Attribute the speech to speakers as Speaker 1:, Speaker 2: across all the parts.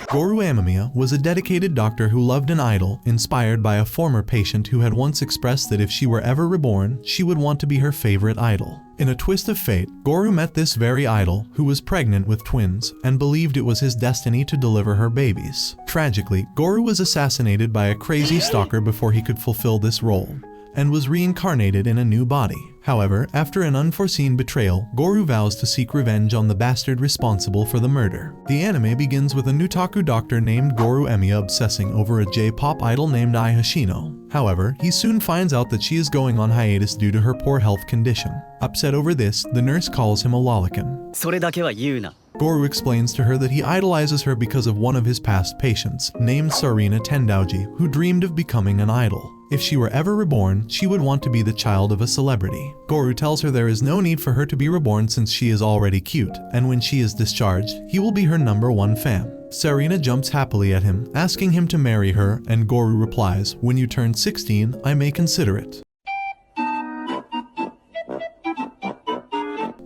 Speaker 1: Gorou Amemiya was a dedicated doctor who loved an idol, inspired by a former patient who had once expressed that if she were ever reborn, she would want to be her favorite idol. In a twist of fate, Gorou met this very idol, who was pregnant with twins, and believed it was his destiny to deliver her babies. Tragically, Gorou was assassinated by a crazy stalker before he could fulfill this role, and was reincarnated in a new body. However, after an unforeseen betrayal, Gorou vows to seek revenge on the bastard responsible for the murder. The anime begins with a Nutaku doctor named Gorou Emiya obsessing over a J-pop idol named Ai Hoshino. However, he soon finds out that she is going on hiatus due to her poor health condition. Upset over this, the nurse calls him a lolicon.
Speaker 2: それだけは言うな。
Speaker 1: Gorou explains to her that he idolizes her because of one of his past patients, named Sarina Tendauji, who dreamed of becoming an idol. If she were ever reborn, she would want to be the child of a celebrity. Gorou tells her there is no need for her to be reborn since she is already cute, and when she is discharged, he will be her #1 fan. Sarina jumps happily at him, asking him to marry her, and Gorou replies, "When you turn 16, I may consider it."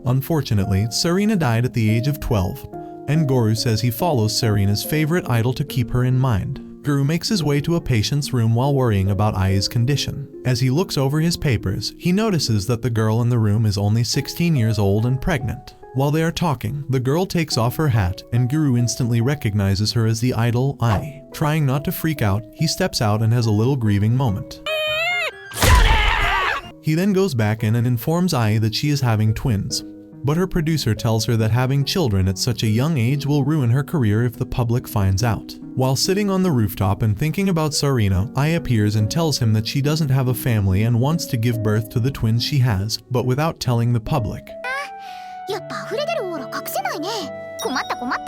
Speaker 1: Unfortunately, Sarina died at the age of 12, and Gorou says he follows Sarina's favorite idol to keep her in mind. Gorou makes his way to a patient's room while worrying about Ai's condition. As he looks over his papers, he notices that the girl in the room is only 16 years old and pregnant. While they are talking, the girl takes off her hat, and Gorou instantly recognizes her as the idol, Ai. Trying not to freak out, he steps out and has a little grieving moment. He then goes back in and informs Ai that she is having twins, but her producer tells her that having children at such a young age will ruin her career if the public finds out. While sitting on the rooftop and thinking about Sarina, Ai appears and tells him that she doesn't have a family and wants to give birth to the twins she has, but without telling the public.
Speaker 3: やっぱ溢れ出るオーラ隠せないね。困った困った。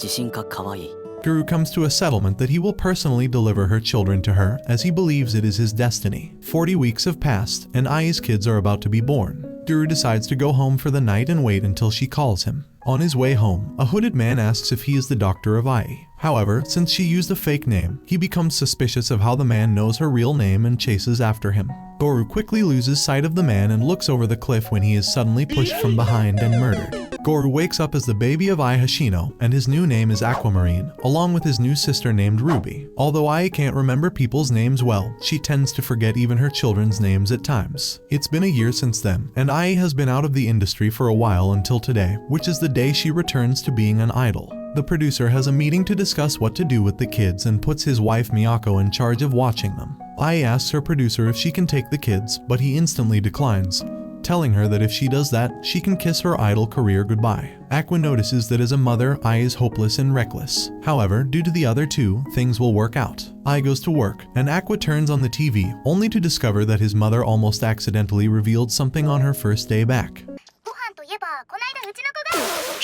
Speaker 2: 自信家かわいい。
Speaker 1: Gorou comes to a settlement that he will personally deliver her children to her, as he believes it is his destiny. 40 weeks have passed, and Ai's kids are about to be born. Gorou decides to go home for the night and wait until she calls him. On his way home, a hooded man asks if he is the doctor of Ai. However, since she used a fake name, he becomes suspicious of how the man knows her real name and chases after him. Gorou quickly loses sight of the man and looks over the cliff when he is suddenly pushed from behind and murdered. Gorou wakes up as the baby of Ai Hoshino, and his new name is Aquamarine, along with his new sister named Ruby. Although Ai can't remember people's names well, she tends to forget even her children's names at times. It's been a year since then, and Ai has been out of the industry for a while until today, which is the day she returns to being an idol. The producer has a meeting to discuss what to do with the kids and puts his wife Miyako in charge of watching them. Ai asks her producer if she can take the kids, but he instantly declines, telling her that if she does that, she can kiss her idol career goodbye. Aqua notices that as a mother, Ai is hopeless and reckless. However, due to the other two, things will work out. Ai goes to work, and Aqua turns on the TV, only to discover that his mother almost accidentally revealed something on her first day back.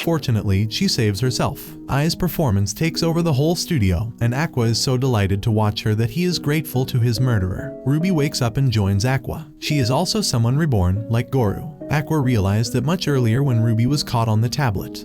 Speaker 1: Fortunately, she saves herself. Ai's performance takes over the whole studio, and Aqua is so delighted to watch her that he is grateful to his murderer. Ruby wakes up and joins Aqua. She is also someone reborn, like Gorou. Aqua realized that much earlier when Ruby was caught on the tablet.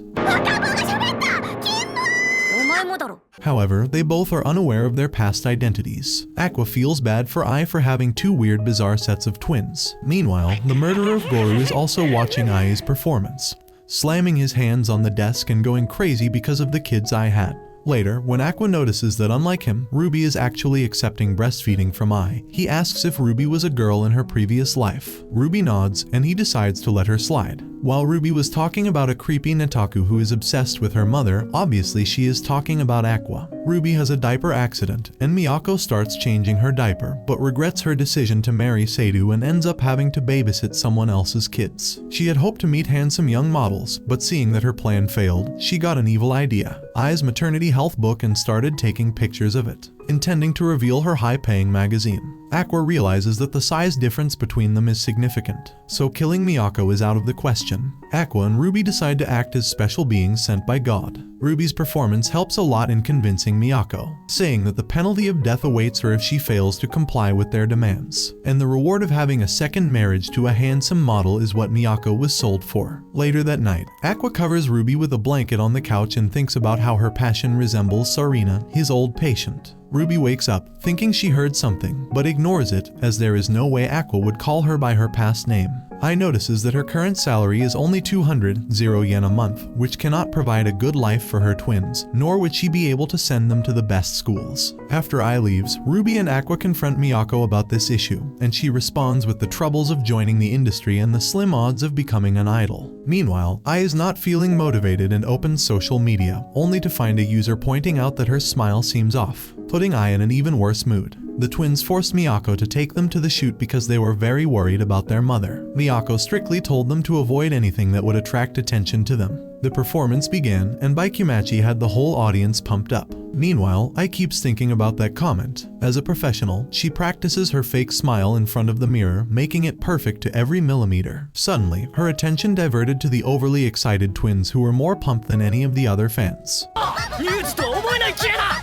Speaker 1: However, they both are unaware of their past identities. Aqua feels bad for Ai for having two weird, bizarre sets of twins. Meanwhile, the murderer of Gorou is also watching Ai's performance, slamming his hands on the desk and going crazy because of the kids Ai had. Later, when Aqua notices that unlike him, Ruby is actually accepting breastfeeding from Ai, he asks if Ruby was a girl in her previous life. Ruby nods, and he decides to let her slide. While Ruby was talking about a creepy Nataku who is obsessed with her mother, obviously she is talking about Aqua. Ruby has a diaper accident, and Miyako starts changing her diaper, but regrets her decision to marry Seidu and ends up having to babysit someone else's kids. She had hoped to meet handsome young models, but seeing that her plan failed, she got an evil idea. Ai's maternity health book and started taking pictures of it, intending to reveal her high-paying magazine. Aqua realizes that the size difference between them is significant, so killing Miyako is out of the question. Aqua and Ruby decide to act as special beings sent by God. Ruby's performance helps a lot in convincing Miyako, saying that the penalty of death awaits her if she fails to comply with their demands, and the reward of having a second marriage to a handsome model is what Miyako was sold for. Later that night, Aqua covers Ruby with a blanket on the couch and thinks about how her passion resembles Sarina, his old patient. Ruby wakes up, thinking she heard something, but ignores it, as there is no way Aqua would call her by her past name. Ai notices that her current salary is only 200 yen a month, which cannot provide a good life for her twins, nor would she be able to send them to the best schools. After Ai leaves, Ruby and Aqua confront Miyako about this issue, and she responds with the troubles of joining the industry and the slim odds of becoming an idol. Meanwhile, Ai is not feeling motivated and opens social media, only to find a user pointing out that her smile seems off, putting Ai in an even worse mood. The twins forced Miyako to take them to the shoot because they were very worried about their mother. Miyako strictly told them to avoid anything that would attract attention to them. The performance began, and Baikumachi had the whole audience pumped up. Meanwhile, Ai keeps thinking about that comment. As a professional, she practices her fake smile in front of the mirror, making it perfect to every millimeter. Suddenly, her attention diverted to the overly excited twins who were more pumped than any of the other fans.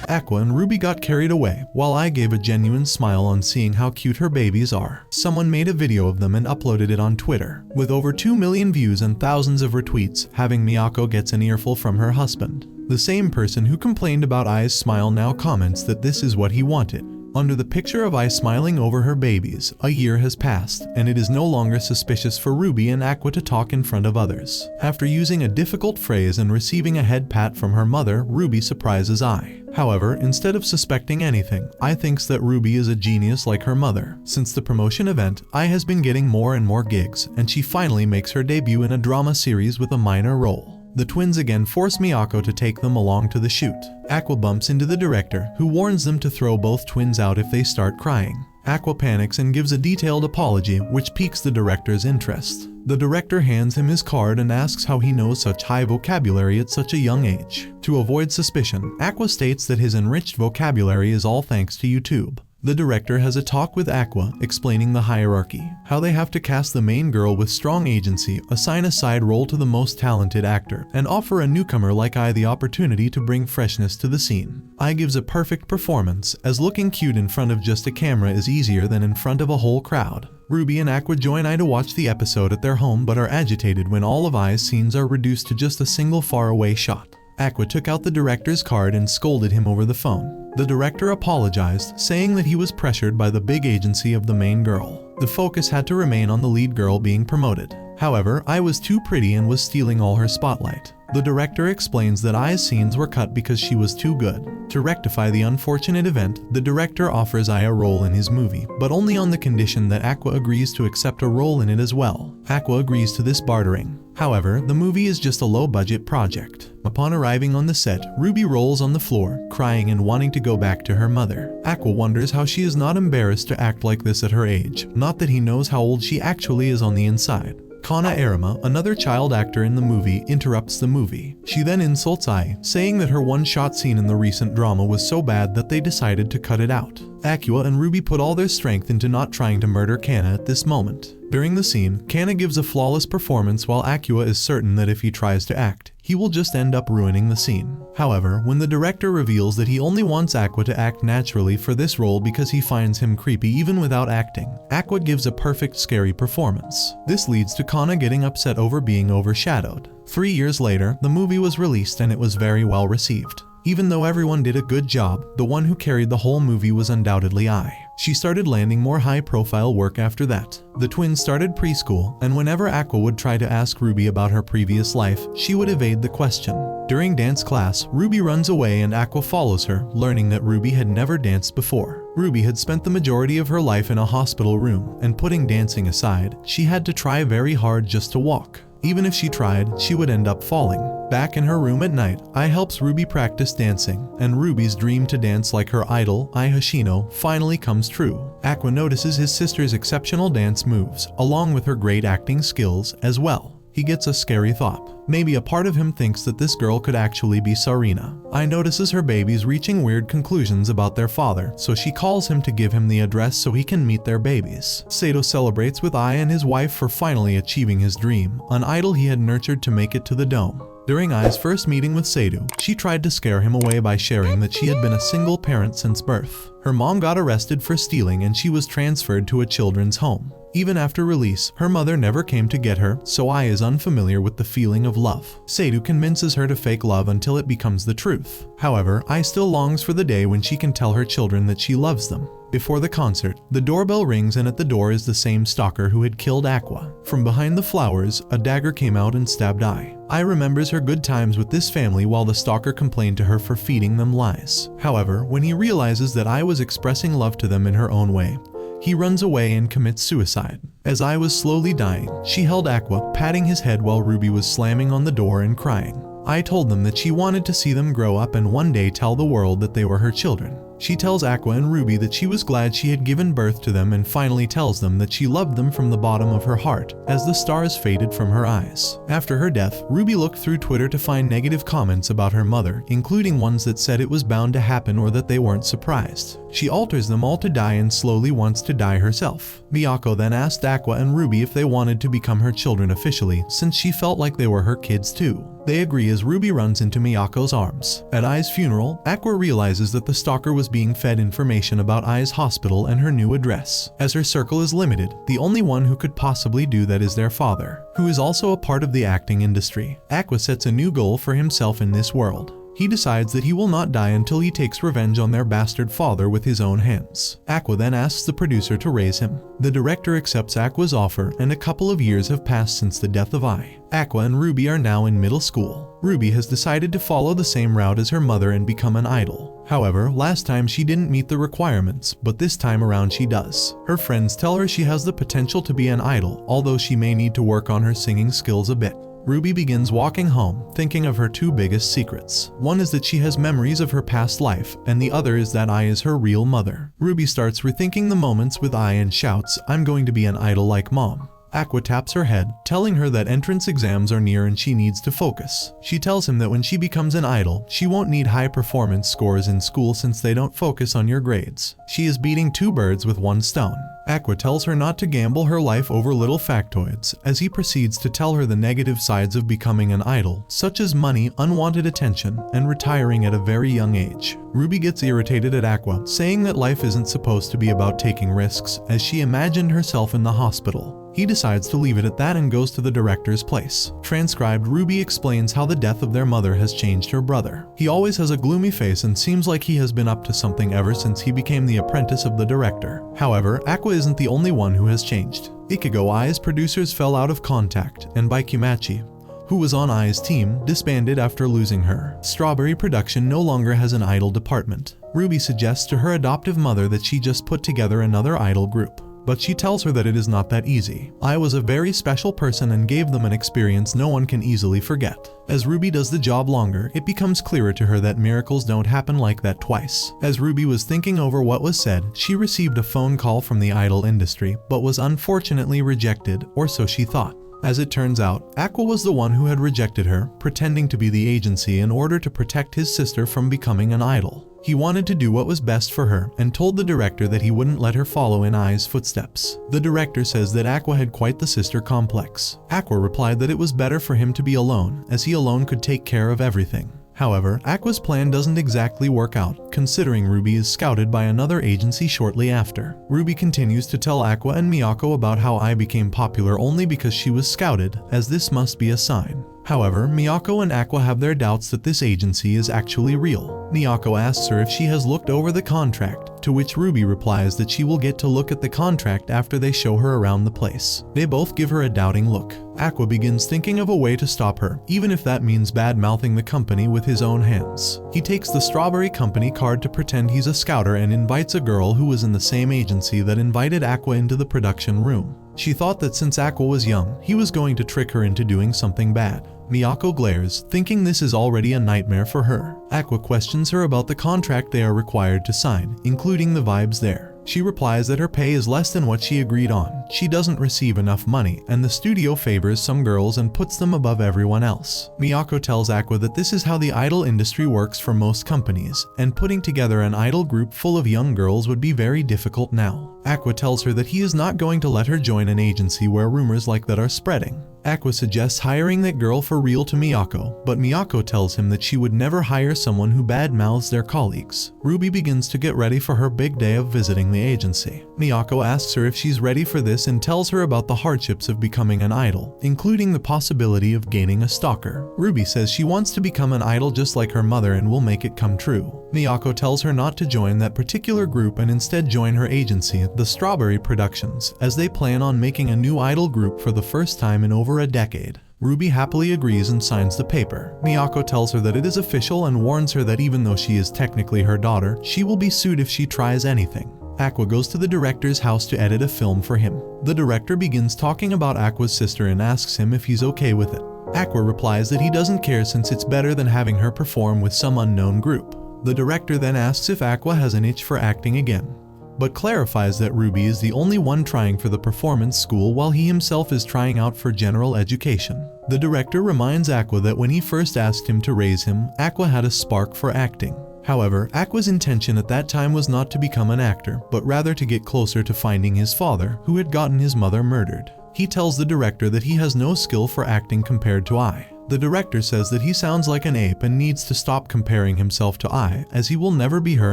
Speaker 1: Aqua and Ruby got carried away, while I gave a genuine smile on seeing how cute her babies are. Someone made a video of them and uploaded it on Twitter, with over 2 million views and thousands of retweets, having Miyako gets an earful from her husband. The same person who complained about Ai's smile now comments that this is what he wanted. Under the picture of Ai smiling over her babies, a year has passed, and it is no longer suspicious for Ruby and Aqua to talk in front of others. After using a difficult phrase and receiving a head pat from her mother, Ruby surprises Ai. However, instead of suspecting anything, Ai thinks that Ruby is a genius like her mother. Since the promotion event, Ai has been getting more and more gigs, and she finally makes her debut in a drama series with a minor role. The twins again force Miyako to take them along to the shoot. Aqua bumps into the director, who warns them to throw both twins out if they start crying. Aqua panics and gives a detailed apology, which piques the director's interest. The director hands him his card and asks how he knows such high vocabulary at such a young age. To avoid suspicion, Aqua states that his enriched vocabulary is all thanks to YouTube. The director has a talk with Aqua, explaining the hierarchy, how they have to cast the main girl with strong agency, assign a side role to the most talented actor, and offer a newcomer like Ai the opportunity to bring freshness to the scene. Ai gives a perfect performance, as looking cute in front of just a camera is easier than in front of a whole crowd. Ruby and Aqua join Ai to watch the episode at their home but are agitated when all of Ai's scenes are reduced to just a single faraway shot. Aqua took out the director's card and scolded him over the phone. The director apologized, saying that he was pressured by the big agency of the main girl. The focus had to remain on the lead girl being promoted. However, Ai was too pretty and was stealing all her spotlight. The director explains that Ai's scenes were cut because she was too good. To rectify the unfortunate event, the director offers Ai a role in his movie, but only on the condition that Aqua agrees to accept a role in it as well. Aqua agrees to this bartering. However, the movie is just a low-budget project. Upon arriving on the set, Ruby rolls on the floor, crying and wanting to go back to her mother. Aqua wonders how she is not embarrassed to act like this at her age, not that he knows how old she actually is on the inside. Kana Arima, another child actor in the movie, interrupts the movie. She then insults Ai, saying that her one-shot scene in the recent drama was so bad that they decided to cut it out. Aqua and Ruby put all their strength into not trying to murder Kana at this moment. During the scene, Kana gives a flawless performance while Aqua is certain that if he tries to act, he will just end up ruining the scene. However, when the director reveals that he only wants Aqua to act naturally for this role because he finds him creepy even without acting, Aqua gives a perfect scary performance. This leads to Kana getting upset over being overshadowed. 3 years later, the movie was released and it was very well received. Even though everyone did a good job, the one who carried the whole movie was undoubtedly Ai. She started landing more high-profile work after that. The twins started preschool, and whenever Aqua would try to ask Ruby about her previous life, she would evade the question. During dance class, Ruby runs away and Aqua follows her, learning that Ruby had never danced before. Ruby had spent the majority of her life in a hospital room, and putting dancing aside, she had to try very hard just to walk. Even if she tried, she would end up falling. Back in her room at night, Ai helps Ruby practice dancing, and Ruby's dream to dance like her idol, Ai Hoshino, finally comes true. Aqua notices his sister's exceptional dance moves, along with her great acting skills as well. He gets a scary thought. Maybe a part of him thinks that this girl could actually be Sarina. Ai notices her babies reaching weird conclusions about their father, so she calls him to give him the address so he can meet their babies. Sato celebrates with Ai and his wife for finally achieving his dream, an idol he had nurtured to make it to the dome. During Ai's first meeting with Sato, she tried to scare him away by sharing that she had been a single parent since birth. Her mom got arrested for stealing and she was transferred to a children's home. Even after release, her mother never came to get her, so Ai is unfamiliar with the feeling of love. Seidu convinces her to fake love until it becomes the truth. However, Ai still longs for the day when she can tell her children that she loves them. Before the concert, the doorbell rings and at the door is the same stalker who had killed Aqua. From behind the flowers, a dagger came out and stabbed Ai. Ai remembers her good times with this family while the stalker complained to her for feeding them lies. However, when he realizes that Ai was expressing love to them in her own way, he runs away and commits suicide. As Ai was slowly dying, she held Aqua, patting his head while Ruby was slamming on the door and crying. Ai told them that she wanted to see them grow up and one day tell the world that they were her children. She tells Aqua and Ruby that she was glad she had given birth to them and finally tells them that she loved them from the bottom of her heart as the stars faded from her eyes. After her death, Ruby looked through Twitter to find negative comments about her mother, including ones that said it was bound to happen or that they weren't surprised. She alters them all to die and slowly wants to die herself. Miyako then asked Aqua and Ruby if they wanted to become her children officially, since she felt like they were her kids too. They agree as Ruby runs into Miyako's arms. At Ai's funeral, Aqua realizes that the stalker was being fed information about Ai's hospital and her new address. As her circle is limited, the only one who could possibly do that is their father, who is also a part of the acting industry. Aqua sets a new goal for himself in this world. He decides that he will not die until he takes revenge on their bastard father with his own hands. Aqua then asks the producer to raise him. The director accepts Aqua's offer, and a couple of years have passed since the death of Ai. Aqua and Ruby are now in middle school. Ruby has decided to follow the same route as her mother and become an idol. However, last time she didn't meet the requirements, but this time around she does. Her friends tell her she has the potential to be an idol, although she may need to work on her singing skills a bit. Ruby begins walking home, thinking of her two biggest secrets. One is that she has memories of her past life, and the other is that Ai is her real mother. Ruby starts rethinking the moments with Ai and shouts, "I'm going to be an idol like mom." Aqua taps her head, telling her that entrance exams are near and she needs to focus. She tells him that when she becomes an idol, she won't need high performance scores in school since they don't focus on your grades. She is beating two birds with one stone. Aqua tells her not to gamble her life over little factoids, as he proceeds to tell her the negative sides of becoming an idol, such as money, unwanted attention, and retiring at a very young age. Ruby gets irritated at Aqua, saying that life isn't supposed to be about taking risks, as she imagined herself in the hospital. He decides to leave it at that and goes to the director's place. Transcribed, Ruby explains how the death of their mother has changed her brother. He always has a gloomy face and seems like he has been up to something ever since he became the apprentice of the director. However, Aqua isn't the only one who has changed. Ichigo Ai's producers fell out of contact, and Baikumachi, who was on Ai's team, disbanded after losing her. Strawberry Production no longer has an idol department. Ruby suggests to her adoptive mother that she just put together another idol group, but she tells her that it is not that easy. Ai was a very special person and gave them an experience no one can easily forget. As Ruby does the job longer, it becomes clearer to her that miracles don't happen like that twice. As Ruby was thinking over what was said, she received a phone call from the idol industry, but was unfortunately rejected, or so she thought. As it turns out, Aqua was the one who had rejected her, pretending to be the agency in order to protect his sister from becoming an idol. He wanted to do what was best for her and told the director that he wouldn't let her follow in Ai's footsteps. The director says that Aqua had quite the sister complex. Aqua replied that it was better for him to be alone, as he alone could take care of everything. However, Aqua's plan doesn't exactly work out, considering Ruby is scouted by another agency shortly after. Ruby continues to tell Aqua and Miyako about how Ai became popular only because she was scouted, as this must be a sign. However, Miyako and Aqua have their doubts that this agency is actually real. Miyako asks her if she has looked over the contract, to which Ruby replies that she will get to look at the contract after they show her around the place. They both give her a doubting look. Aqua begins thinking of a way to stop her, even if that means bad-mouthing the company with his own hands. He takes the Strawberry Company card to pretend he's a scouter and invites a girl who was in the same agency that invited Aqua into the production room. She thought that since Aqua was young, he was going to trick her into doing something bad. Miyako glares, thinking this is already a nightmare for her. Aqua questions her about the contract they are required to sign, including the vibes there. She replies that her pay is less than what she agreed on. She doesn't receive enough money, and the studio favors some girls and puts them above everyone else. Miyako tells Aqua that this is how the idol industry works for most companies, and putting together an idol group full of young girls would be very difficult now. Aqua tells her that he is not going to let her join an agency where rumors like that are spreading. Aqua suggests hiring that girl for real to Miyako, but Miyako tells him that she would never hire someone who badmouths their colleagues. Ruby begins to get ready for her big day of visiting the agency. Miyako asks her if she's ready for this and tells her about the hardships of becoming an idol, including the possibility of gaining a stalker. Ruby says she wants to become an idol just like her mother and will make it come true. Miyako tells her not to join that particular group and instead join her agency, the Strawberry Productions, as they plan on making a new idol group for the first time in over a decade. Ruby happily agrees and signs the paper. Miyako tells her that it is official and warns her that even though she is technically her daughter, she will be sued if she tries anything. Aqua goes to the director's house to edit a film for him. The director begins talking about Aqua's sister and asks him if he's okay with it. Aqua replies that he doesn't care since it's better than having her perform with some unknown group. The director then asks if Aqua has an itch for acting again, but clarifies that Ruby is the only one trying for the performance school while he himself is trying out for general education. The director reminds Aqua that when he first asked him to raise him, Aqua had a spark for acting. However, Aqua's intention at that time was not to become an actor, but rather to get closer to finding his father, who had gotten his mother murdered. He tells the director that he has no skill for acting compared to Ai. The director says that he sounds like an ape and needs to stop comparing himself to Ai, as he will never be her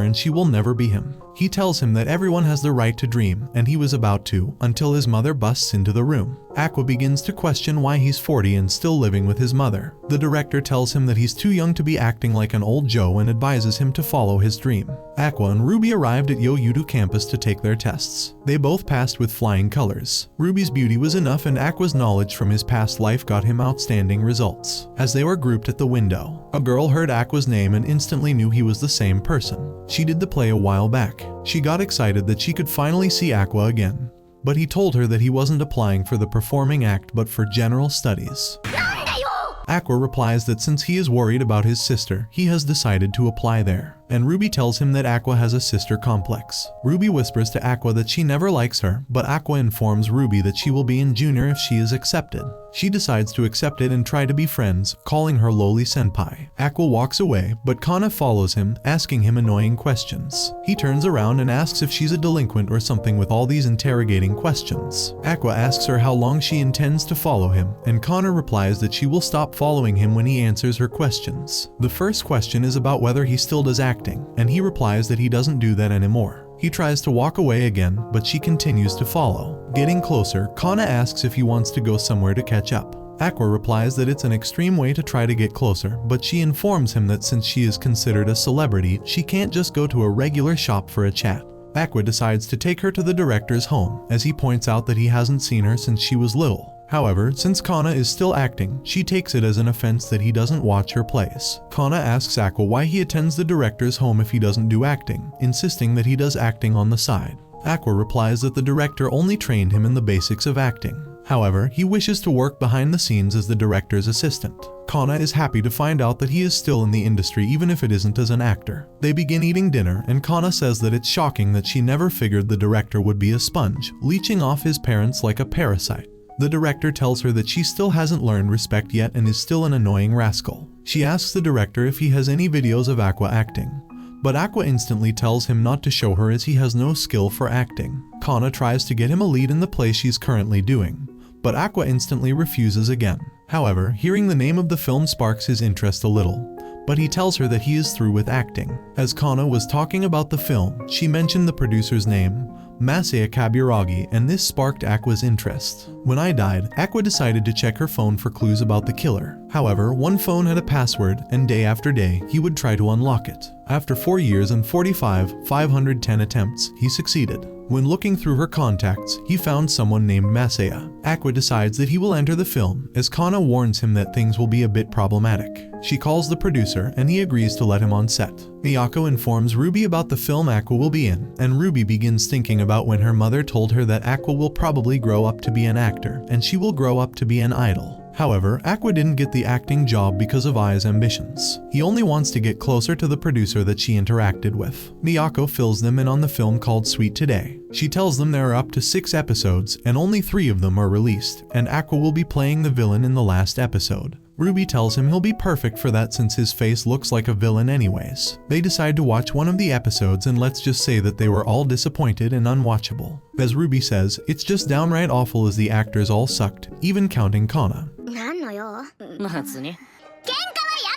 Speaker 1: and she will never be him. He tells him that everyone has the right to dream, and he was about to, until his mother busts into the room. Aqua begins to question why he's 40 and still living with his mother. The director tells him that he's too young to be acting like an old Joe and advises him to follow his dream. Aqua and Ruby arrived at Yoyudu campus to take their tests. They both passed with flying colors. Ruby's beauty was enough and Aqua's knowledge from his past life got him outstanding results. As they were grouped at the window, a girl heard Aqua's name and instantly knew he was the same person. She did the play a while back. She got excited that she could finally see Aqua again, but he told her that he wasn't applying for the performing act but for general studies. Aqua replies that since he is worried about his sister, he has decided to apply there, and Ruby tells him that Aqua has a sister complex. Ruby whispers to Aqua that she never likes her, but Aqua informs Ruby that she will be in junior if she is accepted. She decides to accept it and try to be friends, calling her lowly senpai. Aqua walks away, but Kana follows him, asking him annoying questions. He turns around and asks if she's a delinquent or something with all these interrogating questions. Aqua asks her how long she intends to follow him, and Kana replies that she will stop following him when he answers her questions. The first question is about whether he still does acting, and he replies that he doesn't do that anymore. He tries to walk away again, but she continues to follow. Getting closer, Kana asks if he wants to go somewhere to catch up. Aqua replies that it's an extreme way to try to get closer, but she informs him that since she is considered a celebrity, she can't just go to a regular shop for a chat. Aqua decides to take her to the director's home, as he points out that he hasn't seen her since she was little. However, since Kana is still acting, she takes it as an offense that he doesn't watch her plays. Kana asks Aqua why he attends the director's home if he doesn't do acting, insisting that he does acting on the side. Aqua replies that the director only trained him in the basics of acting. However, he wishes to work behind the scenes as the director's assistant. Kana is happy to find out that he is still in the industry even if it isn't as an actor. They begin eating dinner and Kana says that it's shocking that she never figured the director would be a sponge, leeching off his parents like a parasite. The director tells her that she still hasn't learned respect yet and is still an annoying rascal. She asks the director if he has any videos of Aqua acting, but Aqua instantly tells him not to show her as he has no skill for acting. Kana tries to get him a lead in the play she's currently doing, but Aqua instantly refuses again. However, hearing the name of the film sparks his interest a little, but he tells her that he is through with acting. As Kana was talking about the film, she mentioned the producer's name, Masaya Kabiragi, and this sparked Aqua's interest. When I died, Aqua decided to check her phone for clues about the killer. However, one phone had a password, and day after day, he would try to unlock it. After 4 years and 510 attempts, he succeeded. When looking through her contacts, he found someone named Masaya. Aqua decides that he will enter the film, as Kana warns him that things will be a bit problematic. She calls the producer, and he agrees to let him on set. Miyako informs Ruby about the film Aqua will be in, and Ruby begins thinking about when her mother told her that Aqua will probably grow up to be an actor, and she will grow up to be an idol. However, Aqua didn't get the acting job because of Ai's ambitions. He only wants to get closer to the producer that she interacted with. Miyako fills them in on the film called Sweet Today. She tells them there are up to 6 episodes, and only 3 of them are released, and Aqua will be playing the villain in the last episode. Ruby tells him he'll be perfect for that since his face looks like a villain anyways. They decide to watch one of the episodes, and let's just say that they were all disappointed and unwatchable. As Ruby says, it's just downright awful as the actors all sucked, even counting Kana.
Speaker 3: なんのよ。
Speaker 2: 別に。
Speaker 3: 喧嘩はや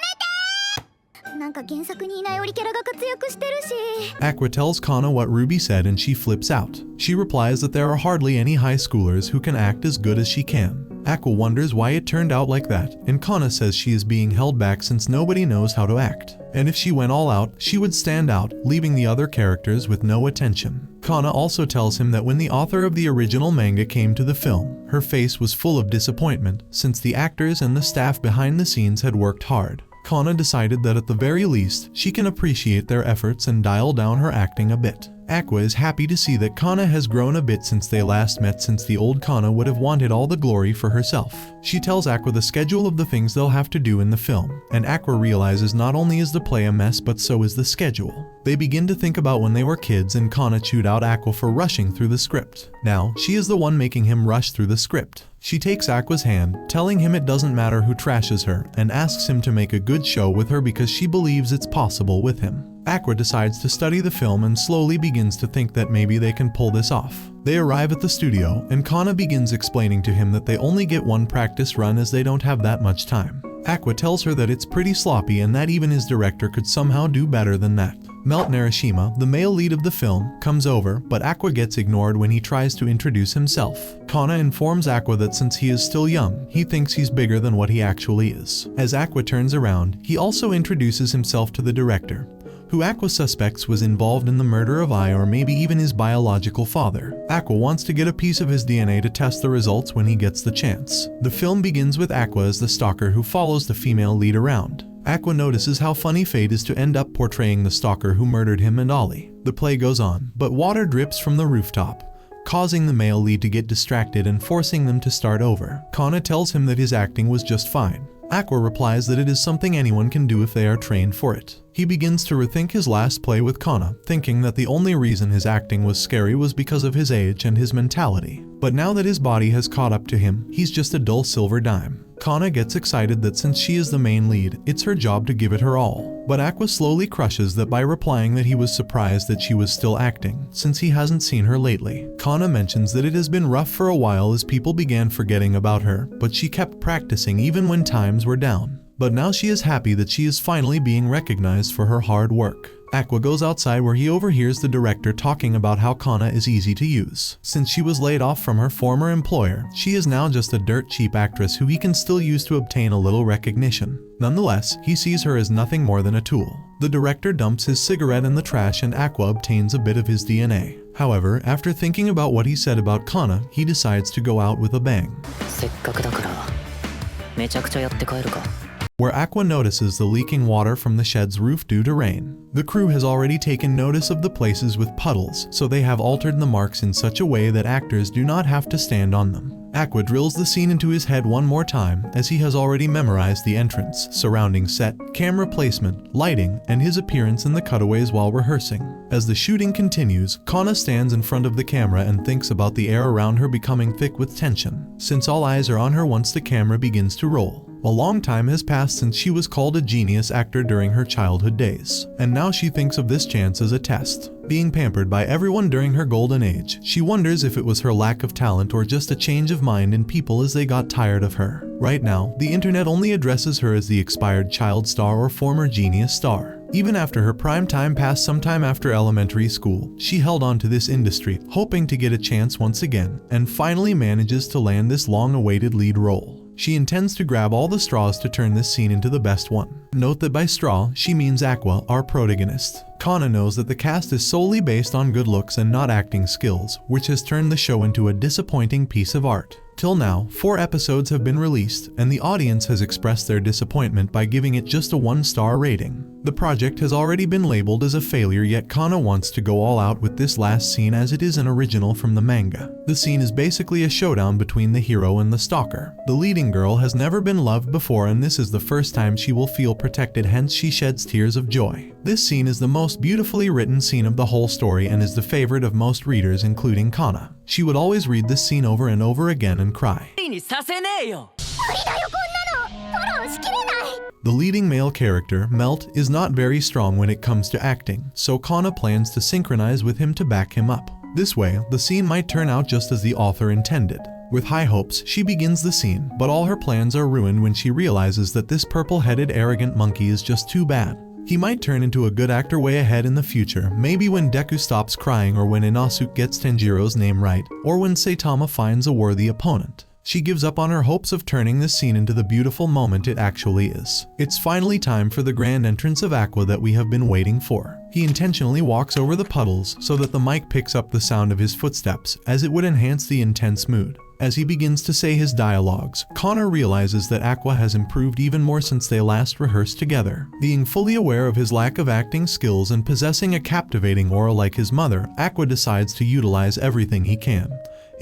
Speaker 3: めて。なんか原作にいないオリキャラが活躍してるし。
Speaker 1: Aqua tells Kana what Ruby said and she flips out. She replies that there are hardly any high schoolers who can act as good as she can. Aqua wonders why it turned out like that, and Kana says she is being held back since nobody knows how to act. And if she went all out, she would stand out, leaving the other characters with no attention. Kana also tells him that when the author of the original manga came to the film, her face was full of disappointment since the actors and the staff behind the scenes had worked hard. Kana decided that at the very least, she can appreciate their efforts and dial down her acting a bit. Aqua is happy to see that Kana has grown a bit since they last met, since the old Kana would have wanted all the glory for herself. She tells Aqua the schedule of the things they'll have to do in the film, and Aqua realizes not only is the play a mess but so is the schedule. They begin to think about when they were kids, and Kana chewed out Aqua for rushing through the script. Now, she is the one making him rush through the script. She takes Aqua's hand, telling him it doesn't matter who trashes her, and asks him to make a good show with her because she believes it's possible with him. Aqua decides to study the film and slowly begins to think that maybe they can pull this off. They arrive at the studio, and Kana begins explaining to him that they only get one practice run as they don't have that much time. Aqua tells her that it's pretty sloppy and that even his director could somehow do better than that. Melt Narashima, the male lead of the film, comes over, but Aqua gets ignored when he tries to introduce himself. Kana informs Aqua that since he is still young, he thinks he's bigger than what he actually is. As Aqua turns around, he also introduces himself to the director, who Aqua suspects was involved in the murder of Ai, or maybe even his biological father. Aqua wants to get a piece of his DNA to test the results when he gets the chance. The film begins with Aqua as the stalker who follows the female lead around. Aqua notices how funny fate is to end up portraying the stalker who murdered him and Ollie. The play goes on, but water drips from the rooftop, causing the male lead to get distracted and forcing them to start over. Kana tells him that his acting was just fine. Aqua replies that it is something anyone can do if they are trained for it. He begins to rethink his last play with Kana, thinking that the only reason his acting was scary was because of his age and his mentality. But now that his body has caught up to him, he's just a dull silver dime. Kana gets excited that since she is the main lead, it's her job to give it her all. But Aqua slowly crushes that by replying that he was surprised that she was still acting, since he hasn't seen her lately. Kana mentions that it has been rough for a while as people began forgetting about her, but she kept practicing even when times were down. But now she is happy that she is finally being recognized for her hard work. Aqua goes outside where he overhears the director talking about how Kana is easy to use. Since she was laid off from her former employer, she is now just a dirt cheap actress who he can still use to obtain a little recognition. Nonetheless, he sees her as nothing more than a tool. The director dumps his cigarette in the trash and Aqua obtains a bit of his DNA. However, after thinking about what he said about Kana, he decides to go out with a bang.
Speaker 2: せっかくだからめちゃくちゃやって帰るか。
Speaker 1: Where Aqua notices the leaking water from the shed's roof due to rain. The crew has already taken notice of the places with puddles, so they have altered the marks in such a way that actors do not have to stand on them. Aqua drills the scene into his head one more time, as he has already memorized the entrance, surrounding set, camera placement, lighting, and his appearance in the cutaways while rehearsing. As the shooting continues, Kana stands in front of the camera and thinks about the air around her becoming thick with tension, since all eyes are on her once the camera begins to roll. A long time has passed since she was called a genius actor during her childhood days, and now she thinks of this chance as a test. Being pampered by everyone during her golden age, she wonders if it was her lack of talent or just a change of mind in people as they got tired of her. Right now, the internet only addresses her as the expired child star or former genius star. Even after her prime time passed sometime after elementary school, she held on to this industry, hoping to get a chance once again, and finally manages to land this long-awaited lead role. She intends to grab all the straws to turn this scene into the best one. Note that by straw, she means Aqua, our protagonist. Kana knows that the cast is solely based on good looks and not acting skills, which has turned the show into a disappointing piece of art. Till now, 4 episodes have been released, and the audience has expressed their disappointment by giving it just a 1-star rating. The project has already been labeled as a failure, yet Kana wants to go all out with this last scene as it is an original from the manga. The scene is basically a showdown between the hero and the stalker. The leading girl has never been loved before, and this is the first time she will feel protected, hence she sheds tears of joy. This scene is the most beautifully written scene of the whole story and is the favorite of most readers, including Kana. She would always read this scene over and over again and cry.
Speaker 3: 無理だよこんなの。フォローし
Speaker 1: The leading male character, Melt, is not very strong when it comes to acting, so Kana plans to synchronize with him to back him up. This way, the scene might turn out just as the author intended. With high hopes, she begins the scene, but all her plans are ruined when she realizes that this purple-headed arrogant monkey is just too bad. He might turn into a good actor way ahead in the future, maybe when Deku stops crying, or when Inosuke gets Tanjiro's name right, or when Saitama finds a worthy opponent. She gives up on her hopes of turning this scene into the beautiful moment it actually is. It's finally time for the grand entrance of Aqua that we have been waiting for. He intentionally walks over the puddles so that the mic picks up the sound of his footsteps, as it would enhance the intense mood. As he begins to say his dialogues, Connor realizes that Aqua has improved even more since they last rehearsed together. Being fully aware of his lack of acting skills and possessing a captivating aura like his mother, Aqua decides to utilize everything he can,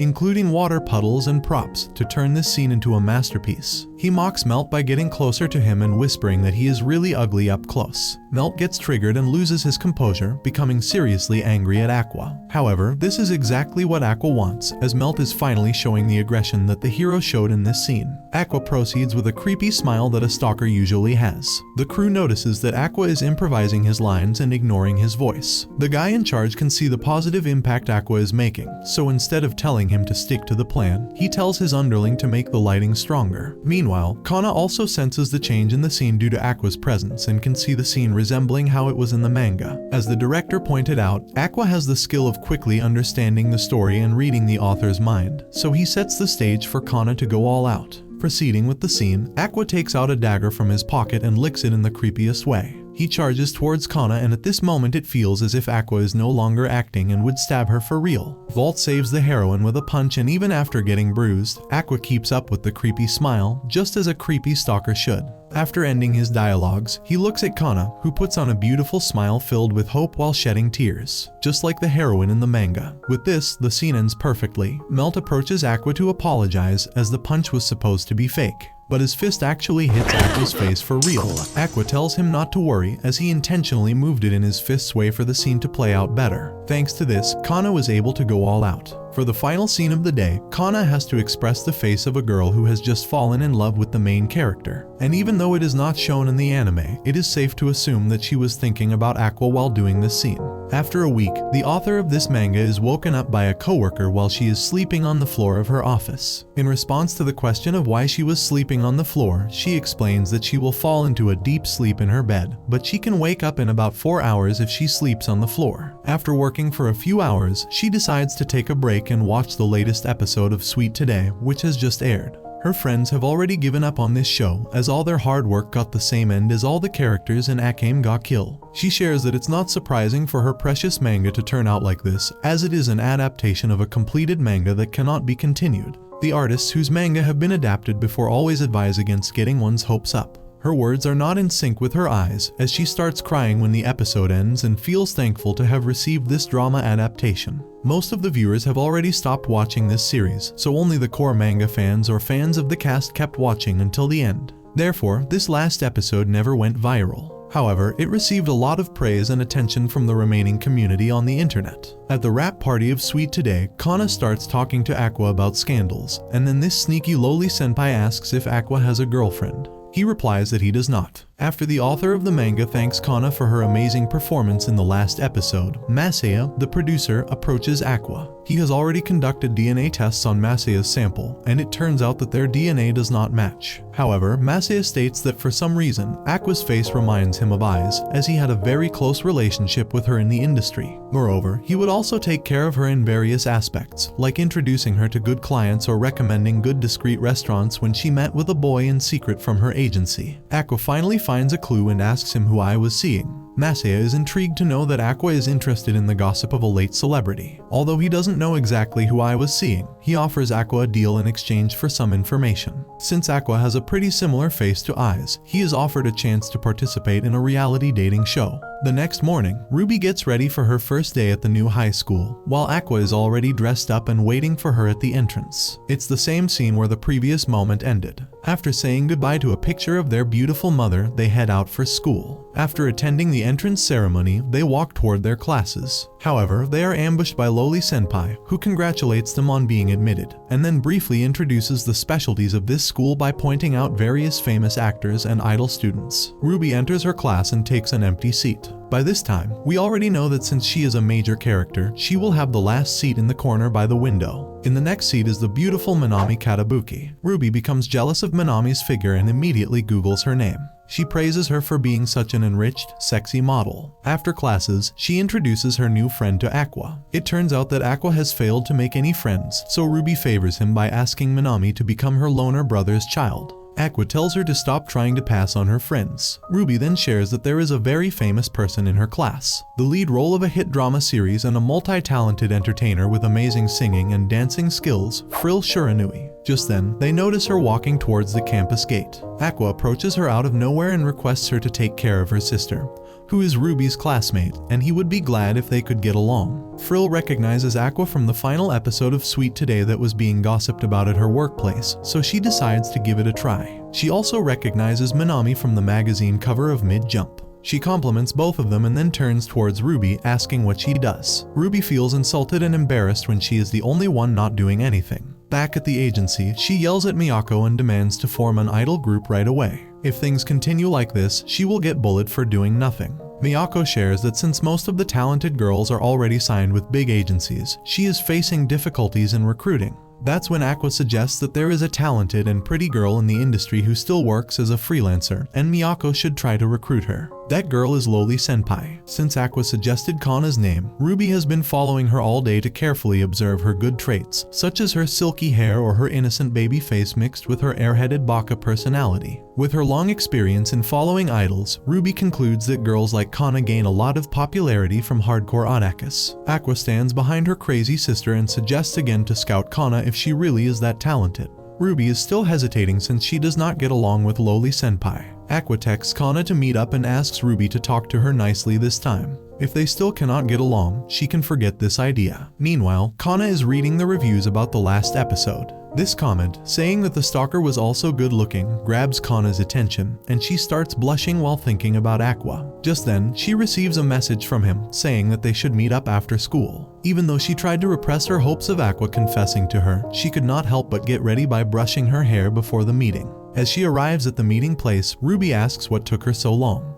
Speaker 1: including water puddles and props, to turn this scene into a masterpiece. He mocks Melt by getting closer to him and whispering that he is really ugly up close. Melt gets triggered and loses his composure, becoming seriously angry at Aqua. However, this is exactly what Aqua wants, as Melt is finally showing the aggression that the hero showed in this scene. Aqua proceeds with a creepy smile that a stalker usually has. The crew notices that Aqua is improvising his lines and ignoring his voice. The guy in charge can see the positive impact Aqua is making, so instead of telling him to stick to the plan, he tells his underling to make the lighting stronger. Meanwhile, Kana also senses the change in the scene due to Aqua's presence and can see the scene resembling how it was in the manga. As the director pointed out, Aqua has the skill of quickly understanding the story and reading the author's mind, so he sets the stage for Kana to go all out. Proceeding with the scene, Aqua takes out a dagger from his pocket and licks it in the creepiest way. He charges towards Kana, and at this moment it feels as if Aqua is no longer acting and would stab her for real. Vault saves the heroine with a punch, and even after getting bruised, Aqua keeps up with the creepy smile, just as a creepy stalker should. After ending his dialogues, he looks at Kana, who puts on a beautiful smile filled with hope while shedding tears, just like the heroine in the manga. With this, the scene ends perfectly. Melt approaches Aqua to apologize, as the punch was supposed to be fake, but his fist actually hits Aqua's face for real. Aqua tells him not to worry, as he intentionally moved it in his fist's way for the scene to play out better. Thanks to this, Kana was able to go all out. For the final scene of the day, Kana has to express the face of a girl who has just fallen in love with the main character. And even though it is not shown in the anime, it is safe to assume that she was thinking about Aqua while doing this scene. After a week, the author of this manga is woken up by a coworker while she is sleeping on the floor of her office. In response to the question of why she was sleeping on the floor, she explains that she will fall into a deep sleep in her bed, but she can wake up in about 4 hours if she sleeps on the floor. After working for a few hours, she decides to take a break and watch the latest episode of Sweet Today, which has just aired. Her friends have already given up on this show, as all their hard work got the same end as all the characters in Akame ga Kill. She shares that it's not surprising for her precious manga to turn out like this, as it is an adaptation of a completed manga that cannot be continued. The artists whose manga have been adapted before always advise against getting one's hopes up. Her words are not in sync with her eyes, as she starts crying when the episode ends and feels thankful to have received this drama adaptation. Most of the viewers have already stopped watching this series, so only the core manga fans or fans of the cast kept watching until the end. Therefore, this last episode never went viral. However, it received a lot of praise and attention from the remaining community on the internet. At the wrap party of Sweet Today, Kana starts talking to Aqua about scandals, and then this sneaky lowly senpai asks if Aqua has a girlfriend. He replies that he does not. After the author of the manga thanks Kana for her amazing performance in the last episode, Masaya, the producer, approaches Aqua. He has already conducted DNA tests on Masaya's sample, and it turns out that their DNA does not match. However, Masaya states that for some reason, Aqua's face reminds him of Ai's, as he had a very close relationship with her in the industry. Moreover, he would also take care of her in various aspects, like introducing her to good clients or recommending good discreet restaurants when she met with a boy in secret from her agency. Aqua finally finds a clue and asks him who Ai was seeing. Masaya is intrigued to know that Aqua is interested in the gossip of a late celebrity. Although he doesn't know exactly who Ai was seeing, he offers Aqua a deal in exchange for some information. Since Aqua has a pretty similar face to Ai's, he is offered a chance to participate in a reality dating show. The next morning, Ruby gets ready for her first day at the new high school, while Aqua is already dressed up and waiting for her at the entrance. It's the same scene where the previous moment ended. After saying goodbye to a picture of their beautiful mother, they head out for school. After attending the entrance ceremony, they walk toward their classes. However, they are ambushed by lowly senpai, who congratulates them on being admitted, and then briefly introduces the specialties of this school by pointing out various famous actors and idol students. Ruby enters her class and takes an empty seat. By this time, we already know that since she is a major character, she will have the last seat in the corner by the window. In the next seat is the beautiful Minami Katabuki. Ruby becomes jealous of Minami's figure and immediately Googles her name. She praises her for being such an enriched, sexy model. After classes, she introduces her new friend to Aqua. It turns out that Aqua has failed to make any friends, so Ruby favors him by asking Minami to become her loner brother's child. Aqua tells her to stop trying to pass on her friends. Ruby then shares that there is a very famous person in her class, the lead role of a hit drama series and a multi-talented entertainer with amazing singing and dancing skills, Frill Shiranui. Just then, they notice her walking towards the campus gate. Aqua approaches her out of nowhere and requests her to take care of her sister, who is Ruby's classmate, and he would be glad if they could get along. Frill recognizes Aqua from the final episode of Sweet Today that was being gossiped about at her workplace, so she decides to give it a try. She also recognizes Minami from the magazine cover of Mid-Jump. She compliments both of them and then turns towards Ruby, asking what she does. Ruby feels insulted and embarrassed when she is the only one not doing anything. Back at the agency, she yells at Miyako and demands to form an idol group right away. If things continue like this, she will get bullied for doing nothing. Miyako shares that since most of the talented girls are already signed with big agencies, she is facing difficulties in recruiting. That's when Aqua suggests that there is a talented and pretty girl in the industry who still works as a freelancer, and Miyako should try to recruit her. That girl is Loli Senpai. Since Aqua suggested Kana's name, Ruby has been following her all day to carefully observe her good traits, such as her silky hair or her innocent baby face mixed with her airheaded baka personality. With her long experience in following idols, Ruby concludes that girls like Kana gain a lot of popularity from hardcore anicaps. Aqua stands behind her crazy sister and suggests again to scout Kana if she really is that talented. Ruby is still hesitating since she does not get along with Loli Senpai. Aqua texts Kana to meet up and asks Ruby to talk to her nicely this time. If they still cannot get along, she can forget this idea. Meanwhile, Kana is reading the reviews about the last episode. This comment, saying that the stalker was also good looking, grabs Kana's attention, and she starts blushing while thinking about Aqua. Just then, she receives a message from him, saying that they should meet up after school. Even though she tried to repress her hopes of Aqua confessing to her, she could not help but get ready by brushing her hair before the meeting. As she arrives at the meeting place, Ruby asks what took her so long.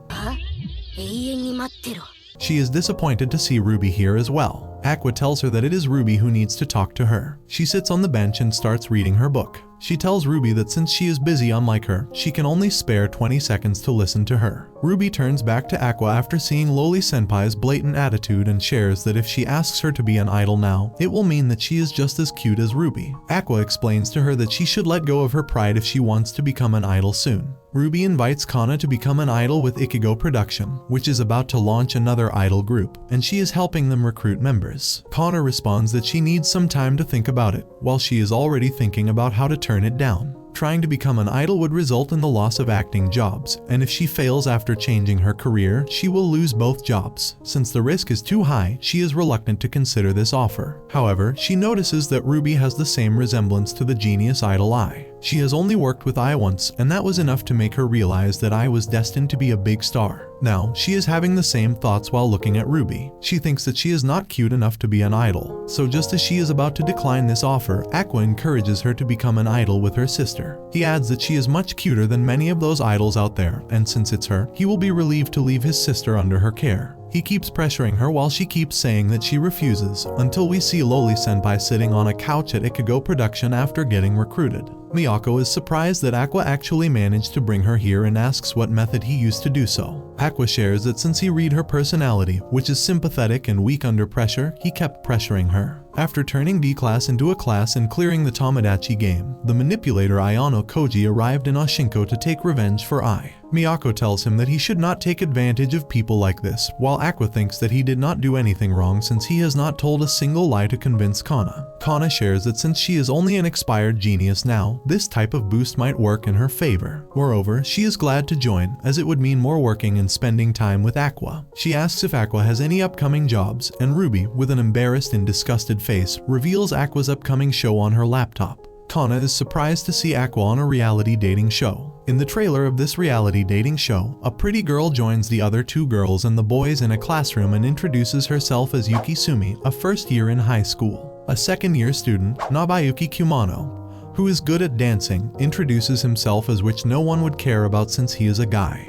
Speaker 1: She is disappointed to see Ruby here as well. Aqua tells her that it is Ruby who needs to talk to her. She sits on the bench and starts reading her book. She tells Ruby that since she is busy unlike her, she can only spare 20 seconds to listen to her. Ruby turns back to Aqua after seeing Loli Senpai's blatant attitude and shares that if she asks her to be an idol now, it will mean that she is just as cute as Ruby. Aqua explains to her that she should let go of her pride if she wants to become an idol soon. Ruby invites Kana to become an idol with Ichigo Production, which is about to launch another idol group, and she is helping them recruit members. Kana responds that she needs some time to think about it, while she is already thinking about how to turn it down. Trying to become an idol would result in the loss of acting jobs, and if she fails after changing her career, she will lose both jobs. Since the risk is too high, she is reluctant to consider this offer. However, she notices that Ruby has the same resemblance to the genius idol Ai. She has only worked with Ai once, and that was enough to make her realize that Ai was destined to be a big star. Now, she is having the same thoughts while looking at Ruby. She thinks that she is not cute enough to be an idol. So just as she is about to decline this offer, Aqua encourages her to become an idol with her sister. He adds that she is much cuter than many of those idols out there, and since it's her, he will be relieved to leave his sister under her care. He keeps pressuring her while she keeps saying that she refuses, until we see Loli Senpai sitting on a couch at Ichigo Production after getting recruited. Miyako is surprised that Aqua actually managed to bring her here and asks what method he used to do so. Aqua shares that since he read her personality, which is sympathetic and weak under pressure, he kept pressuring her. After turning D-Class into a class and clearing the Tomodachi game, the manipulator Ayano Koji arrived in Oshinko to take revenge for Ai. Miyako tells him that he should not take advantage of people like this, while Aqua thinks that he did not do anything wrong since he has not told a single lie to convince Kana. Kana shares that since she is only an expired genius now, this type of boost might work in her favor. Moreover, she is glad to join, as it would mean more working and spending time with Aqua. She asks if Aqua has any upcoming jobs, and Ruby, with an embarrassed and disgusted face, reveals Aqua's upcoming show on her laptop. Kana is surprised to see Aqua on a reality dating show. In the trailer of this reality dating show, a pretty girl joins the other two girls and the boys in a classroom and introduces herself as Yuki Sumi, a first year in high school. A second-year student, Nabayuki Kumano, who is good at dancing, introduces himself as which no one would care about since he is a guy.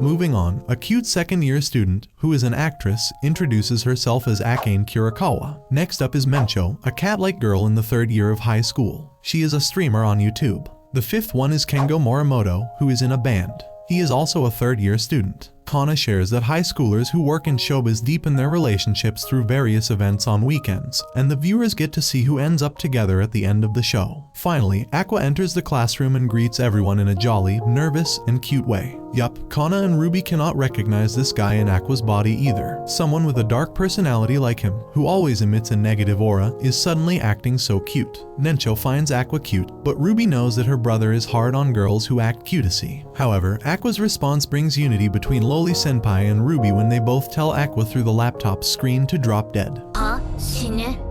Speaker 1: Moving on, a cute second-year student, who is an actress, introduces herself as Akane Kurikawa. Next up is Mencho, a cat-like girl in the third year of high school. She is a streamer on YouTube. The fifth one is Kengo Morimoto, who is in a band. He is also a third-year student. Kana shares that high schoolers who work in showbiz deepen their relationships through various events on weekends, and the viewers get to see who ends up together at the end of the show. Finally, Aqua enters the classroom and greets everyone in a jolly, nervous, and cute way. Yup, Kana and Ruby cannot recognize this guy in Aqua's body either. Someone with a dark personality like him, who always emits a negative aura, is suddenly acting so cute. Nencho finds Aqua cute, but Ruby knows that her brother is hard on girls who act cutesy. However, Aqua's response brings unity between Loli Senpai and Ruby when they both tell Aqua through the laptop's screen to drop dead.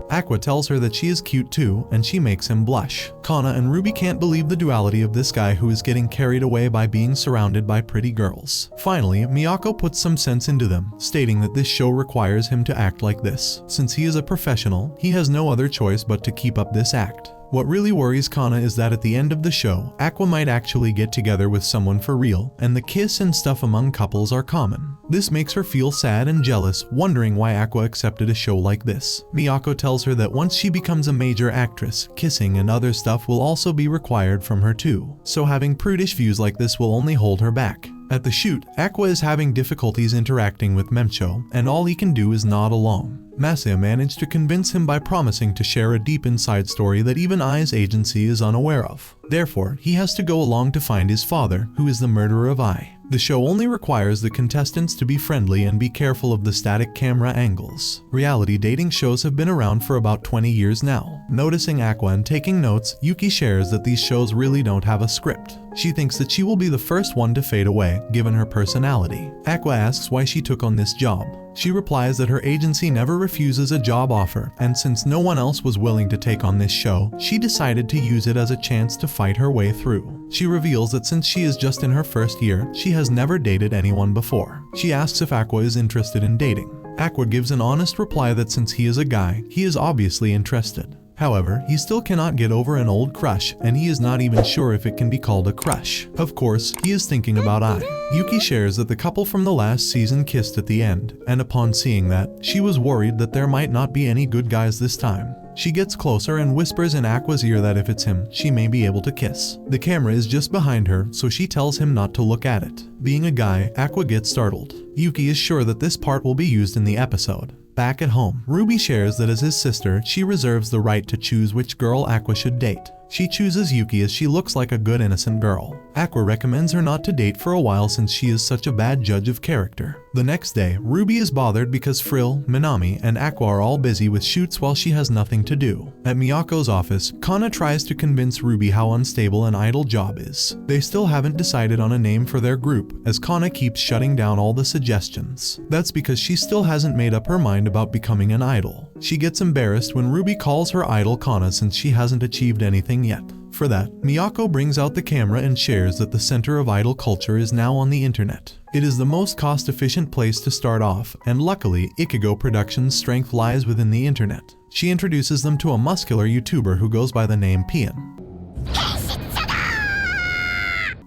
Speaker 1: Aqua tells her that she is cute too, and she makes him blush. Kana and Ruby can't believe the duality of this guy who is getting carried away by being surrounded by pretty girls. Finally, Miyako puts some sense into them, stating that this show requires him to act like this. Since he is a professional, he has no other choice but to keep up this act. What really worries Kana is that at the end of the show, Aqua might actually get together with someone for real, and the kiss and stuff among couples are common. This makes her feel sad and jealous, wondering why Aqua accepted a show like this. Miyako tells her that once she becomes a major actress, kissing and other stuff will also be required from her too, so having prudish views like this will only hold her back. At the shoot, Aqua is having difficulties interacting with Memcho, and all he can do is nod along. Masaya managed to convince him by promising to share a deep inside story that even Ai's agency is unaware of. Therefore, he has to go along to find his father, who is the murderer of Ai. The show only requires the contestants to be friendly and be careful of the static camera angles. Reality dating shows have been around for about 20 years now. Noticing Aqua and taking notes, Yuki shares that these shows really don't have a script. She thinks that she will be the first one to fade away, given her personality. Aqua asks why she took on this job. She replies that her agency never refuses a job offer, and since no one else was willing to take on this show, she decided to use it as a chance to fight her way through. She reveals that since she is just in her first year, she has never dated anyone before. She asks if Aqua is interested in dating. Aqua gives an honest reply that since he is a guy, he is obviously interested. However, he still cannot get over an old crush, and he is not even sure if it can be called a crush. Of course, he is thinking about Ai. Yuki shares that the couple from the last season kissed at the end, and upon seeing that, she was worried that there might not be any good guys this time. She gets closer and whispers in Aqua's ear that if it's him, she may be able to kiss. The camera is just behind her, so she tells him not to look at it. Being a guy, Aqua gets startled. Yuki is sure that this part will be used in the episode. Back at home, Ruby shares that as his sister, she reserves the right to choose which girl Aqua should date. She chooses Yuki as she looks like a good innocent girl. Aqua recommends her not to date for a while since she is such a bad judge of character. The next day, Ruby is bothered because Frill, Minami, and Aqua are all busy with shoots while she has nothing to do. At Miyako's office, Kana tries to convince Ruby how unstable an idol job is. They still haven't decided on a name for their group, as Kana keeps shutting down all the suggestions. That's because she still hasn't made up her mind about becoming an idol. She gets embarrassed when Ruby calls her idol Kana since she hasn't achieved anything yet. For that, Miyako brings out the camera and shares that the center of idol culture is now on the internet. It is the most cost-efficient place to start off, and luckily, Ichigo Productions' strength lies within the internet. She introduces them to a muscular YouTuber who goes by the name Pian.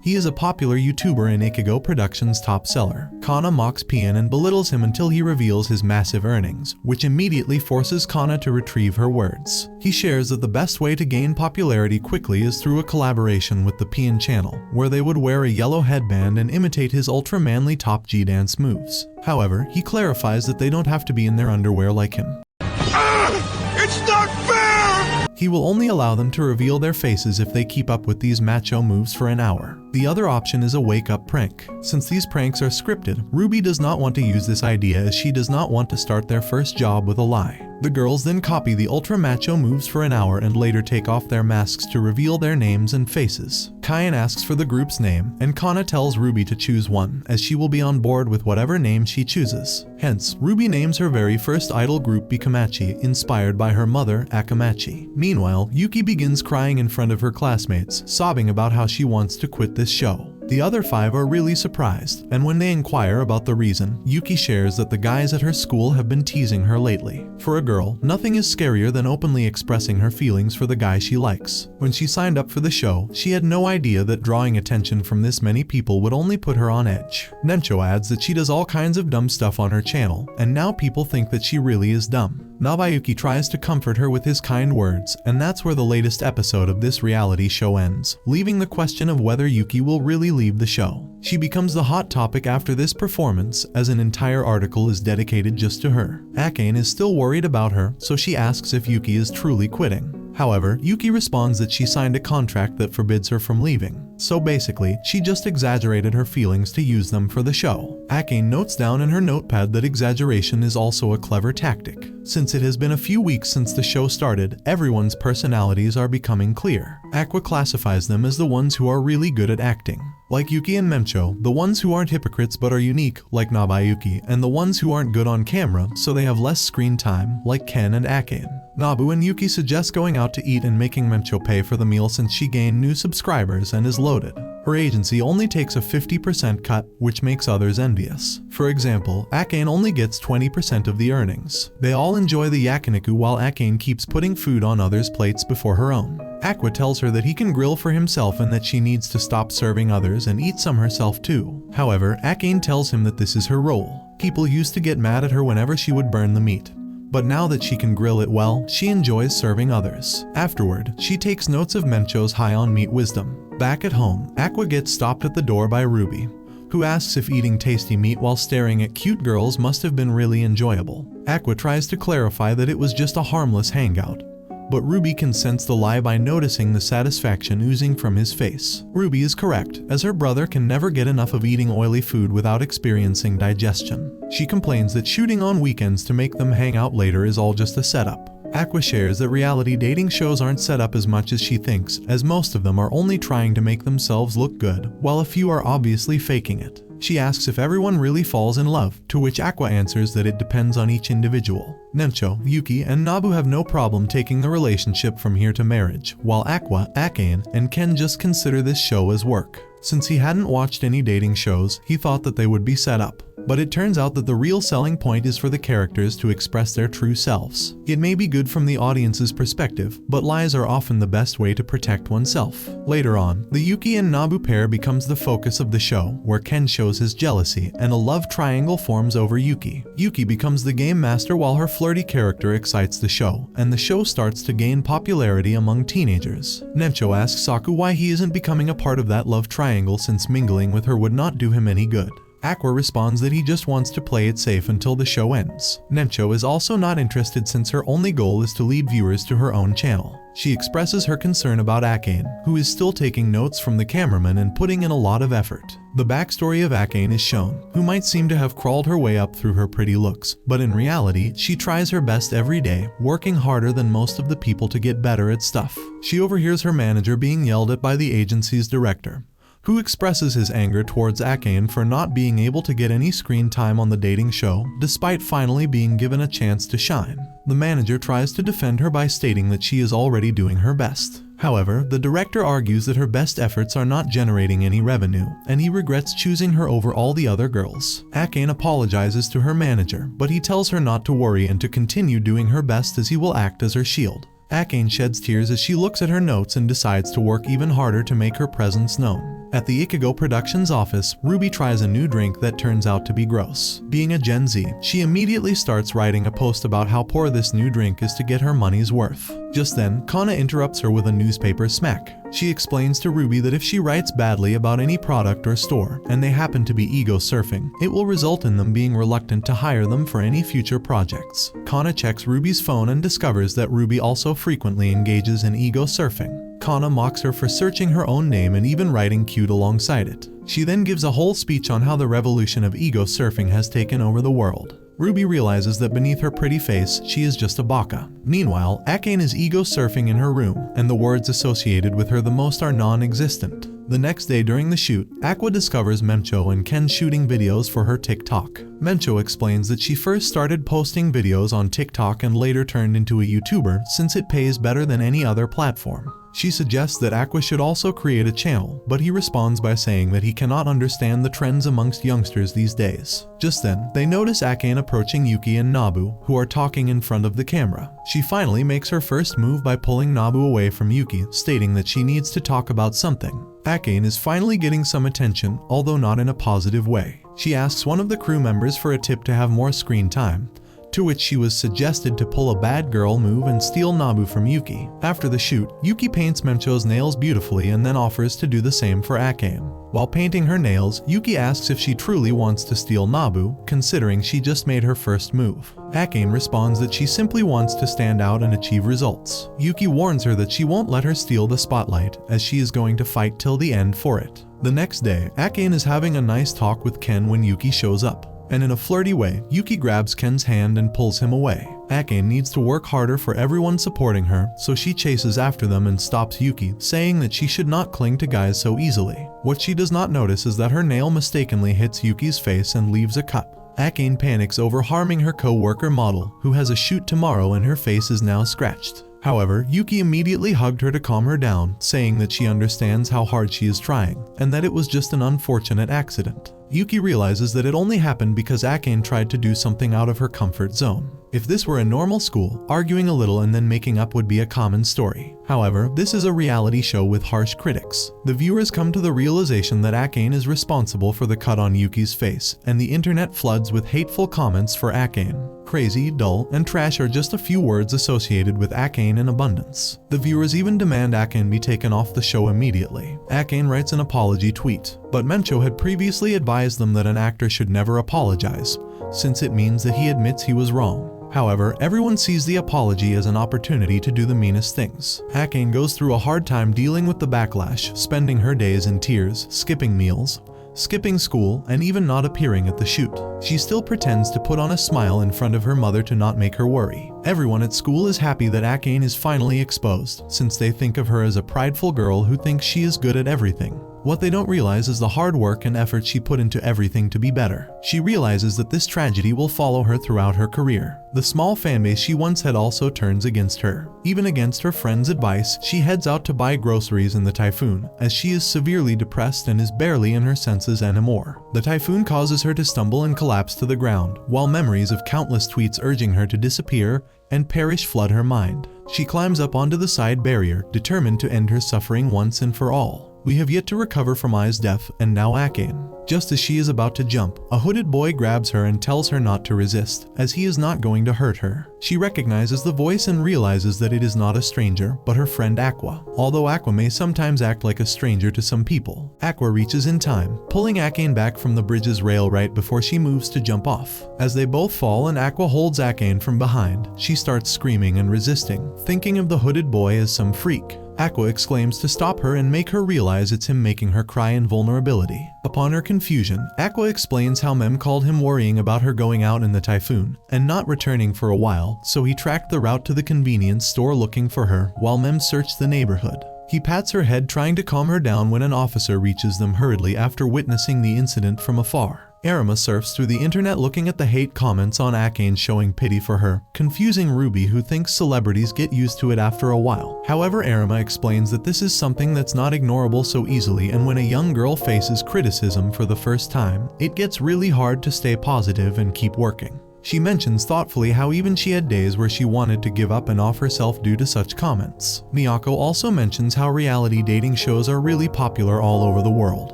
Speaker 1: He is a popular YouTuber and Ichigo Productions' top seller. Kana mocks Pian and belittles him until he reveals his massive earnings, which immediately forces Kana to retrieve her words. He shares that the best way to gain popularity quickly is through a collaboration with the Pian channel, where they would wear a yellow headband and imitate his ultra-manly top G dance moves. However, he clarifies that they don't have to be in their underwear like him.
Speaker 4: It's not fair!
Speaker 1: He will only allow them to reveal their faces if they keep up with these macho moves for an hour. The other option is a wake-up prank. Since these pranks are scripted, Ruby does not want to use this idea as she does not want to start their first job with a lie. The girls then copy the ultra-macho moves for an hour and later take off their masks to reveal their names and faces. Kyan asks for the group's name, and Kana tells Ruby to choose one, as she will be on board with whatever name she chooses. Hence, Ruby names her very first idol group Bikamachi, inspired by her mother, Akamachi. Meanwhile, Yuki begins crying in front of her classmates, sobbing about how she wants to quit this show. The other 5 are really surprised, and when they inquire about the reason, Yuki shares that the guys at her school have been teasing her lately. For a girl, nothing is scarier than openly expressing her feelings for the guy she likes. When she signed up for the show, she had no idea that drawing attention from this many people would only put her on edge. Nencho adds that she does all kinds of dumb stuff on her channel, and now people think that she really is dumb. Nabayuki tries to comfort her with his kind words, and that's where the latest episode of this reality show ends, leaving the question of whether Yuki will really leave the show. She becomes the hot topic after this performance, as an entire article is dedicated just to her. Akane is still worried about her, so she asks if Yuki is truly quitting. However, Yuki responds that she signed a contract that forbids her from leaving. So basically, she just exaggerated her feelings to use them for the show. Akane notes down in her notepad that exaggeration is also a clever tactic. Since it has been a few weeks since the show started, everyone's personalities are becoming clear. Aqua classifies them as the ones who are really good at acting, like Yuki and Mencho, the ones who aren't hypocrites but are unique, like Nabayuki, and the ones who aren't good on camera, so they have less screen time, like Ken and Akane. Nabu and Yuki suggest going out to eat and making Mencho pay for the meal since she gained new subscribers and is loaded. Her agency only takes a 50% cut, which makes others envious. For example, Akane only gets 20% of the earnings. They all enjoy the yakiniku while Akane keeps putting food on others' plates before her own. Aqua tells her that he can grill for himself and that she needs to stop serving others and eat some herself too. However, Akane tells him that this is her role. People used to get mad at her whenever she would burn the meat. But now that she can grill it well, she enjoys serving others. Afterward, she takes notes of Mencho's high on meat wisdom. Back at home, Aqua gets stopped at the door by Ruby, who asks if eating tasty meat while staring at cute girls must have been really enjoyable. Aqua tries to clarify that it was just a harmless hangout, but Ruby can sense the lie by noticing the satisfaction oozing from his face. Ruby is correct, as her brother can never get enough of eating oily food without experiencing digestion. She complains that shooting on weekends to make them hang out later is all just a setup. Aqua shares that reality dating shows aren't set up as much as she thinks, as most of them are only trying to make themselves look good, while a few are obviously faking it. She asks if everyone really falls in love, to which Aqua answers that it depends on each individual. Nencho, Yuki, and Nabu have no problem taking the relationship from here to marriage, while Aqua, Akane, and Ken just consider this show as work. Since he hadn't watched any dating shows, he thought that they would be set up. But it turns out that the real selling point is for the characters to express their true selves. It may be good from the audience's perspective, but lies are often the best way to protect oneself. Later on, the Yuki and Nabu pair becomes the focus of the show, where Ken shows his jealousy, and a love triangle forms over Yuki. Yuki becomes the game master while her flirty character excites the show, and the show starts to gain popularity among teenagers. Nencho asks Saku why he isn't becoming a part of that love triangle since mingling with her would not do him any good. Aqua responds that he just wants to play it safe until the show ends. Nencho is also not interested since her only goal is to lead viewers to her own channel. She expresses her concern about Akane, who is still taking notes from the cameraman and putting in a lot of effort. The backstory of Akane is shown, who might seem to have crawled her way up through her pretty looks, but in reality, she tries her best every day, working harder than most of the people to get better at stuff. She overhears her manager being yelled at by the agency's director, who expresses his anger towards Akane for not being able to get any screen time on the dating show, despite finally being given a chance to shine. The manager tries to defend her by stating that she is already doing her best. However, the director argues that her best efforts are not generating any revenue, and he regrets choosing her over all the other girls. Akane apologizes to her manager, but he tells her not to worry and to continue doing her best as he will act as her shield. Akane sheds tears as she looks at her notes and decides to work even harder to make her presence known. At the Ichigo Productions office, Ruby tries a new drink that turns out to be gross. Being a Gen Z, she immediately starts writing a post about how poor this new drink is to get her money's worth. Just then, Kana interrupts her with a newspaper smack. She explains to Ruby that if she writes badly about any product or store, and they happen to be ego surfing, it will result in them being reluctant to hire them for any future projects. Kana checks Ruby's phone and discovers that Ruby also frequently engages in ego surfing. Kana mocks her for searching her own name and even writing cute alongside it. She then gives a whole speech on how the revolution of ego surfing has taken over the world. Ruby realizes that beneath her pretty face, she is just a baka. Meanwhile, Akane is ego surfing in her room, and the words associated with her the most are non-existent. The next day during the shoot, Aqua discovers Mencho and Ken shooting videos for her TikTok. Mencho explains that she first started posting videos on TikTok and later turned into a YouTuber since it pays better than any other platform. She suggests that Aqua should also create a channel, but he responds by saying that he cannot understand the trends amongst youngsters these days. Just then, they notice Akane approaching Yuki and Nabu, who are talking in front of the camera. She finally makes her first move by pulling Nabu away from Yuki, stating that she needs to talk about something. Akane is finally getting some attention, although not in a positive way. She asks one of the crew members for a tip to have more screen time, to which she was suggested to pull a bad girl move and steal Nabu from Yuki. After the shoot, Yuki paints Mencho's nails beautifully and then offers to do the same for Akane. While painting her nails, Yuki asks if she truly wants to steal Nabu, considering she just made her first move. Akane responds that she simply wants to stand out and achieve results. Yuki warns her that she won't let her steal the spotlight, as she is going to fight till the end for it. The next day, Akane is having a nice talk with Ken when Yuki shows up. And in a flirty way, Yuki grabs Ken's hand and pulls him away. Akane needs to work harder for everyone supporting her, so she chases after them and stops Yuki, saying that she should not cling to guys so easily. What she does not notice is that her nail mistakenly hits Yuki's face and leaves a cut. Akane panics over harming her co-worker model, who has a shoot tomorrow and her face is now scratched. However, Yuki immediately hugged her to calm her down, saying that she understands how hard she is trying, and that it was just an unfortunate accident. Yuki realizes that it only happened because Akane tried to do something out of her comfort zone. If this were a normal school, arguing a little and then making up would be a common story. However, this is a reality show with harsh critics. The viewers come to the realization that Akane is responsible for the cut on Yuki's face, and the internet floods with hateful comments for Akane. Crazy, dull, and trash are just a few words associated with Akane in abundance. The viewers even demand Akane be taken off the show immediately. Akane writes an apology tweet, but Mencho had previously advised them that an actor should never apologize, since it means that he admits he was wrong. However, everyone sees the apology as an opportunity to do the meanest things. Akane goes through a hard time dealing with the backlash, spending her days in tears, skipping meals, skipping school, and even not appearing at the shoot. She still pretends to put on a smile in front of her mother to not make her worry. Everyone at school is happy that Akane is finally exposed, since they think of her as a prideful girl who thinks she is good at everything. What they don't realize is the hard work and effort she put into everything to be better. She realizes that this tragedy will follow her throughout her career. The small fanbase she once had also turns against her. Even against her friend's advice, she heads out to buy groceries in the typhoon, as she is severely depressed and is barely in her senses anymore. The typhoon causes her to stumble and collapse to the ground, while memories of countless tweets urging her to disappear and perish flood her mind. She climbs up onto the side barrier, determined to end her suffering once and for all. We have yet to recover from Ai's death, and now Akane. Just as she is about to jump, a hooded boy grabs her and tells her not to resist, as he is not going to hurt her. She recognizes the voice and realizes that it is not a stranger, but her friend Aqua. Although Aqua may sometimes act like a stranger to some people, Aqua reaches in time, pulling Akane back from the bridge's rail right before she moves to jump off. As they both fall and Aqua holds Akane from behind, she starts screaming and resisting, thinking of the hooded boy as some freak. Aqua exclaims to stop her and make her realize it's him, making her cry in vulnerability. Upon her confusion, Aqua explains how Mem called him worrying about her going out in the typhoon and not returning for a while, so he tracked the route to the convenience store looking for her while Mem searched the neighborhood. He pats her head trying to calm her down when an officer reaches them hurriedly after witnessing the incident from afar. Arima surfs through the internet looking at the hate comments on Akane showing pity for her, confusing Ruby, who thinks celebrities get used to it after a while. However, Arima explains that this is something that's not ignorable so easily, and when a young girl faces criticism for the first time, it gets really hard to stay positive and keep working. She mentions thoughtfully how even she had days where she wanted to give up and off herself due to such comments. Miyako also mentions how reality dating shows are really popular all over the world,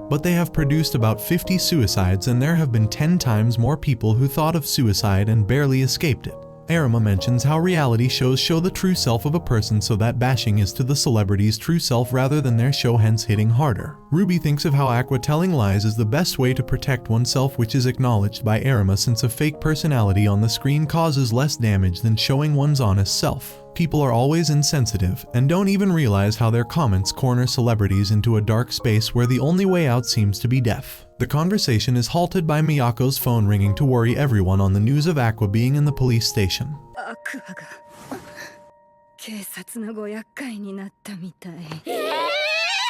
Speaker 1: but they have produced about 50 suicides, and there have been 10 times more people who thought of suicide and barely escaped it. Arima mentions how reality shows show the true self of a person, so that bashing is to the celebrity's true self rather than their show, hence hitting harder. Ruby thinks of how Aqua telling lies is the best way to protect oneself, which is acknowledged by Arima, since a fake personality on the screen causes less damage than showing one's honest self. People are always insensitive and don't even realize how their comments corner celebrities into a dark space where the only way out seems to be death. The conversation is halted by Miyako's phone ringing to worry everyone on the news of Aqua being in the police station.
Speaker 5: Aqua が警察のご厄介になったみたい。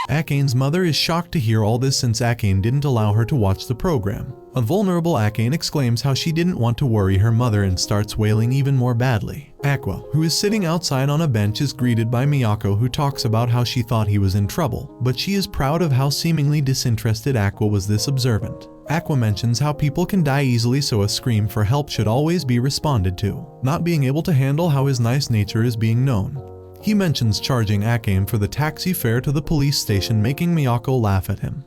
Speaker 1: Akane's mother is shocked to hear all this since Akane didn't allow her to watch the program. A vulnerable Akane exclaims how she didn't want to worry her mother and starts wailing even more badly. Aqua, who is sitting outside on a bench, is greeted by Miyako, who talks about how she thought he was in trouble, but she is proud of how seemingly disinterested Aqua was this observant. Aqua mentions how people can die easily, so a scream for help should always be responded to, not being able to handle how his nice nature is being known. He mentions charging Akane for the taxi fare to the police station, making Miyako laugh at him.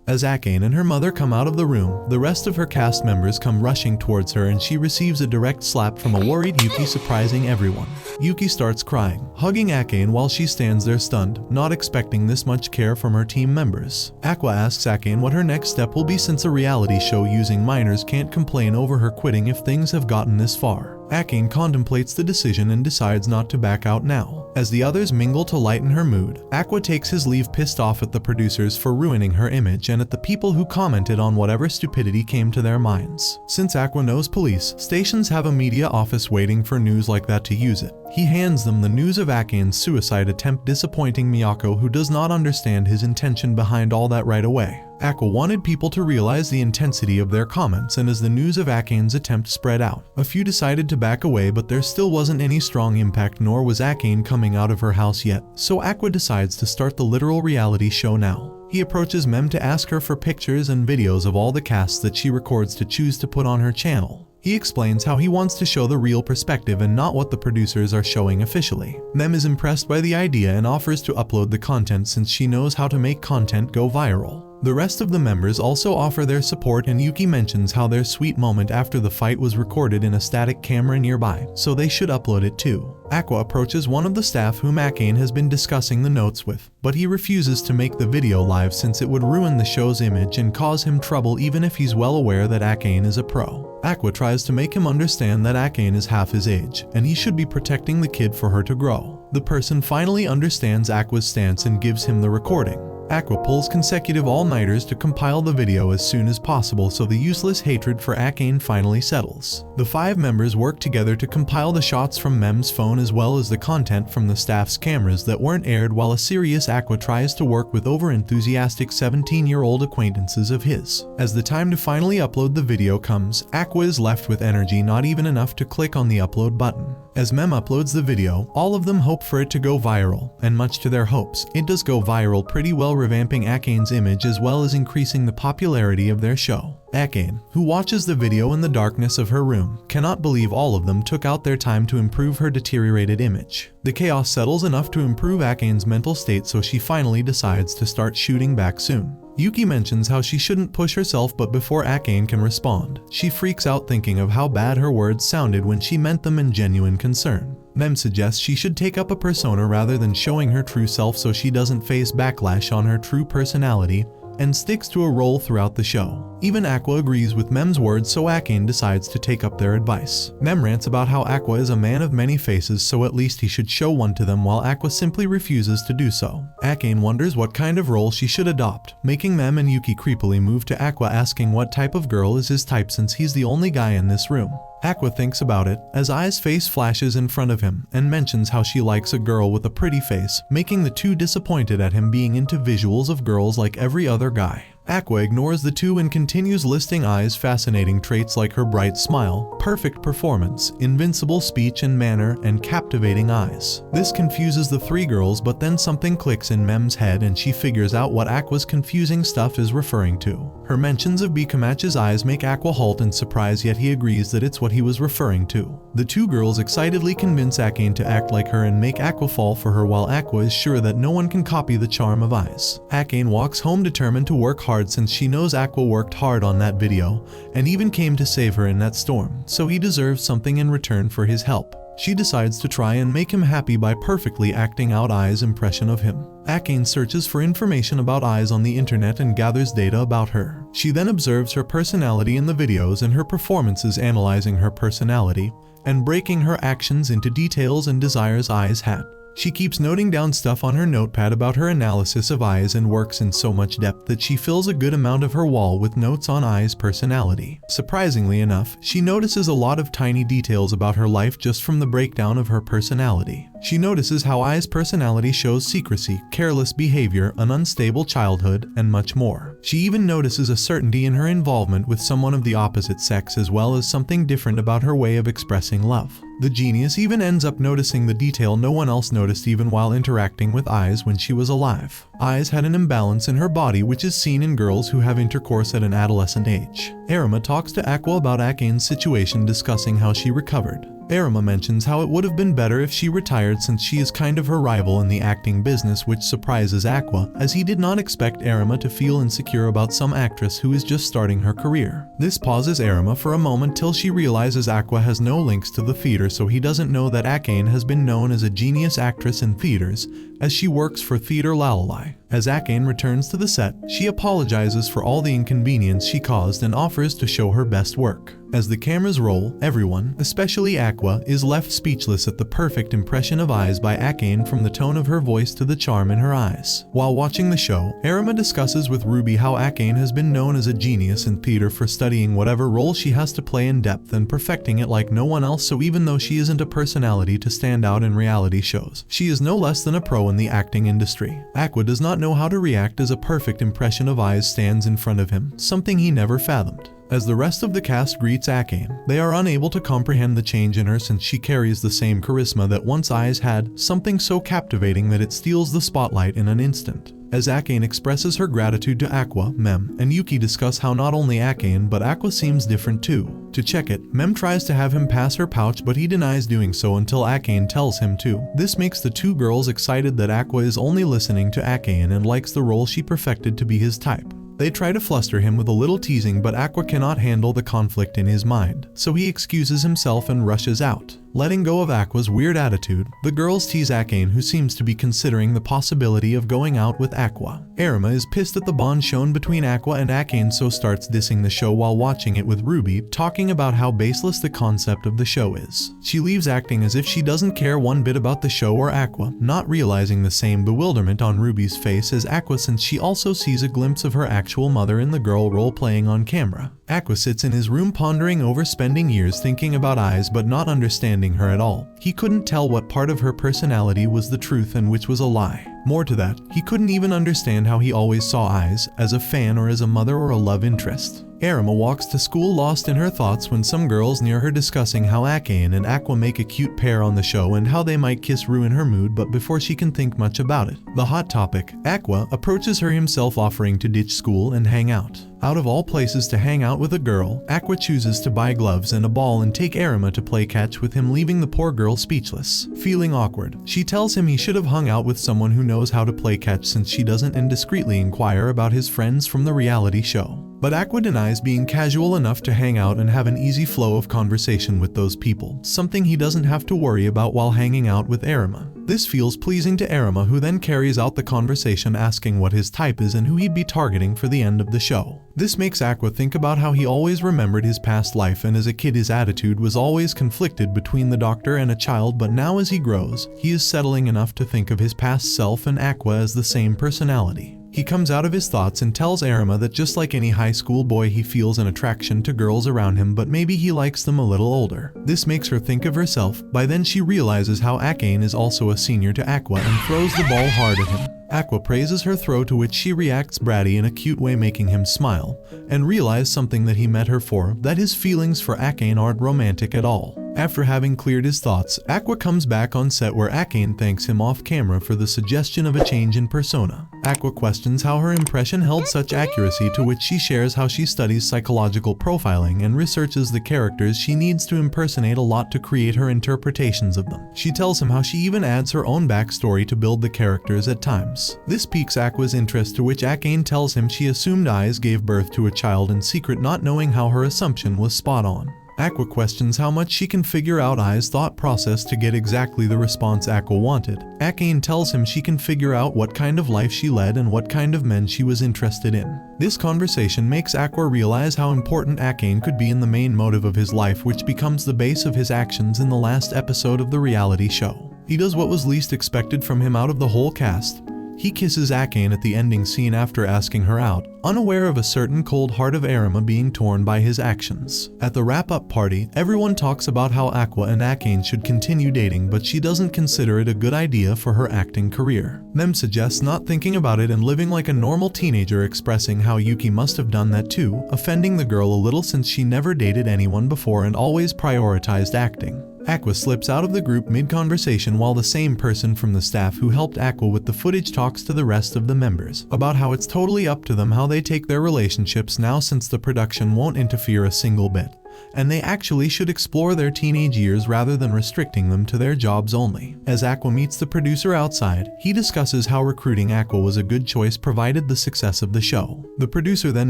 Speaker 1: As Akane and her mother come out of the room, the rest of her cast members come rushing towards her and she receives a direct slap from a worried Yuki, surprising everyone. Yuki starts crying, hugging Akane while she stands there stunned, not expecting this much care from her team members. Aqua asks Akane what her next step will be since a reality show using minors can't complain over her quitting if things have gotten this far. Akane contemplates the decision and decides not to back out now. As the others mingle to lighten her mood, Aqua takes his leave, pissed off at the producers for ruining her image and at the people who commented on whatever stupidity came to their minds. Since Aqua knows police stations have a media office waiting for news like that to use it, he hands them the news of Akane's suicide attempt, disappointing Miyako, who does not understand his intention behind all that right away. Aqua wanted people to realize the intensity of their comments, and as the news of Akane's attempt spread out, a few decided to back away, but there still wasn't any strong impact, nor was Akane coming out of her house yet, so Aqua decides to start the literal reality show now. He approaches Mem to ask her for pictures and videos of all the casts that she records to choose to put on her channel. He explains how he wants to show the real perspective and not what the producers are showing officially. Mem is impressed by the idea and offers to upload the content since she knows how to make content go viral. The rest of the members also offer their support, and Yuki mentions how their sweet moment after the fight was recorded in a static camera nearby, so they should upload it too. Aqua approaches one of the staff whom Akane has been discussing the notes with, but he refuses to make the video live since it would ruin the show's image and cause him trouble even if he's well aware that Akane is a pro. Aqua tries to make him understand that Akane is half his age, and he should be protecting the kid for her to grow. The person finally understands Aqua's stance and gives him the recording. Aqua pulls consecutive all-nighters to compile the video as soon as possible, so the useless hatred for Akane finally settles. The 5 members work together to compile the shots from Mem's phone as well as the content from the staff's cameras that weren't aired, while a serious Aqua tries to work with over-enthusiastic 17-year-old acquaintances of his. As the time to finally upload the video comes, Aqua is left with energy not even enough to click on the upload button. As Mem uploads the video, all of them hope for it to go viral, and much to their hopes, it does go viral pretty well, revamping Akane's image as well as increasing the popularity of their show. Akane, who watches the video in the darkness of her room, cannot believe all of them took out their time to improve her deteriorated image. The chaos settles enough to improve Akane's mental state, so she finally decides to start shooting back soon. Yuki mentions how she shouldn't push herself, but before Akane can respond, she freaks out thinking of how bad her words sounded when she meant them in genuine concern. Mem suggests she should take up a persona rather than showing her true self so she doesn't face backlash on her true personality, and sticks to a role throughout the show. Even Aqua agrees with Mem's words, so Akane decides to take up their advice. Mem rants about how Aqua is a man of many faces, so at least he should show one to them, while Aqua simply refuses to do so. Akane wonders what kind of role she should adopt, making Mem and Yuki creepily move to Aqua asking what type of girl is his type since he's the only guy in this room. Aqua thinks about it, as Ai's face flashes in front of him, and mentions how she likes a girl with a pretty face, making the two disappointed at him being into visuals of girls like every other guy. Aqua ignores the two and continues listing Ai's fascinating traits like her bright smile, perfect performance, invincible speech and manner, and captivating eyes. This confuses the 3 girls, but then something clicks in Mem's head and she figures out what Aqua's confusing stuff is referring to. Her mentions of Bikamatch's eyes make Aqua halt in surprise, yet he agrees that it's what he was referring to. The 2 girls excitedly convince Akane to act like her and make Aqua fall for her, while Aqua is sure that no one can copy the charm of Eyes. Akane walks home determined to work hard since she knows Aqua worked hard on that video and even came to save her in that storm, so he deserves something in return for his help. She decides to try and make him happy by perfectly acting out Ai's impression of him. Akane searches for information about Ai's on the internet and gathers data about her. She then observes her personality in the videos and her performances, analyzing her personality and breaking her actions into details and desires Ai's had. She keeps noting down stuff on her notepad about her analysis of Ai's and works in so much depth that she fills a good amount of her wall with notes on Ai's personality. Surprisingly enough, she notices a lot of tiny details about her life just from the breakdown of her personality. She notices how Ai's personality shows secrecy, careless behavior, an unstable childhood, and much more. She even notices a certainty in her involvement with someone of the opposite sex, as well as something different about her way of expressing love. The genius even ends up noticing the detail no one else noticed even while interacting with Ai's when she was alive. Ai's had an imbalance in her body which is seen in girls who have intercourse at an adolescent age. Arima talks to Aqua about Akane's situation, discussing how she recovered. Arima mentions how it would have been better if she retired since she is kind of her rival in the acting business, which surprises Aqua, as he did not expect Arima to feel insecure about some actress who is just starting her career. This pauses Arima for a moment till she realizes Aqua has no links to the theater, so he doesn't know that Akane has been known as a genius actress in theaters, as she works for Theater Lalali. As Akane returns to the set, she apologizes for all the inconvenience she caused and offers to show her best work. As the cameras roll, everyone, especially Aqua, is left speechless at the perfect impression of Ai's by Akane, from the tone of her voice to the charm in her eyes. While watching the show, Arima discusses with Ruby how Akane has been known as a genius in theater for studying whatever role she has to play in depth and perfecting it like no one else, so even though she isn't a personality to stand out in reality shows, she is no less than a pro in the acting industry. Aqua does not know how to react as a perfect impression of Ai's stands in front of him, something he never fathomed. As the rest of the cast greets Akane, they are unable to comprehend the change in her since she carries the same charisma that once Ai's had, something so captivating that it steals the spotlight in an instant. As Akane expresses her gratitude to Aqua, Mem and Yuki discuss how not only Akane but Aqua seems different too. To check it, Mem tries to have him pass her pouch, but he denies doing so until Akane tells him to. This makes the two girls excited that Aqua is only listening to Akane and likes the role she perfected to be his type. They try to fluster him with a little teasing, but Aqua cannot handle the conflict in his mind, so he excuses himself and rushes out. Letting go of Aqua's weird attitude, the girls tease Akane, who seems to be considering the possibility of going out with Aqua. Arima is pissed at the bond shown between Aqua and Akane, so starts dissing the show while watching it with Ruby, talking about how baseless the concept of the show is. She leaves acting as if she doesn't care one bit about the show or Aqua, not realizing the same bewilderment on Ruby's face as Aqua, since she also sees a glimpse of her actual mother in the girl role-playing on camera. Aqua sits in his room pondering over spending years thinking about Ai's but not understanding her at all. He couldn't tell what part of her personality was the truth and which was a lie. More to that, he couldn't even understand how he always saw Ai's, as a fan or as a mother or a love interest. Arima walks to school lost in her thoughts when some girls near her discussing how Akane and Aqua make a cute pair on the show and how they might kiss ruin her mood, but before she can think much about it, the hot topic, Aqua, approaches her himself, offering to ditch school and hang out. Out of all places to hang out with a girl, Aqua chooses to buy gloves and a ball and take Arima to play catch with him, leaving the poor girl speechless. Feeling awkward, she tells him he should have hung out with someone who knows how to play catch since she doesn't, and discreetly inquire about his friends from the reality show. But Aqua denies being casual enough to hang out and have an easy flow of conversation with those people, something he doesn't have to worry about while hanging out with Arima. This feels pleasing to Arima, who then carries out the conversation asking what his type is and who he'd be targeting for the end of the show. This makes Aqua think about how he always remembered his past life, and as a kid his attitude was always conflicted between the doctor and a child, but now as he grows, he is settling enough to think of his past self and Aqua as the same personality. He comes out of his thoughts and tells Arima that just like any high school boy, he feels an attraction to girls around him, but maybe he likes them a little older. This makes her think of herself. By then she realizes how Akane is also a senior to Aqua and throws the ball hard at him. Aqua praises her throw, to which she reacts bratty in a cute way, making him smile, and realize something that he met her for, that his feelings for Akane aren't romantic at all. After having cleared his thoughts, Aqua comes back on set where Akane thanks him off camera for the suggestion of a change in persona. Aqua questions how her impression held such accuracy, to which she shares how she studies psychological profiling and researches the characters she needs to impersonate a lot to create her interpretations of them. She tells him how she even adds her own backstory to build the characters at times. This piques Aqua's interest, to which Akane tells him she assumed Ai's gave birth to a child in secret, not knowing how her assumption was spot on. Aqua questions how much she can figure out Ai's thought process to get exactly the response Aqua wanted. Akane tells him she can figure out what kind of life she led and what kind of men she was interested in. This conversation makes Aqua realize how important Akane could be in the main motive of his life, which becomes the base of his actions in the last episode of the reality show. He does what was least expected from him out of the whole cast. He kisses Akane at the ending scene after asking her out, unaware of a certain cold heart of Arima being torn by his actions. At the wrap-up party, everyone talks about how Aqua and Akane should continue dating, but she doesn't consider it a good idea for her acting career. Mem suggests not thinking about it and living like a normal teenager, expressing how Yuki must have done that too, offending the girl a little since she never dated anyone before and always prioritized acting. Aqua slips out of the group mid-conversation while the same person from the staff who helped Aqua with the footage talks to the rest of the members about how it's totally up to them how they take their relationships now, since the production won't interfere a single bit, and they actually should explore their teenage years rather than restricting them to their jobs only. As Aqua meets the producer outside, he discusses how recruiting Aqua was a good choice provided the success of the show. The producer then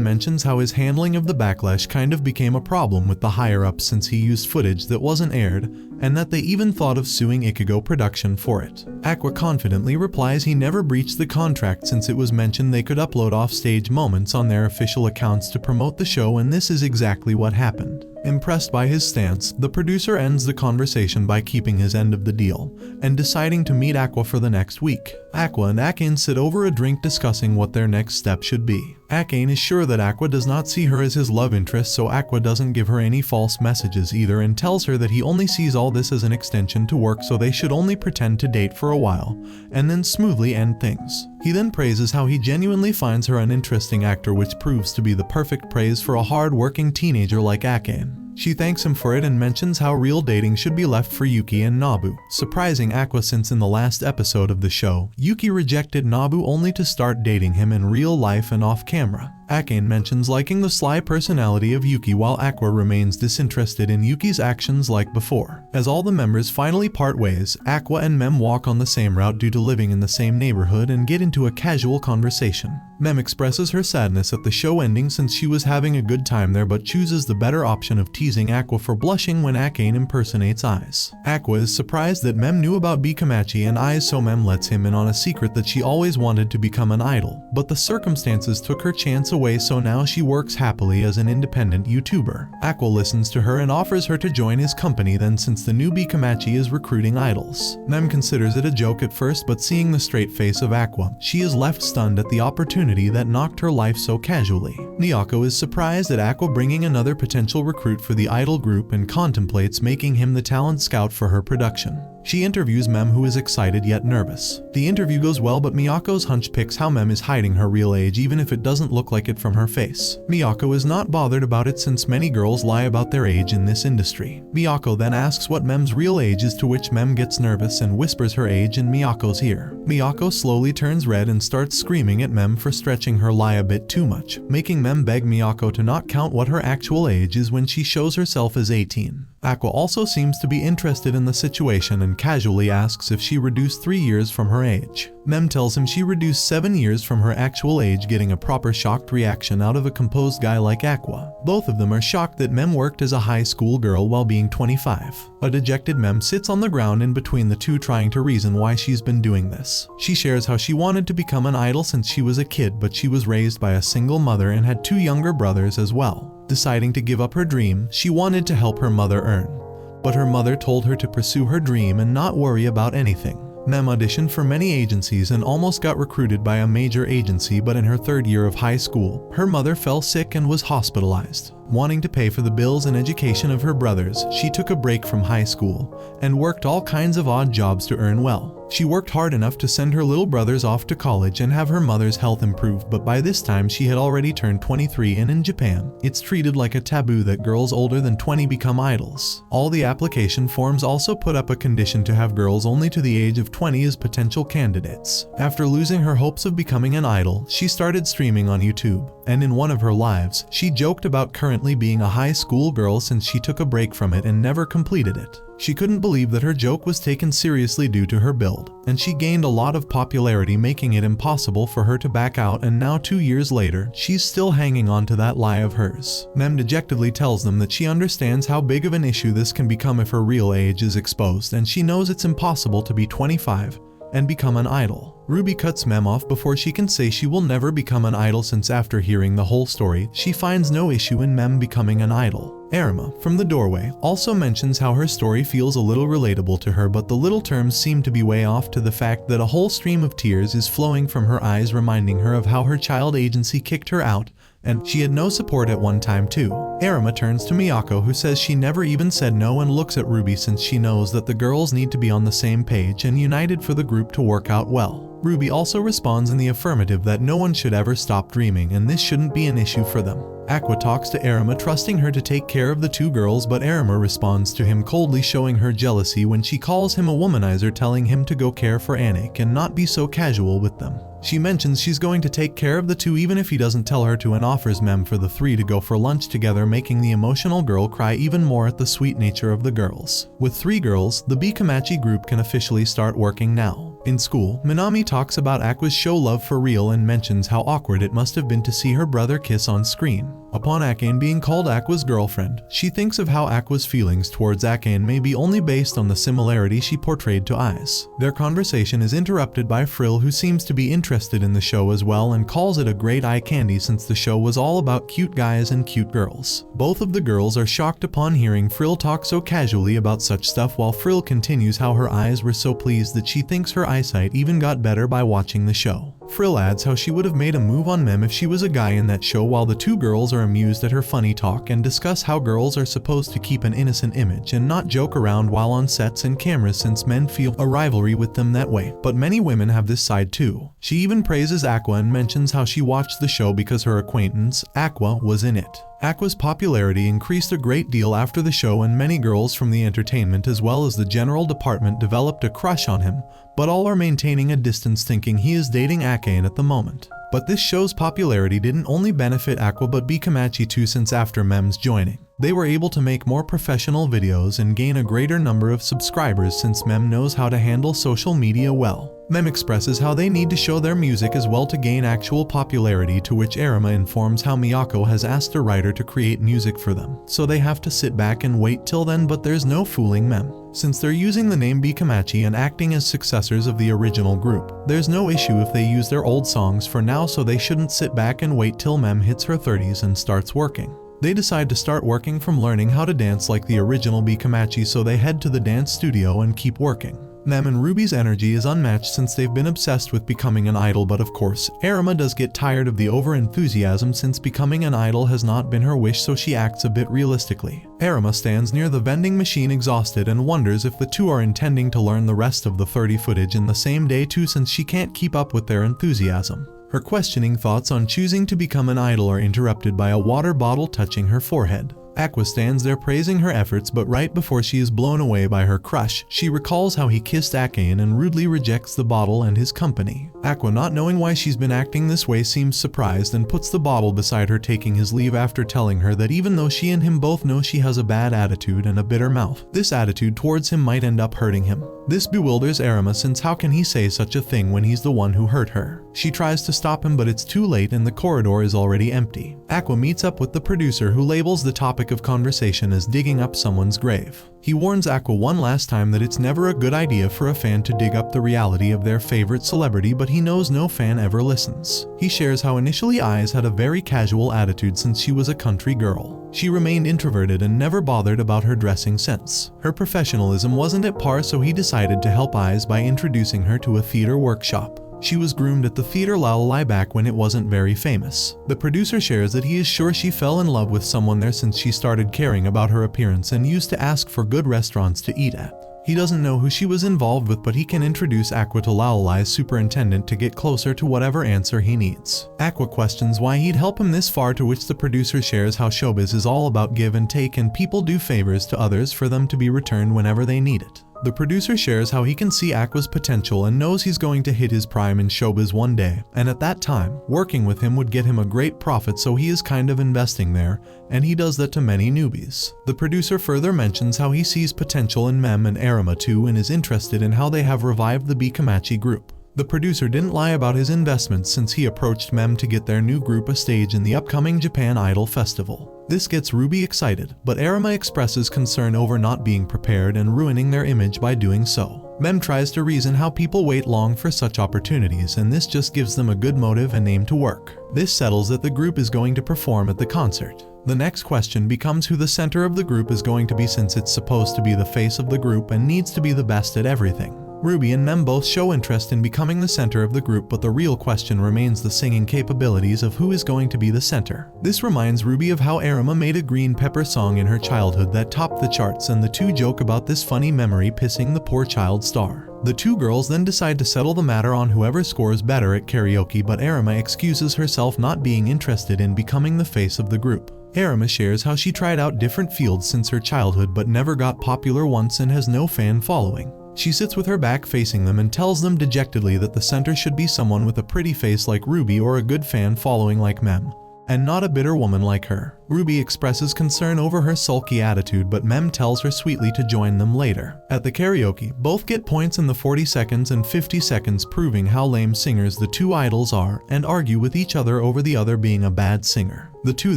Speaker 1: mentions how his handling of the backlash kind of became a problem with the higher-ups since he used footage that wasn't aired, and that they even thought of suing Ichigo Production for it. Aqua confidently replies he never breached the contract since it was mentioned they could upload off-stage moments on their official accounts to promote the show, and this is exactly what happened. Impressed by his stance, the producer ends the conversation by keeping his end of the deal, and deciding to meet Aqua for the next week. Aqua and Akane sit over a drink discussing what their next step should be. Akane is sure that Aqua does not see her as his love interest, so Aqua doesn't give her any false messages either and tells her that he only sees all this as an extension to work, so they should only pretend to date for a while, and then smoothly end things. He then praises how he genuinely finds her an interesting actor, which proves to be the perfect praise for a hard-working teenager like Akane. She thanks him for it and mentions how real dating should be left for Yuki and Nabu, surprising Aqua since in the last episode of the show, Yuki rejected Nabu only to start dating him in real life and off camera. Akane mentions liking the sly personality of Yuki while Aqua remains disinterested in Yuki's actions like before. As all the members finally part ways, Aqua and Mem walk on the same route due to living in the same neighborhood and get into a casual conversation. Mem expresses her sadness at the show ending since she was having a good time there, but chooses the better option of teasing Aqua for blushing when Akane impersonates Eyes. Aqua is surprised that Mem knew about Bikamachi and Eyes, so Mem lets him in on a secret that she always wanted to become an idol, but the circumstances took her chance away, so now she works happily as an independent YouTuber. Aqua listens to her and offers her to join his company then, since the new Bikamachi is recruiting idols. Mem considers it a joke at first, but seeing the straight face of Aqua, she is left stunned at the opportunity that knocked her life so casually. Miyako is surprised at Aqua bringing another potential recruit for the idol group and contemplates making him the talent scout for her production. She interviews Mem, who is excited yet nervous. The interview goes well, but Miyako's hunch picks how Mem is hiding her real age even if it doesn't look like it from her face. Miyako is not bothered about it since many girls lie about their age in this industry. Miyako then asks what Mem's real age is, to which Mem gets nervous and whispers her age in Miyako's ear. Miyako slowly turns red and starts screaming at Mem for stretching her lie a bit too much, making Mem beg Miyako to not count what her actual age is when she shows herself as 18. Aqua also seems to be interested in the situation and casually asks if she reduced 3 years from her age. Mem tells him she reduced 7 years from her actual age, getting a proper shocked reaction out of a composed guy like Aqua. Both of them are shocked that Mem worked as a high school girl while being 25. A dejected Mem sits on the ground in between the two, trying to reason why she's been doing this. She shares how she wanted to become an idol since she was a kid, but she was raised by a single mother and had 2 younger brothers as well. Deciding to give up her dream, she wanted to help her mother earn. But her mother told her to pursue her dream and not worry about anything. Mem auditioned for many agencies and almost got recruited by a major agency, but in her 3rd year of high school, her mother fell sick and was hospitalized. Wanting to pay for the bills and education of her brothers, she took a break from high school and worked all kinds of odd jobs to earn well. She worked hard enough to send her little brothers off to college and have her mother's health improve, but by this time she had already turned 23, and in Japan, it's treated like a taboo that girls older than 20 become idols. All the application forms also put up a condition to have girls only to the age of 20 as potential candidates. After losing her hopes of becoming an idol, she started streaming on YouTube, and in one of her lives, she joked about currently being a high school girl since she took a break from it and never completed it. She couldn't believe that her joke was taken seriously due to her build, and she gained a lot of popularity, making it impossible for her to back out, and now 2 years later, she's still hanging on to that lie of hers. Mem dejectedly tells them that she understands how big of an issue this can become if her real age is exposed, and she knows it's impossible to be 25, and become an idol. Ruby cuts Mem off before she can say she will never become an idol, since after hearing the whole story, she finds no issue in Mem becoming an idol. Arima, from the doorway, also mentions how her story feels a little relatable to her, but the little terms seem to be way off to the fact that a whole stream of tears is flowing from her eyes, reminding her of how her child agency kicked her out, and she had no support at one time too. Arima turns to Miyako, who says she never even said no, and looks at Ruby since she knows that the girls need to be on the same page and united for the group to work out well. Ruby also responds in the affirmative that no one should ever stop dreaming and this shouldn't be an issue for them. Aqua talks to Arima, trusting her to take care of the two girls, but Arima responds to him coldly, showing her jealousy when she calls him a womanizer, telling him to go care for Anik and not be so casual with them. She mentions she's going to take care of the two even if he doesn't tell her to, and offers Mem for the three to go for lunch together, making the emotional girl cry even more at the sweet nature of the girls. With 3 girls, the Bikamachi group can officially start working now. In school, Minami talks about Aqua's show love for real and mentions how awkward it must have been to see her brother kiss on screen. Upon Akane being called Aqua's girlfriend, she thinks of how Aqua's feelings towards Akane may be only based on the similarity she portrayed to Aiz. Their conversation is interrupted by Frill, who seems to be interested in the show as well and calls it a great eye candy since the show was all about cute guys and cute girls. Both of the girls are shocked upon hearing Frill talk so casually about such stuff, while Frill continues how her eyes were so pleased that she thinks her eyesight even got better by watching the show. Frill adds how she would have made a move on Mem if she was a guy in that show, while the two girls are amused at her funny talk and discuss how girls are supposed to keep an innocent image and not joke around while on sets and cameras, since men feel a rivalry with them that way. But many women have this side too. She even praises Aqua and mentions how she watched the show because her acquaintance, Aqua, was in it. Aqua's popularity increased a great deal after the show, and many girls from the entertainment as well as the general department developed a crush on him, but all are maintaining a distance, thinking he is dating Akane at the moment. But this show's popularity didn't only benefit Aqua but Bikamachi too, since after Mem's joining, they were able to make more professional videos and gain a greater number of subscribers, since Mem knows how to handle social media well. Mem expresses how they need to show their music as well to gain actual popularity, to which Arima informs how Miyako has asked a writer to create music for them, so they have to sit back and wait till then, but there's no fooling Mem. Since they're using the name Bikamachi and acting as successors of the original group, there's no issue if they use their old songs for now, so they shouldn't sit back and wait till Mem hits her 30s and starts working. They decide to start working from learning how to dance like the original Bikamachi, so they head to the dance studio and keep working. Mem and Ruby's energy is unmatched since they've been obsessed with becoming an idol, but of course, Arima does get tired of the over-enthusiasm since becoming an idol has not been her wish, so she acts a bit realistically. Arima stands near the vending machine exhausted and wonders if the two are intending to learn the rest of the 30 footage in the same day too, since she can't keep up with their enthusiasm. Her questioning thoughts on choosing to become an idol are interrupted by a water bottle touching her forehead. Aqua stands there praising her efforts, but right before she is blown away by her crush, she recalls how he kissed Akane and rudely rejects the bottle and his company. Aqua, not knowing why she's been acting this way, seems surprised and puts the bottle beside her, taking his leave after telling her that even though she and him both know she has a bad attitude and a bitter mouth, this attitude towards him might end up hurting him. This bewilders Arima, since how can he say such a thing when he's the one who hurt her? She tries to stop him, but it's too late and the corridor is already empty. Aqua meets up with the producer, who labels the topic of conversation as digging up someone's grave. He warns Aqua one last time that it's never a good idea for a fan to dig up the reality of their favorite celebrity, but he knows no fan ever listens. He shares how initially Aiz had a very casual attitude since she was a country girl. She remained introverted and never bothered about her dressing sense. Her professionalism wasn't at par, so he decided to help Aiz by introducing her to a theater workshop. She was groomed at the theater Lalai back when it wasn't very famous. The producer shares that he is sure she fell in love with someone there since she started caring about her appearance and used to ask for good restaurants to eat at. He doesn't know who she was involved with, but he can introduce Aqua to Lalai's superintendent to get closer to whatever answer he needs. Aqua questions why he'd help him this far, to which the producer shares how showbiz is all about give and take and people do favors to others for them to be returned whenever they need it. The producer shares how he can see Aqua's potential and knows he's going to hit his prime in showbiz one day, and at that time, working with him would get him a great profit, so he is kind of investing there, and he does that to many newbies. The producer further mentions how he sees potential in Mem and Arima too and is interested in how they have revived the Bikamachi group. The producer didn't lie about his investments since he approached Mem to get their new group a stage in the upcoming Japan Idol Festival. This gets Ruby excited, but Arima expresses concern over not being prepared and ruining their image by doing so. Mem tries to reason how people wait long for such opportunities, and this just gives them a good motive and aim to work. This settles that the group is going to perform at the concert. The next question becomes who the center of the group is going to be, since it's supposed to be the face of the group and needs to be the best at everything. Ruby and Mem both show interest in becoming the center of the group, but the real question remains the singing capabilities of who is going to be the center. This reminds Ruby of how Arima made a green pepper song in her childhood that topped the charts, and the two joke about this funny memory pissing the poor child star. The two girls then decide to settle the matter on whoever scores better at karaoke, but Arima excuses herself not being interested in becoming the face of the group. Arima shares how she tried out different fields since her childhood but never got popular once and has no fan following. She sits with her back facing them and tells them dejectedly that the center should be someone with a pretty face like Ruby or a good fan following like Mem, and not a bitter woman like her. Ruby expresses concern over her sulky attitude, but Mem tells her sweetly to join them later. At the karaoke, both get points in the 40 seconds and 50 seconds, proving how lame singers the two idols are, and argue with each other over the other being a bad singer. The two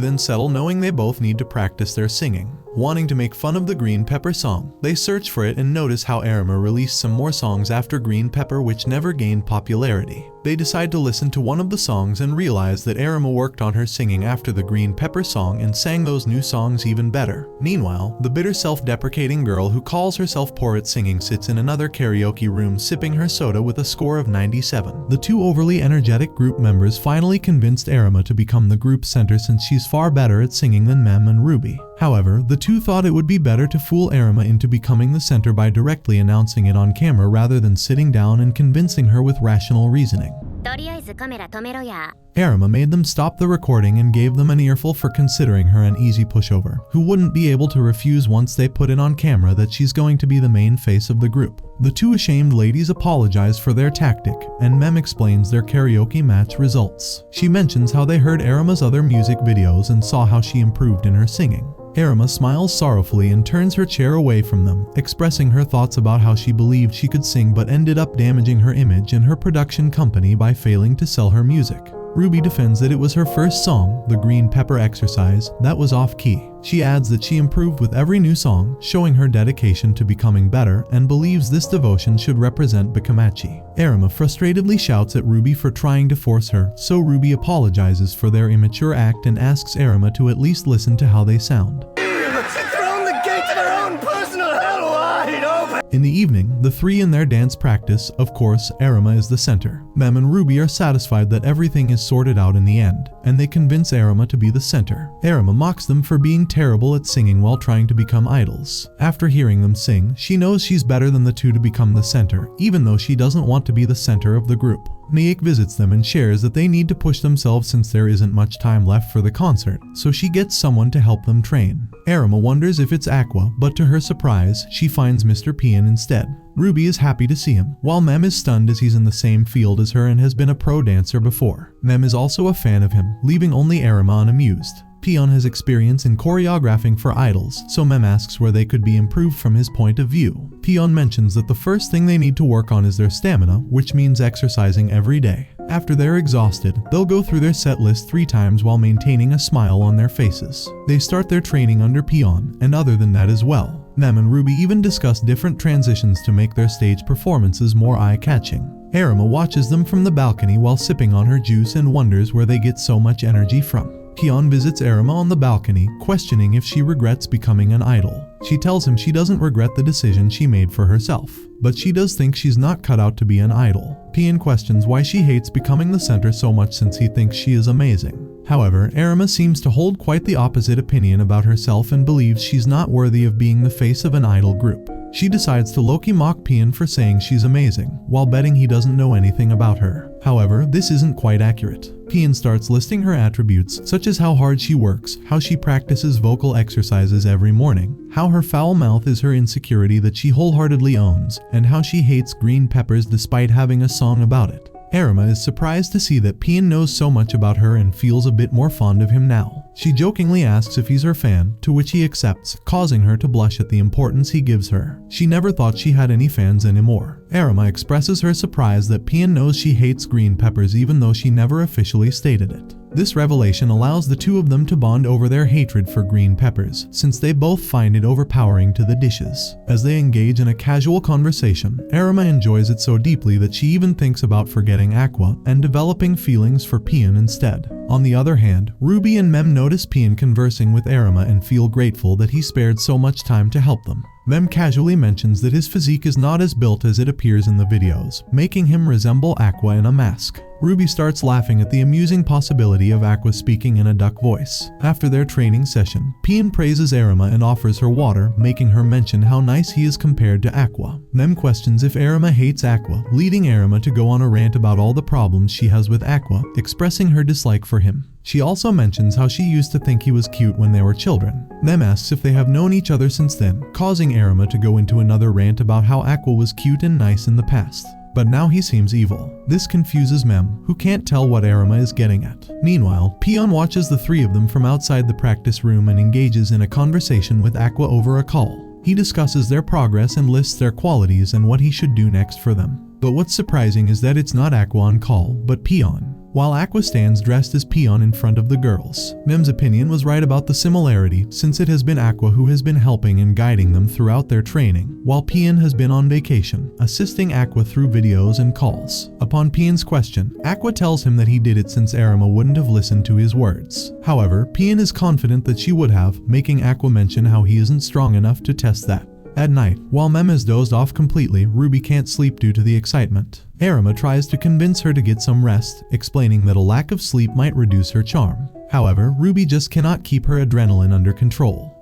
Speaker 1: then settle, knowing they both need to practice their singing. Wanting to make fun of the Green Pepper song, they search for it and notice how Arima released some more songs after Green Pepper which never gained popularity. They decide to listen to one of the songs and realize that Arima worked on her singing after the Green Pepper song and sang those new songs even better. Meanwhile, the bitter self-deprecating girl who calls herself poor at singing sits in another karaoke room sipping her soda with a score of 97. The two overly energetic group members finally convinced Arima to become the group center since she's far better at singing than Mem and Ruby. However, the two thought it would be better to fool Arima into becoming the center by directly announcing it on camera rather than sitting down and convincing her with rational reasoning. Arima made them stop the recording and gave them an earful for considering her an easy pushover, who wouldn't be able to refuse once they put it on camera that she's going to be the main face of the group. The two ashamed ladies apologize for their tactic, and Mem explains their karaoke match results. She mentions how they heard Arima's other music videos and saw how she improved in her singing. Arima smiles sorrowfully and turns her chair away from them, expressing her thoughts about how she believed she could sing but ended up damaging her image and her production company by failing to sell her music. Ruby defends that it was her first song, the Green Pepper Exercise, that was off-key. She adds that she improved with every new song, showing her dedication to becoming better, and believes this devotion should represent Bikamachi. Arima frustratedly shouts at Ruby for trying to force her, so Ruby apologizes for their immature act and asks Arima to at least listen to how they sound. In the evening, the three in their dance practice, of course, Arima is the center. Mem and Ruby are satisfied that everything is sorted out in the end, and they convince Arima to be the center. Arima mocks them for being terrible at singing while trying to become idols. After hearing them sing, she knows she's better than the two to become the center, even though she doesn't want to be the center of the group. Miek visits them and shares that they need to push themselves since there isn't much time left for the concert, so she gets someone to help them train. Arima wonders if it's Aqua, but to her surprise, she finds Mr. Pian instead. Ruby is happy to see him, while Mem is stunned as he's in the same field as her and has been a pro dancer before. Mem is also a fan of him, leaving only Arima unamused. Pion has experience in choreographing for idols, so Mem asks where they could be improved from his point of view. Pion mentions that the first thing they need to work on is their stamina, which means exercising every day. After they're exhausted, they'll go through their set list 3 times while maintaining a smile on their faces. They start their training under Pion, and other than that as well. Mem and Ruby even discuss different transitions to make their stage performances more eye-catching. Arima watches them from the balcony while sipping on her juice and wonders where they get so much energy from. Pion visits Arima on the balcony, questioning if she regrets becoming an idol. She tells him she doesn't regret the decision she made for herself, but she does think she's not cut out to be an idol. Pion questions why she hates becoming the center so much since he thinks she is amazing. However, Arima seems to hold quite the opposite opinion about herself and believes she's not worthy of being the face of an idol group. She decides to low-key mock Pion for saying she's amazing, while betting he doesn't know anything about her. However, this isn't quite accurate. Pion starts listing her attributes, such as how hard she works, how she practices vocal exercises every morning, how her foul mouth is her insecurity that she wholeheartedly owns, and how she hates green peppers despite having a song about it. Arima is surprised to see that Pion knows so much about her and feels a bit more fond of him now. She jokingly asks if he's her fan, to which he accepts, causing her to blush at the importance he gives her. She never thought she had any fans anymore. Arima expresses her surprise that Pian knows she hates green peppers even though she never officially stated it. This revelation allows the two of them to bond over their hatred for green peppers, since they both find it overpowering to the dishes. As they engage in a casual conversation, Arima enjoys it so deeply that she even thinks about forgetting Aqua and developing feelings for Pian instead. On the other hand, Ruby and Mem notice Pian conversing with Arima and feel grateful that he spared so much time to help them. Mem casually mentions that his physique is not as built as it appears in the videos, making him resemble Aqua in a mask. Ruby starts laughing at the amusing possibility of Aqua speaking in a duck voice. After their training session, Pian praises Arima and offers her water, making her mention how nice he is compared to Aqua. Mem questions if Arima hates Aqua, leading Arima to go on a rant about all the problems she has with Aqua, expressing her dislike for him. She also mentions how she used to think he was cute when they were children. Mem asks if they have known each other since then, causing Arima to go into another rant about how Aqua was cute and nice in the past. But now he seems evil. This confuses Mem, who can't tell what Arima is getting at. Meanwhile, Pian watches the three of them from outside the practice room and engages in a conversation with Aqua over a call. He discusses their progress and lists their qualities and what he should do next for them. But what's surprising is that it's not Aqua on call, but Pian. While Aqua stands dressed as Pian in front of the girls. Mem's opinion was right about the similarity, since it has been Aqua who has been helping and guiding them throughout their training, while Pian has been on vacation, assisting Aqua through videos and calls. Upon Pian's question, Aqua tells him that he did it since Arima wouldn't have listened to his words. However, Pian is confident that she would have, making Aqua mention how he isn't strong enough to test that. At night, while Mem has dozed off completely, Ruby can't sleep due to the excitement. Arima tries to convince her to get some rest, explaining that a lack of sleep might reduce her charm. However, Ruby just cannot keep her adrenaline under control.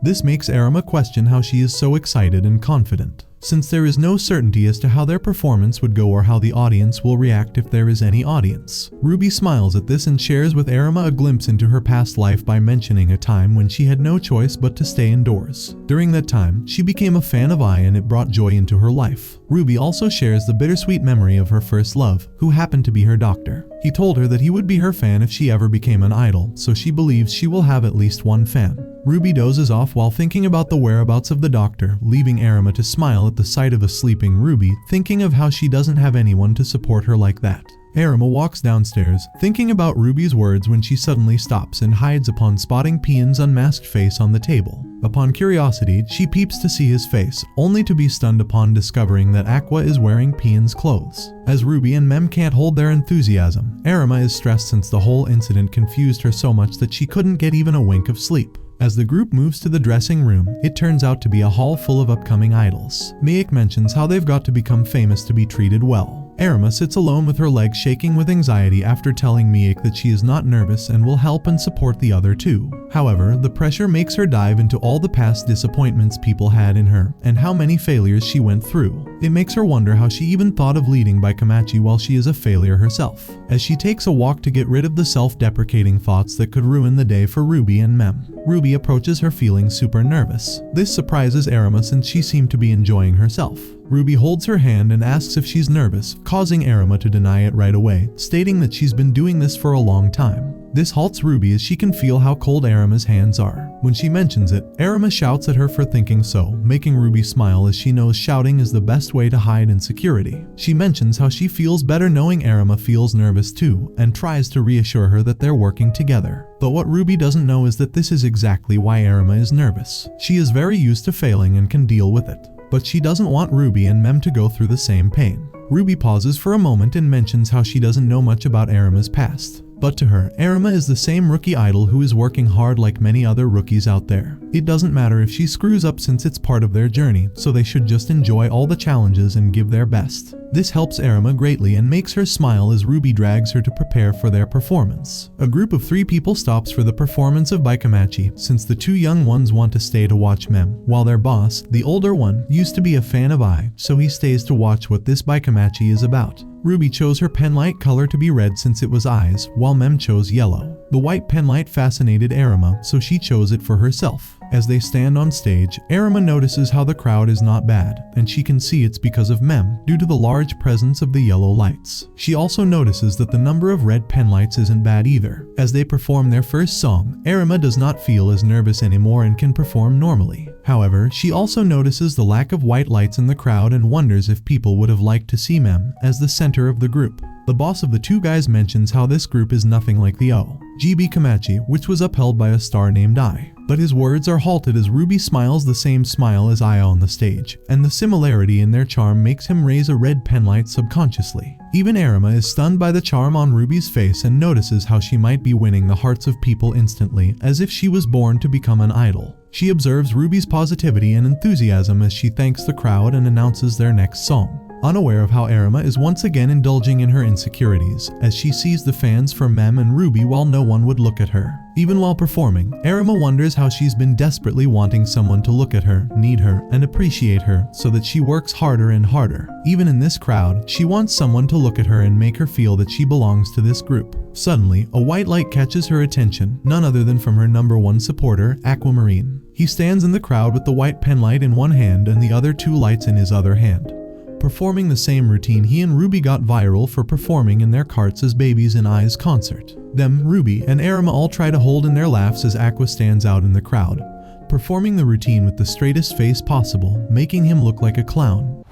Speaker 1: This makes Arima question how she is so excited and confident, since there is no certainty as to how their performance would go or how the audience will react if there is any audience. Ruby smiles at this and shares with Arima a glimpse into her past life by mentioning a time when she had no choice but to stay indoors. During that time, she became a fan of I and it brought joy into her life. Ruby also shares the bittersweet memory of her first love, who happened to be her doctor. He told her that he would be her fan if she ever became an idol, so she believes she will have at least one fan. Ruby dozes off while thinking about the whereabouts of the doctor, leaving Arima to smile at the sight of a sleeping Ruby, thinking of how she doesn't have anyone to support her like that. Arima walks downstairs, thinking about Ruby's words when she suddenly stops and hides upon spotting Pian's unmasked face on the table. Upon curiosity, she peeps to see his face, only to be stunned upon discovering that Aqua is wearing Pian's clothes. As Ruby and Mem can't hold their enthusiasm, Arima is stressed since the whole incident confused her so much that she couldn't get even a wink of sleep. As the group moves to the dressing room, it turns out to be a hall full of upcoming idols. Miek mentions how they've got to become famous to be treated well. Arima sits alone with her legs shaking with anxiety after telling Miek that she is not nervous and will help and support the other two. However, the pressure makes her dive into all the past disappointments people had in her and how many failures she went through. It makes her wonder how she even thought of leading Baikamachi while she is a failure herself. As she takes a walk to get rid of the self-deprecating thoughts that could ruin the day for Ruby and Mem. Ruby approaches her feeling super nervous. This surprises Arima since she seemed to be enjoying herself. Ruby holds her hand and asks if she's nervous, causing Arima to deny it right away, stating that she's been doing this for a long time. This halts Ruby as she can feel how cold Arima's hands are. When she mentions it, Arima shouts at her for thinking so, making Ruby smile as she knows shouting is the best way to hide insecurity. She mentions how she feels better knowing Arima feels nervous too, and tries to reassure her that they're working together. But what Ruby doesn't know is that this is exactly why Arima is nervous. She is very used to failing and can deal with it. But she doesn't want Ruby and Mem to go through the same pain. Ruby pauses for a moment and mentions how she doesn't know much about Arima's past. But to her, Arima is the same rookie idol who is working hard like many other rookies out there. It doesn't matter if she screws up since it's part of their journey, so they should just enjoy all the challenges and give their best. This helps Arima greatly and makes her smile as Ruby drags her to prepare for their performance. A group of 3 people stops for the performance of Baikamachi since the 2 young ones want to stay to watch Mem, while their boss, the older one, used to be a fan of I, so he stays to watch what this Baikamachi is about. Ruby chose her penlight color to be red since it was eyes, while Mem chose yellow. The white penlight fascinated Arima, so she chose it for herself. As they stand on stage, Arima notices how the crowd is not bad, and she can see it's because of Mem, due to the large presence of the yellow lights. She also notices that the number of red pen lights isn't bad either. As they perform their first song, Arima does not feel as nervous anymore and can perform normally. However, she also notices the lack of white lights in the crowd and wonders if people would have liked to see Mem as the center of the group. The boss of the two guys mentions how this group is nothing like the OGB Kamachi, which was upheld by a star named I. But his words are halted as Ruby smiles the same smile as Aya on the stage, and the similarity in their charm makes him raise a red penlight subconsciously. Even Arima is stunned by the charm on Ruby's face and notices how she might be winning the hearts of people instantly, as if she was born to become an idol. She observes Ruby's positivity and enthusiasm as she thanks the crowd and announces their next song. Unaware of how Arima is once again indulging in her insecurities, as she sees the fans for Mem and Ruby while no one would look at her. Even while performing, Arima wonders how she's been desperately wanting someone to look at her, need her, and appreciate her, so that she works harder and harder. Even in this crowd, she wants someone to look at her and make her feel that she belongs to this group. Suddenly, a white light catches her attention, none other than from her #1 supporter, Aquamarine. He stands in the crowd with the white penlight in one hand and the other two lights in his other hand. Performing the same routine, he and Ruby got viral for performing in their carts as babies in Ai's concert. Them, Ruby, and Arima all try to hold in their laughs as Aqua stands out in the crowd, performing the routine with the straightest face possible, making him look like a clown.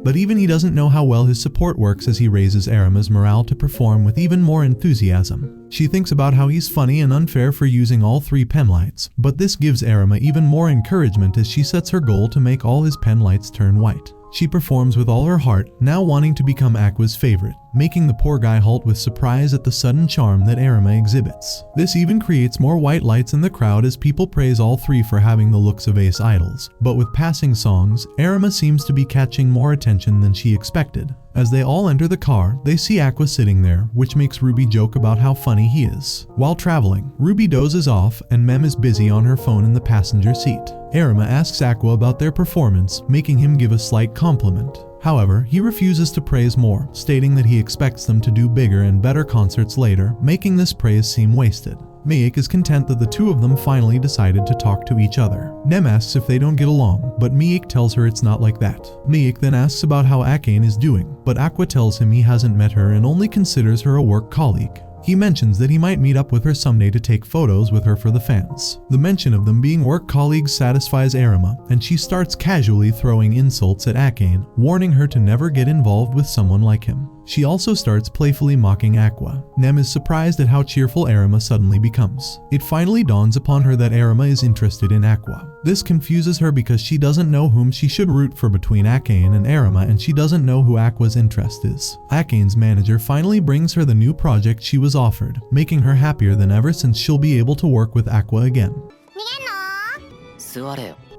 Speaker 1: But even he doesn't know how well his support works as he raises Arima's morale to perform with even more enthusiasm. She thinks about how he's funny and unfair for using all 3 penlights, but this gives Arima even more encouragement as she sets her goal to make all his penlights turn white. She performs with all her heart, now wanting to become Aqua's favorite, making the poor guy halt with surprise at the sudden charm that Arima exhibits. This even creates more white lights in the crowd as people praise all 3 for having the looks of ace idols. But with passing songs, Arima seems to be catching more attention than she expected. As they all enter the car, they see Aqua sitting there, which makes Ruby joke about how funny he is. While traveling, Ruby dozes off and Mem is busy on her phone in the passenger seat. Arima asks Aqua about their performance, making him give a slight compliment. However, he refuses to praise more, stating that he expects them to do bigger and better concerts later, making this praise seem wasted. Miek is content that the two of them finally decided to talk to each other. Nem asks if they don't get along, but Miek tells her it's not like that. Miek then asks about how Akane is doing, but Aqua tells him he hasn't met her and only considers her a work colleague. He mentions that he might meet up with her someday to take photos with her for the fans. The mention of them being work colleagues satisfies Arima, and she starts casually throwing insults at Akane, warning her to never get involved with someone like him. She also starts playfully mocking Aqua. Nem is surprised at how cheerful Arima suddenly becomes. It finally dawns upon her that Arima is interested in Aqua. This confuses her because she doesn't know whom she should root for between Akane and Arima, and she doesn't know who Aqua's interest is. Akane's manager finally brings her the new project she was offered, making her happier than ever since she'll be able to work with Aqua again.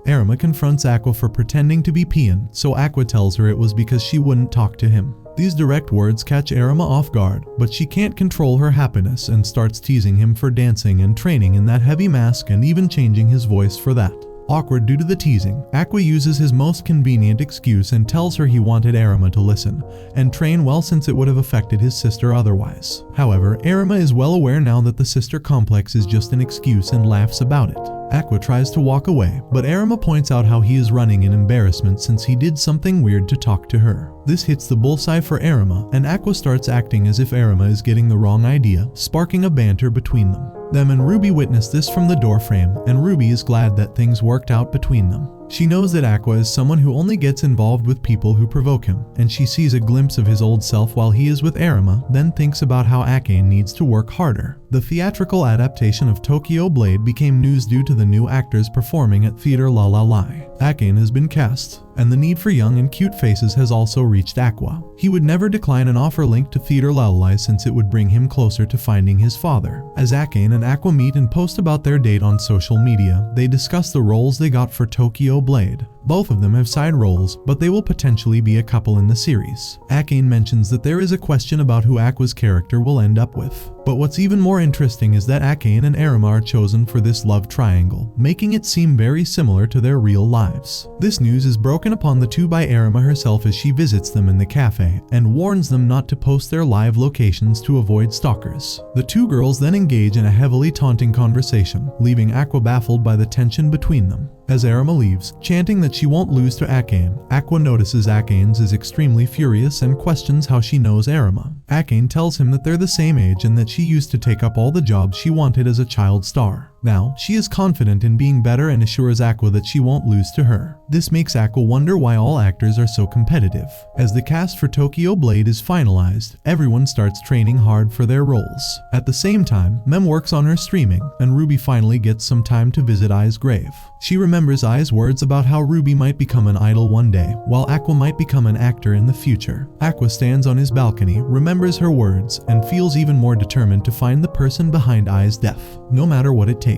Speaker 1: Arima confronts Aqua for pretending to be Pian, so Aqua tells her it was because she wouldn't talk to him. These direct words catch Arima off guard, but she can't control her happiness and starts teasing him for dancing and training in that heavy mask and even changing his voice for that. Awkward due to the teasing, Aqua uses his most convenient excuse and tells her he wanted Arima to listen and train well since it would have affected his sister otherwise. However, Arima is well aware now that the sister complex is just an excuse and laughs about it. Aqua tries to walk away, but Arima points out how he is running in embarrassment since he did something weird to talk to her. This hits the bullseye for Arima, and Aqua starts acting as if Arima is getting the wrong idea, sparking a banter between them. Them and Ruby witness this from the doorframe, and Ruby is glad that things worked out between them. She knows that Aqua is someone who only gets involved with people who provoke him, and she sees a glimpse of his old self while he is with Arima, then thinks about how Akane needs to work harder. The theatrical adaptation of Tokyo Blade became news due to the new actors performing at Theater La La Lai. Akane has been cast, and the need for young and cute faces has also reached Aqua. He would never decline an offer linked to Theater La La Lai since it would bring him closer to finding his father. As Akane and Aqua meet and post about their date on social media, they discuss the roles they got for Tokyo Blade. Both of them have side roles, but they will potentially be a couple in the series. Akane mentions that there is a question about who Aqua's character will end up with. But what's even more interesting is that Akane and Arima are chosen for this love triangle, making it seem very similar to their real lives. This news is broken upon the two by Arima herself as she visits them in the cafe and warns them not to post their live locations to avoid stalkers. The two girls then engage in a heavily taunting conversation, leaving Aqua baffled by the tension between them. As Arima leaves, chanting that she won't lose to Akane, Aqua notices Akane's is extremely furious and questions how she knows Arima. Akane tells him that they're the same age and that she used to take up all the jobs she wanted as a child star. Now, she is confident in being better and assures Aqua that she won't lose to her. This makes Aqua wonder why all actors are so competitive. As the cast for Tokyo Blade is finalized, everyone starts training hard for their roles. At the same time, Mem works on her streaming, and Ruby finally gets some time to visit Ai's grave. She remembers Ai's words about how Ruby might become an idol one day, while Aqua might become an actor in the future. Aqua stands on his balcony, remembers her words, and feels even more determined to find the person behind Ai's death, no matter what it takes.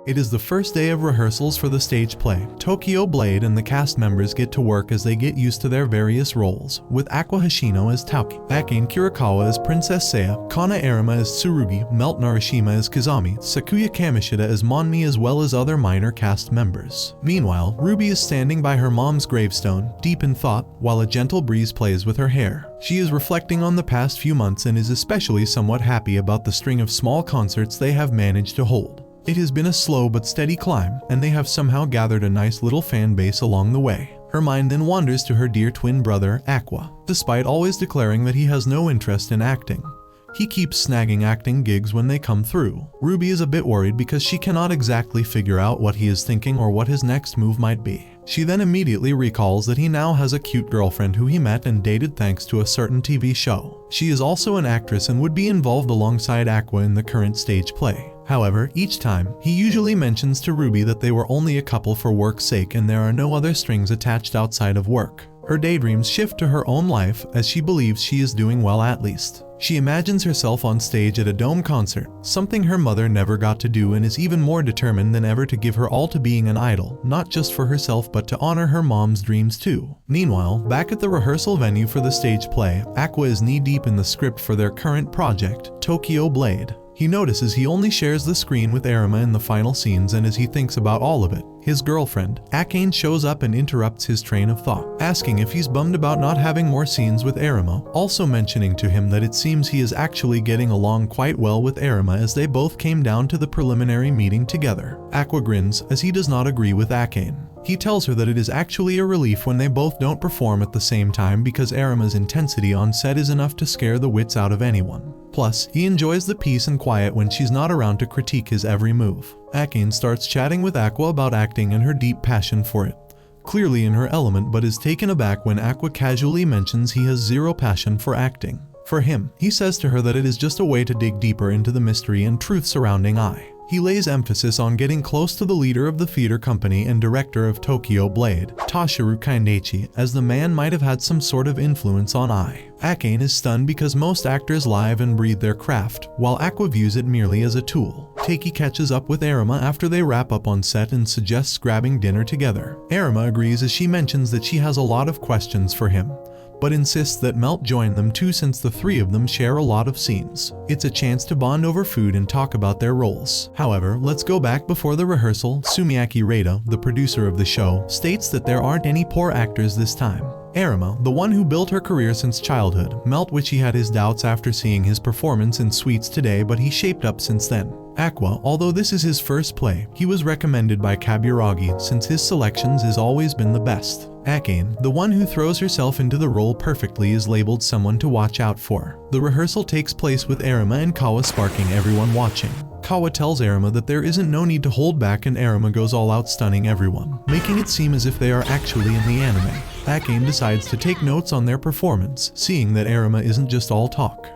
Speaker 1: It is the first day of rehearsals for the stage play. Tokyo Blade and the cast members get to work as they get used to their various roles, with Aqua Hashino as Tauki, Akane Kirikawa as Princess Seiya, Kana Arima as Tsurugi, Melt Narashima as Kazami, Sakuya Kamishita as Monmi, as well as other minor cast members. Meanwhile, Ruby is standing by her mom's gravestone, deep in thought, while a gentle breeze plays with her hair. She is reflecting on the past few months and is especially somewhat happy about the string of small concerts they have managed to hold. It has been a slow but steady climb, and they have somehow gathered a nice little fan base along the way. Her mind then wanders to her dear twin brother, Aqua, despite always declaring that he has no interest in acting. He keeps snagging acting gigs when they come through. Ruby is a bit worried because she cannot exactly figure out what he is thinking or what his next move might be. She then immediately recalls that he now has a cute girlfriend who he met and dated thanks to a certain TV show. She is also an actress and would be involved alongside Aqua in the current stage play. However, each time, he usually mentions to Ruby that they were only a couple for work's sake and there are no other strings attached outside of work. Her daydreams shift to her own life as she believes she is doing well at least. She imagines herself on stage at a dome concert, something her mother never got to do, and is even more determined than ever to give her all to being an idol, not just for herself but to honor her mom's dreams too. Meanwhile, back at the rehearsal venue for the stage play, Aqua is knee-deep in the script for their current project, Tokyo Blade. He notices he only shares the screen with Arima in the final scenes, and as he thinks about all of it, his girlfriend, Akane, shows up and interrupts his train of thought, asking if he's bummed about not having more scenes with Arima, also mentioning to him that it seems he is actually getting along quite well with Arima as they both came down to the preliminary meeting together. Aqua grins as he does not agree with Akane. He tells her that it is actually a relief when they both don't perform at the same time because Arima's intensity on set is enough to scare the wits out of anyone. Plus, he enjoys the peace and quiet when she's not around to critique his every move. Akane starts chatting with Aqua about acting and her deep passion for it. Clearly in her element, but is taken aback when Aqua casually mentions he has zero passion for acting. For him, he says to her that it is just a way to dig deeper into the mystery and truth surrounding Ai. He lays emphasis on getting close to the leader of the theater company and director of Tokyo Blade, Toshiro Kainechi, as the man might have had some sort of influence on Ai. Akane is stunned because most actors live and breathe their craft, while Aqua views it merely as a tool. Takei catches up with Arima after they wrap up on set and suggests grabbing dinner together. Arima agrees as she mentions that she has a lot of questions for him, but insists that Melt join them too since the three of them share a lot of scenes. It's a chance to bond over food and talk about their roles. However, let's go back before the rehearsal. Sumiaki Reita, the producer of the show, states that there aren't any poor actors this time. Arima, the one who built her career since childhood, Melt, which he had his doubts after seeing his performance in Sweets today, but he shaped up since then. Aqua, although this is his first play, he was recommended by Kaburagi since his selections has always been the best. Akane, the one who throws herself into the role perfectly, is labeled someone to watch out for. The rehearsal takes place with Arima and Kawa sparking everyone watching. Kawa tells Arima that there isn't no need to hold back, and Arima goes all out, stunning everyone, making it seem as if they are actually in the anime. Akane decides to take notes on their performance, seeing that Arima isn't just all talk.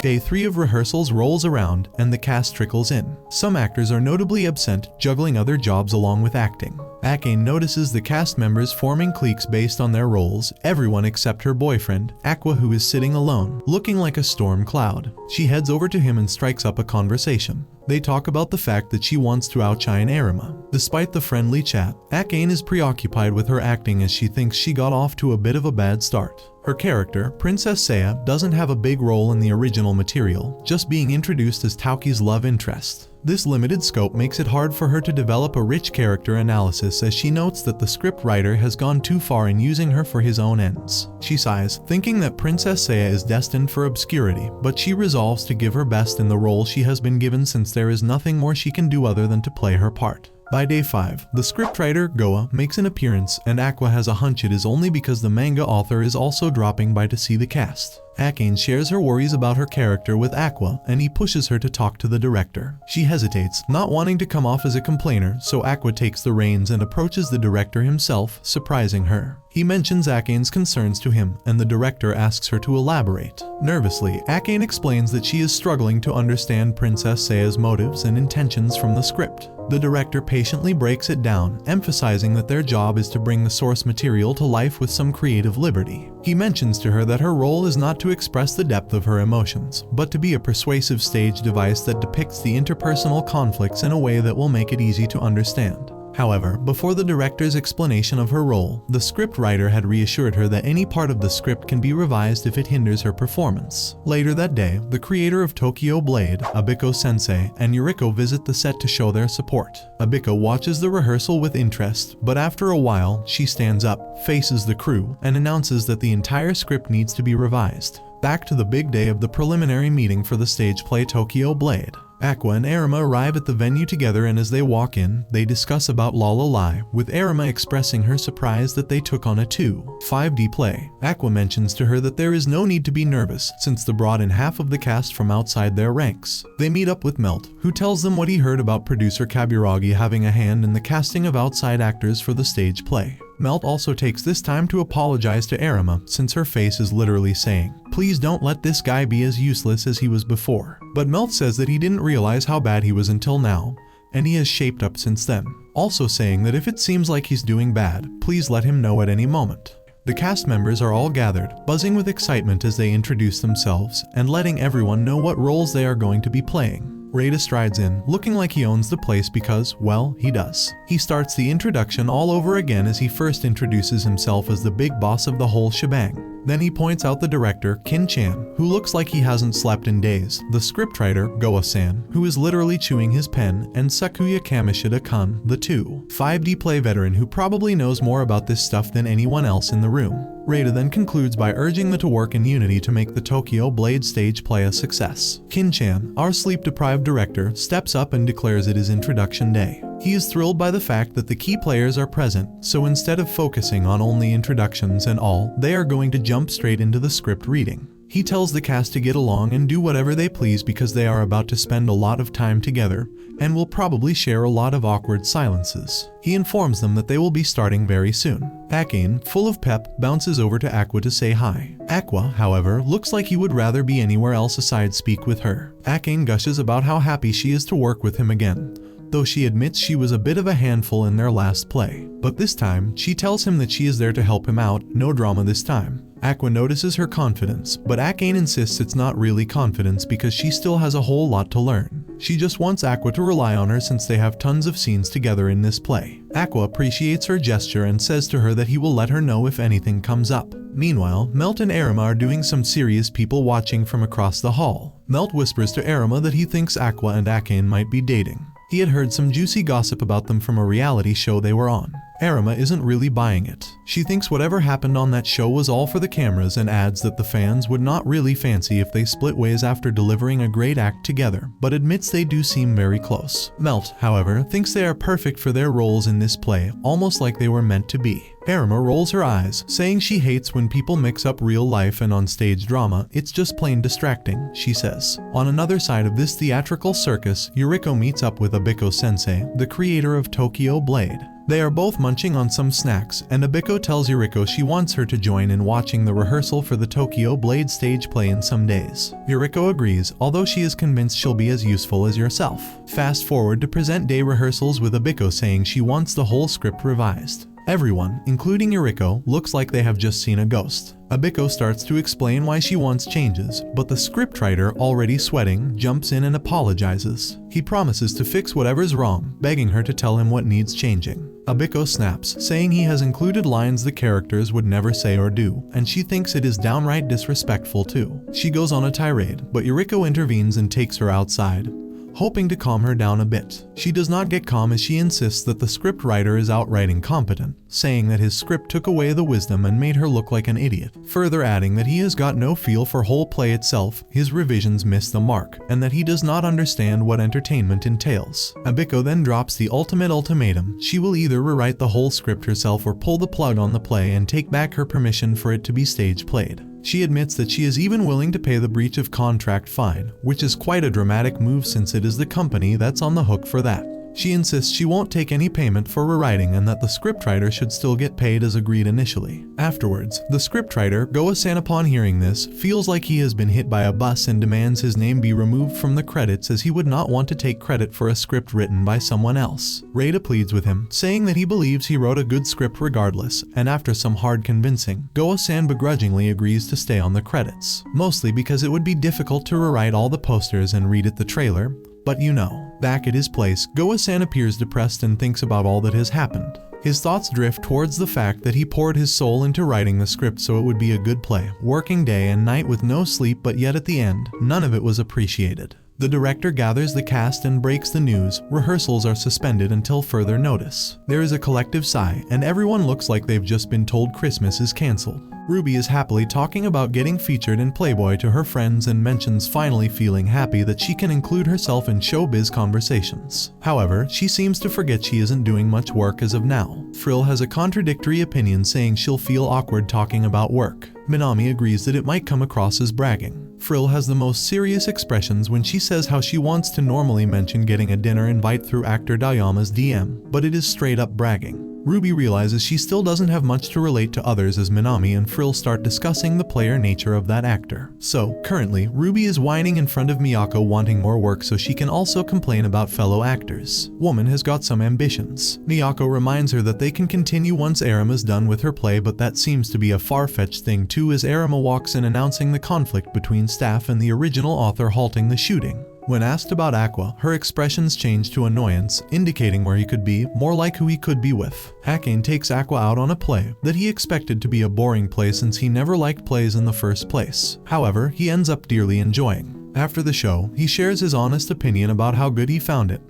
Speaker 1: Day 3 of rehearsals rolls around and the cast trickles in. Some actors are notably absent, juggling other jobs along with acting. Akane notices the cast members forming cliques based on their roles, everyone except her boyfriend, Aqua, who is sitting alone, looking like a storm cloud. She heads over to him and strikes up a conversation. They talk about the fact that she wants to outshine Arima. Despite the friendly chat, Akane is preoccupied with her acting as she thinks she got off to a bit of a bad start. Her character, Princess Seiya, doesn't have a big role in the original material, just being introduced as Tauki's love interest. This limited scope makes it hard for her to develop a rich character analysis, as she notes that the script writer has gone too far in using her for his own ends. She sighs, thinking that Princess Seiya is destined for obscurity, but she resolves to give her best in the role she has been given, since there is nothing more she can do other than to play her part. By day 5, the scriptwriter, Goa, makes an appearance, and Aqua has a hunch it is only because the manga author is also dropping by to see the cast. Akane shares her worries about her character with Aqua, and he pushes her to talk to the director. She hesitates, not wanting to come off as a complainer, so Aqua takes the reins and approaches the director himself, surprising her. He mentions Akane's concerns to him, and the director asks her to elaborate. Nervously, Akane explains that she is struggling to understand Princess Seiya's motives and intentions from the script. The director patiently breaks it down, emphasizing that their job is to bring the source material to life with some creative liberty. He mentions to her that her role is not to express the depth of her emotions, but to be a persuasive stage device that depicts the interpersonal conflicts in a way that will make it easy to understand. However, before the director's explanation of her role, the script writer had reassured her that any part of the script can be revised if it hinders her performance. Later that day, the creator of Tokyo Blade, Abiko-sensei, and Yuriko visit the set to show their support. Abiko watches the rehearsal with interest, but after a while, she stands up, faces the crew, and announces that the entire script needs to be revised. Back to the big day of the preliminary meeting for the stage play Tokyo Blade. Aqua and Arima arrive at the venue together, and as they walk in, they discuss about Lalolai, with Arima expressing her surprise that they took on a 2.5D play. Aqua mentions to her that there is no need to be nervous, since they brought in half of the cast from outside their ranks. They meet up with Melt, who tells them what he heard about producer Kaburagi having a hand in the casting of outside actors for the stage play. Melt also takes this time to apologize to Arima, since her face is literally saying, "Please don't let this guy be as useless as he was before." But Melt says that he didn't realize how bad he was until now, and he has shaped up since then. Also saying that if it seems like he's doing bad, please let him know at any moment. The cast members are all gathered, buzzing with excitement as they introduce themselves, and letting everyone know what roles they are going to be playing. Rada strides in, looking like he owns the place because, well, he does. He starts the introduction all over again as he first introduces himself as the big boss of the whole shebang. Then he points out the director, Kin-chan, who looks like he hasn't slept in days, the scriptwriter, Goa-san, who is literally chewing his pen, and Sakuya Kamishida-kun, the 2.5D play veteran who probably knows more about this stuff than anyone else in the room. Rada then concludes by urging them to work in unity to make the Tokyo Blade stage play a success. Kin-chan, our sleep-deprived director, steps up and declares it is introduction day. He is thrilled by the fact that the key players are present, so instead of focusing on only introductions and all, they are going to jump straight into the script reading. He tells the cast to get along and do whatever they please because they are about to spend a lot of time together, and will probably share a lot of awkward silences. He informs them that they will be starting very soon. Akane, full of pep, bounces over to Aqua to say hi. Aqua, however, looks like he would rather be anywhere else aside speak with her. Akane gushes about how happy she is to work with him again, though she admits she was a bit of a handful in their last play. But this time, she tells him that she is there to help him out, no drama this time. Aqua notices her confidence, but Akane insists it's not really confidence because she still has a whole lot to learn. She just wants Aqua to rely on her since they have tons of scenes together in this play. Aqua appreciates her gesture and says to her that he will let her know if anything comes up. Meanwhile, Melt and Arima are doing some serious people watching from across the hall. Melt whispers to Arima that he thinks Aqua and Akane might be dating. He had heard some juicy gossip about them from a reality show they were on. Arima isn't really buying it. She thinks whatever happened on that show was all for the cameras and adds that the fans would not really fancy if they split ways after delivering a great act together, but admits they do seem very close. Melt, however, thinks they are perfect for their roles in this play, almost like they were meant to be. Arima rolls her eyes, saying she hates when people mix up real life and on-stage drama. It's just plain distracting, she says. On another side of this theatrical circus, Yuriko meets up with Abiko-sensei, the creator of Tokyo Blade. They are both munching on some snacks, and Abiko tells Yuriko she wants her to join in watching the rehearsal for the Tokyo Blade stage play in some days. Yuriko agrees, although she is convinced she'll be as useful as yourself. Fast forward to present day rehearsals with Abiko saying she wants the whole script revised. Everyone, including Yuriko, looks like they have just seen a ghost. Abiko starts to explain why she wants changes, but the scriptwriter, already sweating, jumps in and apologizes. He promises to fix whatever's wrong, begging her to tell him what needs changing. Abiko snaps, saying he has included lines the characters would never say or do, and she thinks it is downright disrespectful too. She goes on a tirade, but Yuriko intervenes and takes her outside, hoping to calm her down a bit. She does not get calm as she insists that the scriptwriter is outright incompetent, saying that his script took away the wisdom and made her look like an idiot, further adding that he has got no feel for whole play itself, his revisions miss the mark, and that he does not understand what entertainment entails. Abiko then drops the ultimate ultimatum: she will either rewrite the whole script herself or pull the plug on the play and take back her permission for it to be stage played. She admits that she is even willing to pay the breach of contract fine, which is quite a dramatic move since it is the company that's on the hook for that. She insists she won't take any payment for rewriting and that the scriptwriter should still get paid as agreed initially. Afterwards, the scriptwriter, Gorou-san, upon hearing this, feels like he has been hit by a bus and demands his name be removed from the credits as he would not want to take credit for a script written by someone else. Reita pleads with him, saying that he believes he wrote a good script regardless, and after some hard convincing, Gorou-san begrudgingly agrees to stay on the credits, mostly because it would be difficult to rewrite all the posters and read the trailer. But you know, back at his place, Gorou-san appears depressed and thinks about all that has happened. His thoughts drift towards the fact that he poured his soul into writing the script so it would be a good play, working day and night with no sleep, but yet at the end, none of it was appreciated. The director gathers the cast and breaks the news: rehearsals are suspended until further notice. There is a collective sigh, and everyone looks like they've just been told Christmas is cancelled. Ruby is happily talking about getting featured in Playboy to her friends and mentions finally feeling happy that she can include herself in showbiz conversations. However, she seems to forget she isn't doing much work as of now. Frill has a contradictory opinion, saying she'll feel awkward talking about work. Minami agrees that it might come across as bragging. Frill has the most serious expressions when she says how she wants to normally mention getting a dinner invite through actor Dayama's DM, but it is straight up bragging. Ruby realizes she still doesn't have much to relate to others as Minami and Frill start discussing the player nature of that actor. So, currently, Ruby is whining in front of Miyako wanting more work so she can also complain about fellow actors. Woman has got some ambitions. Miyako reminds her that they can continue once Arima is done with her play, but that seems to be a far-fetched thing too as Arima walks in announcing the conflict between staff and the original author halting the shooting. When asked about Aqua, her expressions change to annoyance, indicating where he could be, more like who he could be with. Akane takes Aqua out on a play that he expected to be a boring play since he never liked plays in the first place. However, he ends up dearly enjoying. After the show, he shares his honest opinion about how good he found it,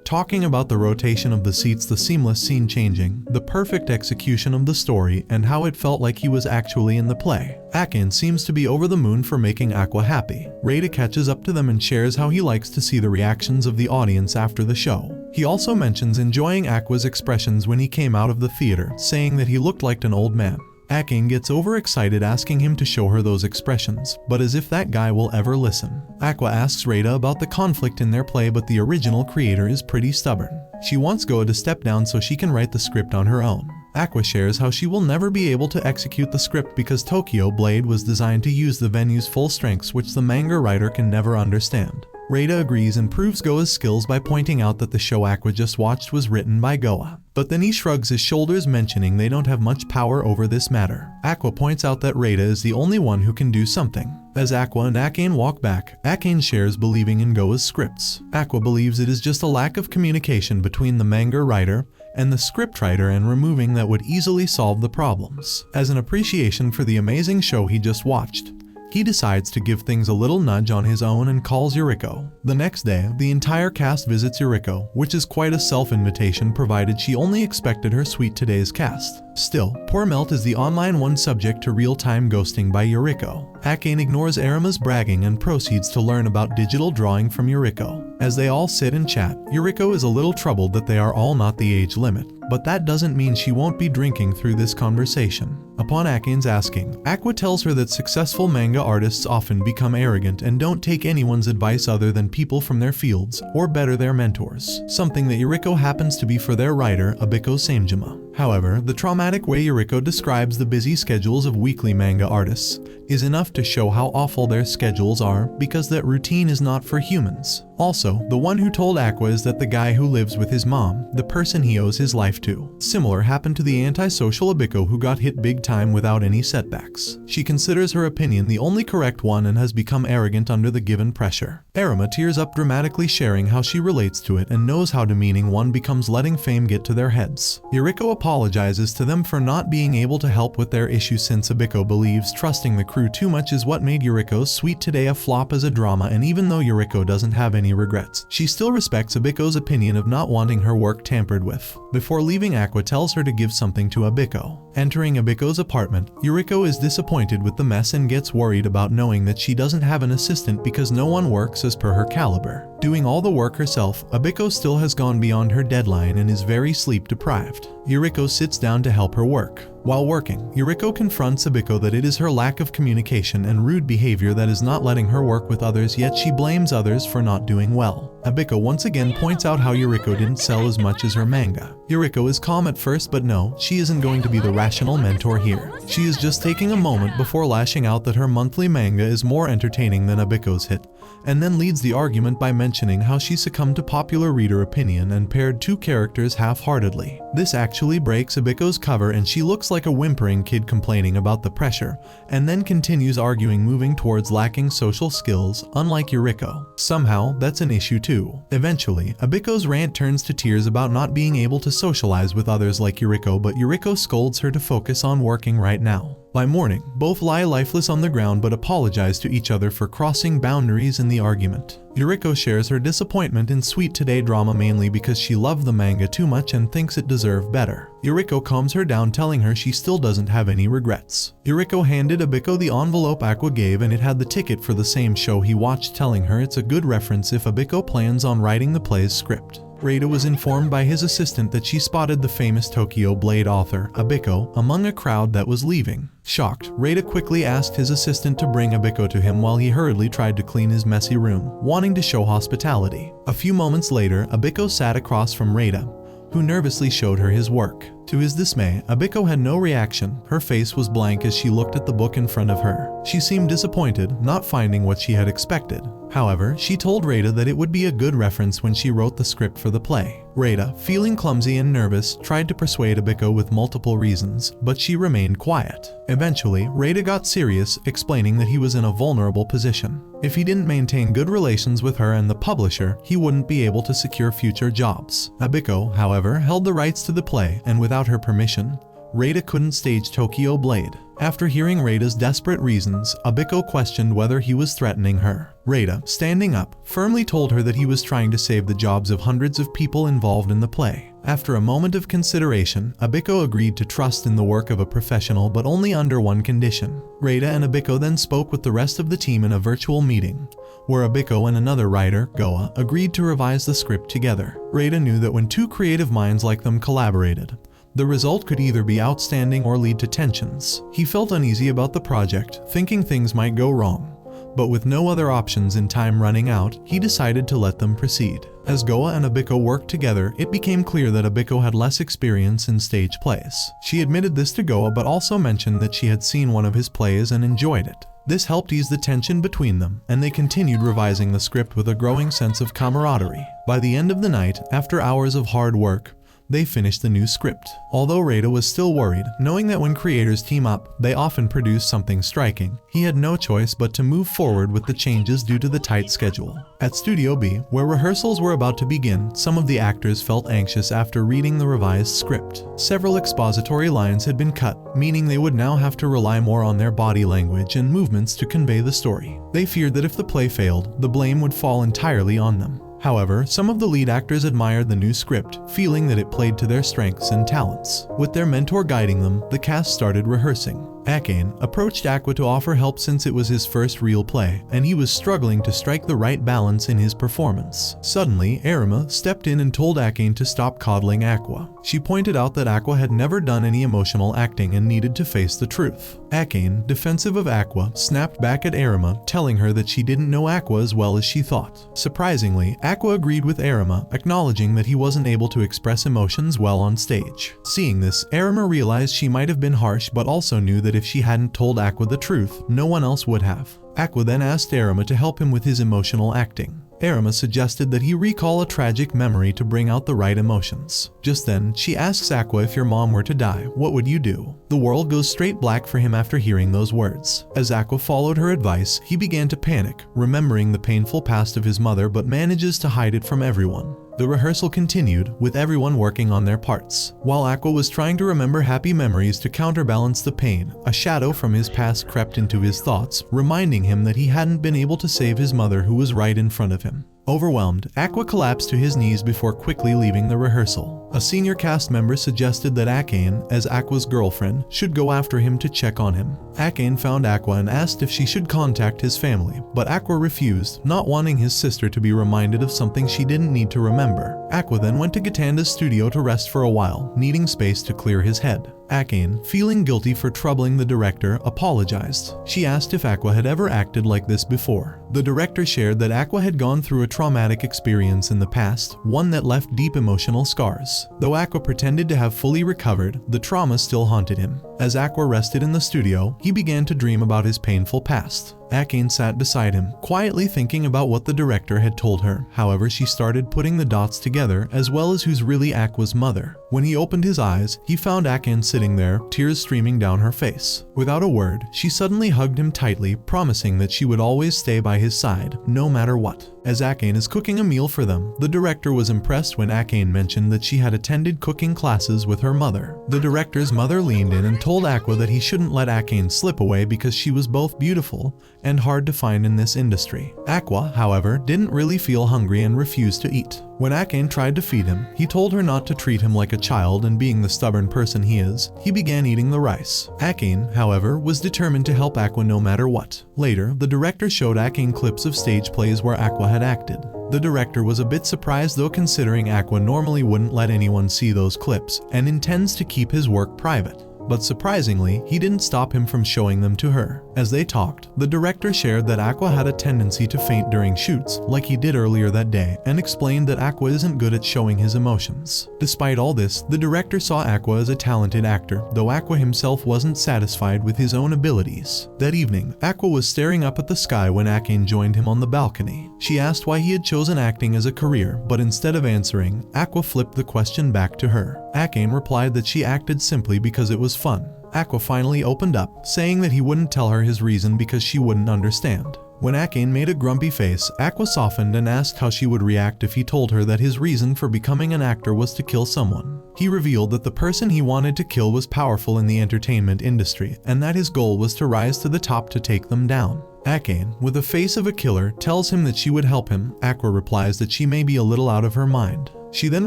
Speaker 1: talking about the rotation of the seats, the seamless scene changing, the perfect execution of the story, and how it felt like he was actually in the play. Akane seems to be over the moon for making Aqua happy. Reita catches up to them and shares how he likes to see the reactions of the audience after the show. He also mentions enjoying Aqua's expressions when he came out of the theater, saying that he looked like an old man. Akane gets overexcited asking him to show her those expressions, but as if that guy will ever listen. Aqua asks Reita about the conflict in their play, but the original creator is pretty stubborn. She wants Goa to step down so she can write the script on her own. Aqua shares how she will never be able to execute the script because Tokyo Blade was designed to use the venue's full strengths, which the manga writer can never understand. Reita agrees and proves Goa's skills by pointing out that the show Aqua just watched was written by Goa. But then he shrugs his shoulders, mentioning they don't have much power over this matter. Aqua points out that Reita is the only one who can do something. As Aqua and Akane walk back, Akane shares believing in Goa's scripts. Aqua believes it is just a lack of communication between the manga writer and the scriptwriter, and removing that would easily solve the problems. As an appreciation for the amazing show he just watched, he decides to give things a little nudge on his own and calls Yuriko. The next day, the entire cast visits Yuriko, which is quite a self-invitation provided she only expected her sweet today's cast. Still, poor Melt is the online one subject to real-time ghosting by Yuriko. Akane ignores Arima's bragging and proceeds to learn about digital drawing from Yuriko. As they all sit and chat, Yuriko is a little troubled that they are all not the age limit, but that doesn't mean she won't be drinking through this conversation. Upon Akin's asking, Aqua tells her that successful manga artists often become arrogant and don't take anyone's advice other than people from their fields, or better, their mentors, something that Yuriko happens to be for their writer, Abiko Samejima. However, the traumatic way Yuriko describes the busy schedules of weekly manga artists is enough to show how awful their schedules are, because that routine is not for humans. Also, the one who told Aqua is that the guy who lives with his mom, the person he owes his life to. Similar happened to the antisocial Abiko who got hit big time without any setbacks. She considers her opinion the only correct one and has become arrogant under the given pressure. Erima tears up dramatically, sharing how she relates to it and knows how demeaning one becomes letting fame get to their heads. Yuriko apologizes to them for not being able to help with their issue, since Abiko believes trusting the crew too much is what made Yuriko's Sweet Today a flop as a drama, and even though Yuriko doesn't have any regrets, she still respects Abiko's opinion of not wanting her work tampered with. Before leaving, Aqua tells her to give something to Abiko. Entering Abiko's apartment, Yuriko is disappointed with the mess and gets worried about knowing that she doesn't have an assistant because no one works as per her caliber. Doing all the work herself, Abiko still has gone beyond her deadline and is very sleep deprived. Yuriko sits down to help her work. While working, Yuriko confronts Abiko that it is her lack of communication and rude behavior that is not letting her work with others, yet she blames others for not doing well. Abiko once again points out how Yuriko didn't sell as much as her manga. Yuriko is calm at first, but no, she isn't going to be the rational mentor here. She is just taking a moment before lashing out that her monthly manga is more entertaining than Abiko's hit, and then leads the argument by mentioning how she succumbed to popular reader opinion and paired two characters half-heartedly. This actually breaks Abiko's cover and she looks like a whimpering kid complaining about the pressure, and then continues arguing, moving towards lacking social skills, unlike Yuriko. Somehow, that's an issue too. Eventually, Abiko's rant turns to tears about not being able to socialize with others like Yuriko, but Yuriko scolds her to focus on working right now. By morning, both lie lifeless on the ground but apologize to each other for crossing boundaries in the argument. Yuriko shares her disappointment in Sweet Today drama mainly because she loved the manga too much and thinks it deserved better. Yuriko calms her down, telling her she still doesn't have any regrets. Yuriko handed Abiko the envelope Aqua gave, and it had the ticket for the same show he watched, telling her it's a good reference if Abiko plans on writing the play's script. Reita was informed by his assistant that she spotted the famous Tokyo Blade author, Abiko, among a crowd that was leaving. Shocked, Reita quickly asked his assistant to bring Abiko to him while he hurriedly tried to clean his messy room, wanting to show hospitality. A few moments later, Abiko sat across from Reita, who nervously showed her his work. To his dismay, Abiko had no reaction. Her face was blank as she looked at the book in front of her. She seemed disappointed, not finding what she had expected. However, she told Reita that it would be a good reference when she wrote the script for the play. Reita, feeling clumsy and nervous, tried to persuade Abiko with multiple reasons, but she remained quiet. Eventually, Reita got serious, explaining that he was in a vulnerable position. If he didn't maintain good relations with her and the publisher, he wouldn't be able to secure future jobs. Abiko, however, held the rights to the play, and without her permission, Reita couldn't stage Tokyo Blade. After hearing Reita's desperate reasons, Abiko questioned whether he was threatening her. Reita, standing up, firmly told her that he was trying to save the jobs of hundreds of people involved in the play. After a moment of consideration, Abiko agreed to trust in the work of a professional, but only under one condition. Reita and Abiko then spoke with the rest of the team in a virtual meeting, where Abiko and another writer, Goa, agreed to revise the script together. Reita knew that when two creative minds like them collaborated, the result could either be outstanding or lead to tensions. He felt uneasy about the project, thinking things might go wrong, but with no other options and time running out, he decided to let them proceed. As Goa and Abiko worked together, it became clear that Abiko had less experience in stage plays. She admitted this to Goa, but also mentioned that she had seen one of his plays and enjoyed it. This helped ease the tension between them, and they continued revising the script with a growing sense of camaraderie. By the end of the night, after hours of hard work, they finished the new script. Although Reita was still worried, knowing that when creators team up, they often produce something striking, he had no choice but to move forward with the changes due to the tight schedule. At Studio B, where rehearsals were about to begin, some of the actors felt anxious after reading the revised script. Several expository lines had been cut, meaning they would now have to rely more on their body language and movements to convey the story. They feared that if the play failed, the blame would fall entirely on them. However, some of the lead actors admired the new script, feeling that it played to their strengths and talents. With their mentor guiding them, the cast started rehearsing. Akane approached Aqua to offer help since it was his first real play, and he was struggling to strike the right balance in his performance. Suddenly, Arima stepped in and told Akane to stop coddling Aqua. She pointed out that Aqua had never done any emotional acting and needed to face the truth. Akane, defensive of Aqua, snapped back at Arima, telling her that she didn't know Aqua as well as she thought. Surprisingly, Aqua agreed with Arima, acknowledging that he wasn't able to express emotions well on stage. Seeing this, Arima realized she might have been harsh but also knew that if she hadn't told Aqua the truth, no one else would have. Aqua then asked Arima to help him with his emotional acting. Arima suggested that he recall a tragic memory to bring out the right emotions. Just then, she asks Aqua if your mom were to die, what would you do? The world goes straight black for him after hearing those words. As Aqua followed her advice, he began to panic, remembering the painful past of his mother but manages to hide it from everyone. The rehearsal continued, with everyone working on their parts. While Aqua was trying to remember happy memories to counterbalance the pain, a shadow from his past crept into his thoughts, reminding him that he hadn't been able to save his mother who was right in front of him. Overwhelmed, Aqua collapsed to his knees before quickly leaving the rehearsal. A senior cast member suggested that Akane, as Aqua's girlfriend, should go after him to check on him. Akane found Aqua and asked if she should contact his family, but Aqua refused, not wanting his sister to be reminded of something she didn't need to remember. Aqua then went to Gitanda's studio to rest for a while, needing space to clear his head. Akane, feeling guilty for troubling the director, apologized. She asked if Aqua had ever acted like this before. The director shared that Aqua had gone through a traumatic experience in the past, one that left deep emotional scars. Though Aqua pretended to have fully recovered, the trauma still haunted him. As Aqua rested in the studio, he began to dream about his painful past. Akane sat beside him, quietly thinking about what the director had told her. However, she started putting the dots together, as well as who's really Aqua's mother. When he opened his eyes, he found Akane sitting there, tears streaming down her face. Without a word, she suddenly hugged him tightly, promising that she would always stay by his side, no matter what. As Akane is cooking a meal for them, the director was impressed when Akane mentioned that she had attended cooking classes with her mother. The director's mother leaned in and told Aqua that he shouldn't let Akane slip away because she was both beautiful and hard to find in this industry. Aqua, however, didn't really feel hungry and refused to eat. When Akane tried to feed him, he told her not to treat him like a child, and being the stubborn person he is, he began eating the rice. Akane, however, was determined to help Aqua no matter what. Later, the director showed Akane clips of stage plays where Aqua had acted. The director was a bit surprised though, considering Aqua normally wouldn't let anyone see those clips and intends to keep his work private. But surprisingly, he didn't stop him from showing them to her. As they talked, the director shared that Aqua had a tendency to faint during shoots, like he did earlier that day, and explained that Aqua isn't good at showing his emotions. Despite all this, the director saw Aqua as a talented actor, though Aqua himself wasn't satisfied with his own abilities. That evening, Aqua was staring up at the sky when Akane joined him on the balcony. She asked why he had chosen acting as a career, but instead of answering, Aqua flipped the question back to her. Akane replied that she acted simply because it was fun. Aqua finally opened up, saying that he wouldn't tell her his reason because she wouldn't understand. When Akane made a grumpy face, Aqua softened and asked how she would react if he told her that his reason for becoming an actor was to kill someone. He revealed that the person he wanted to kill was powerful in the entertainment industry, and that his goal was to rise to the top to take them down. Akane, with the face of a killer, tells him that she would help him. Aqua replies that she may be a little out of her mind. She then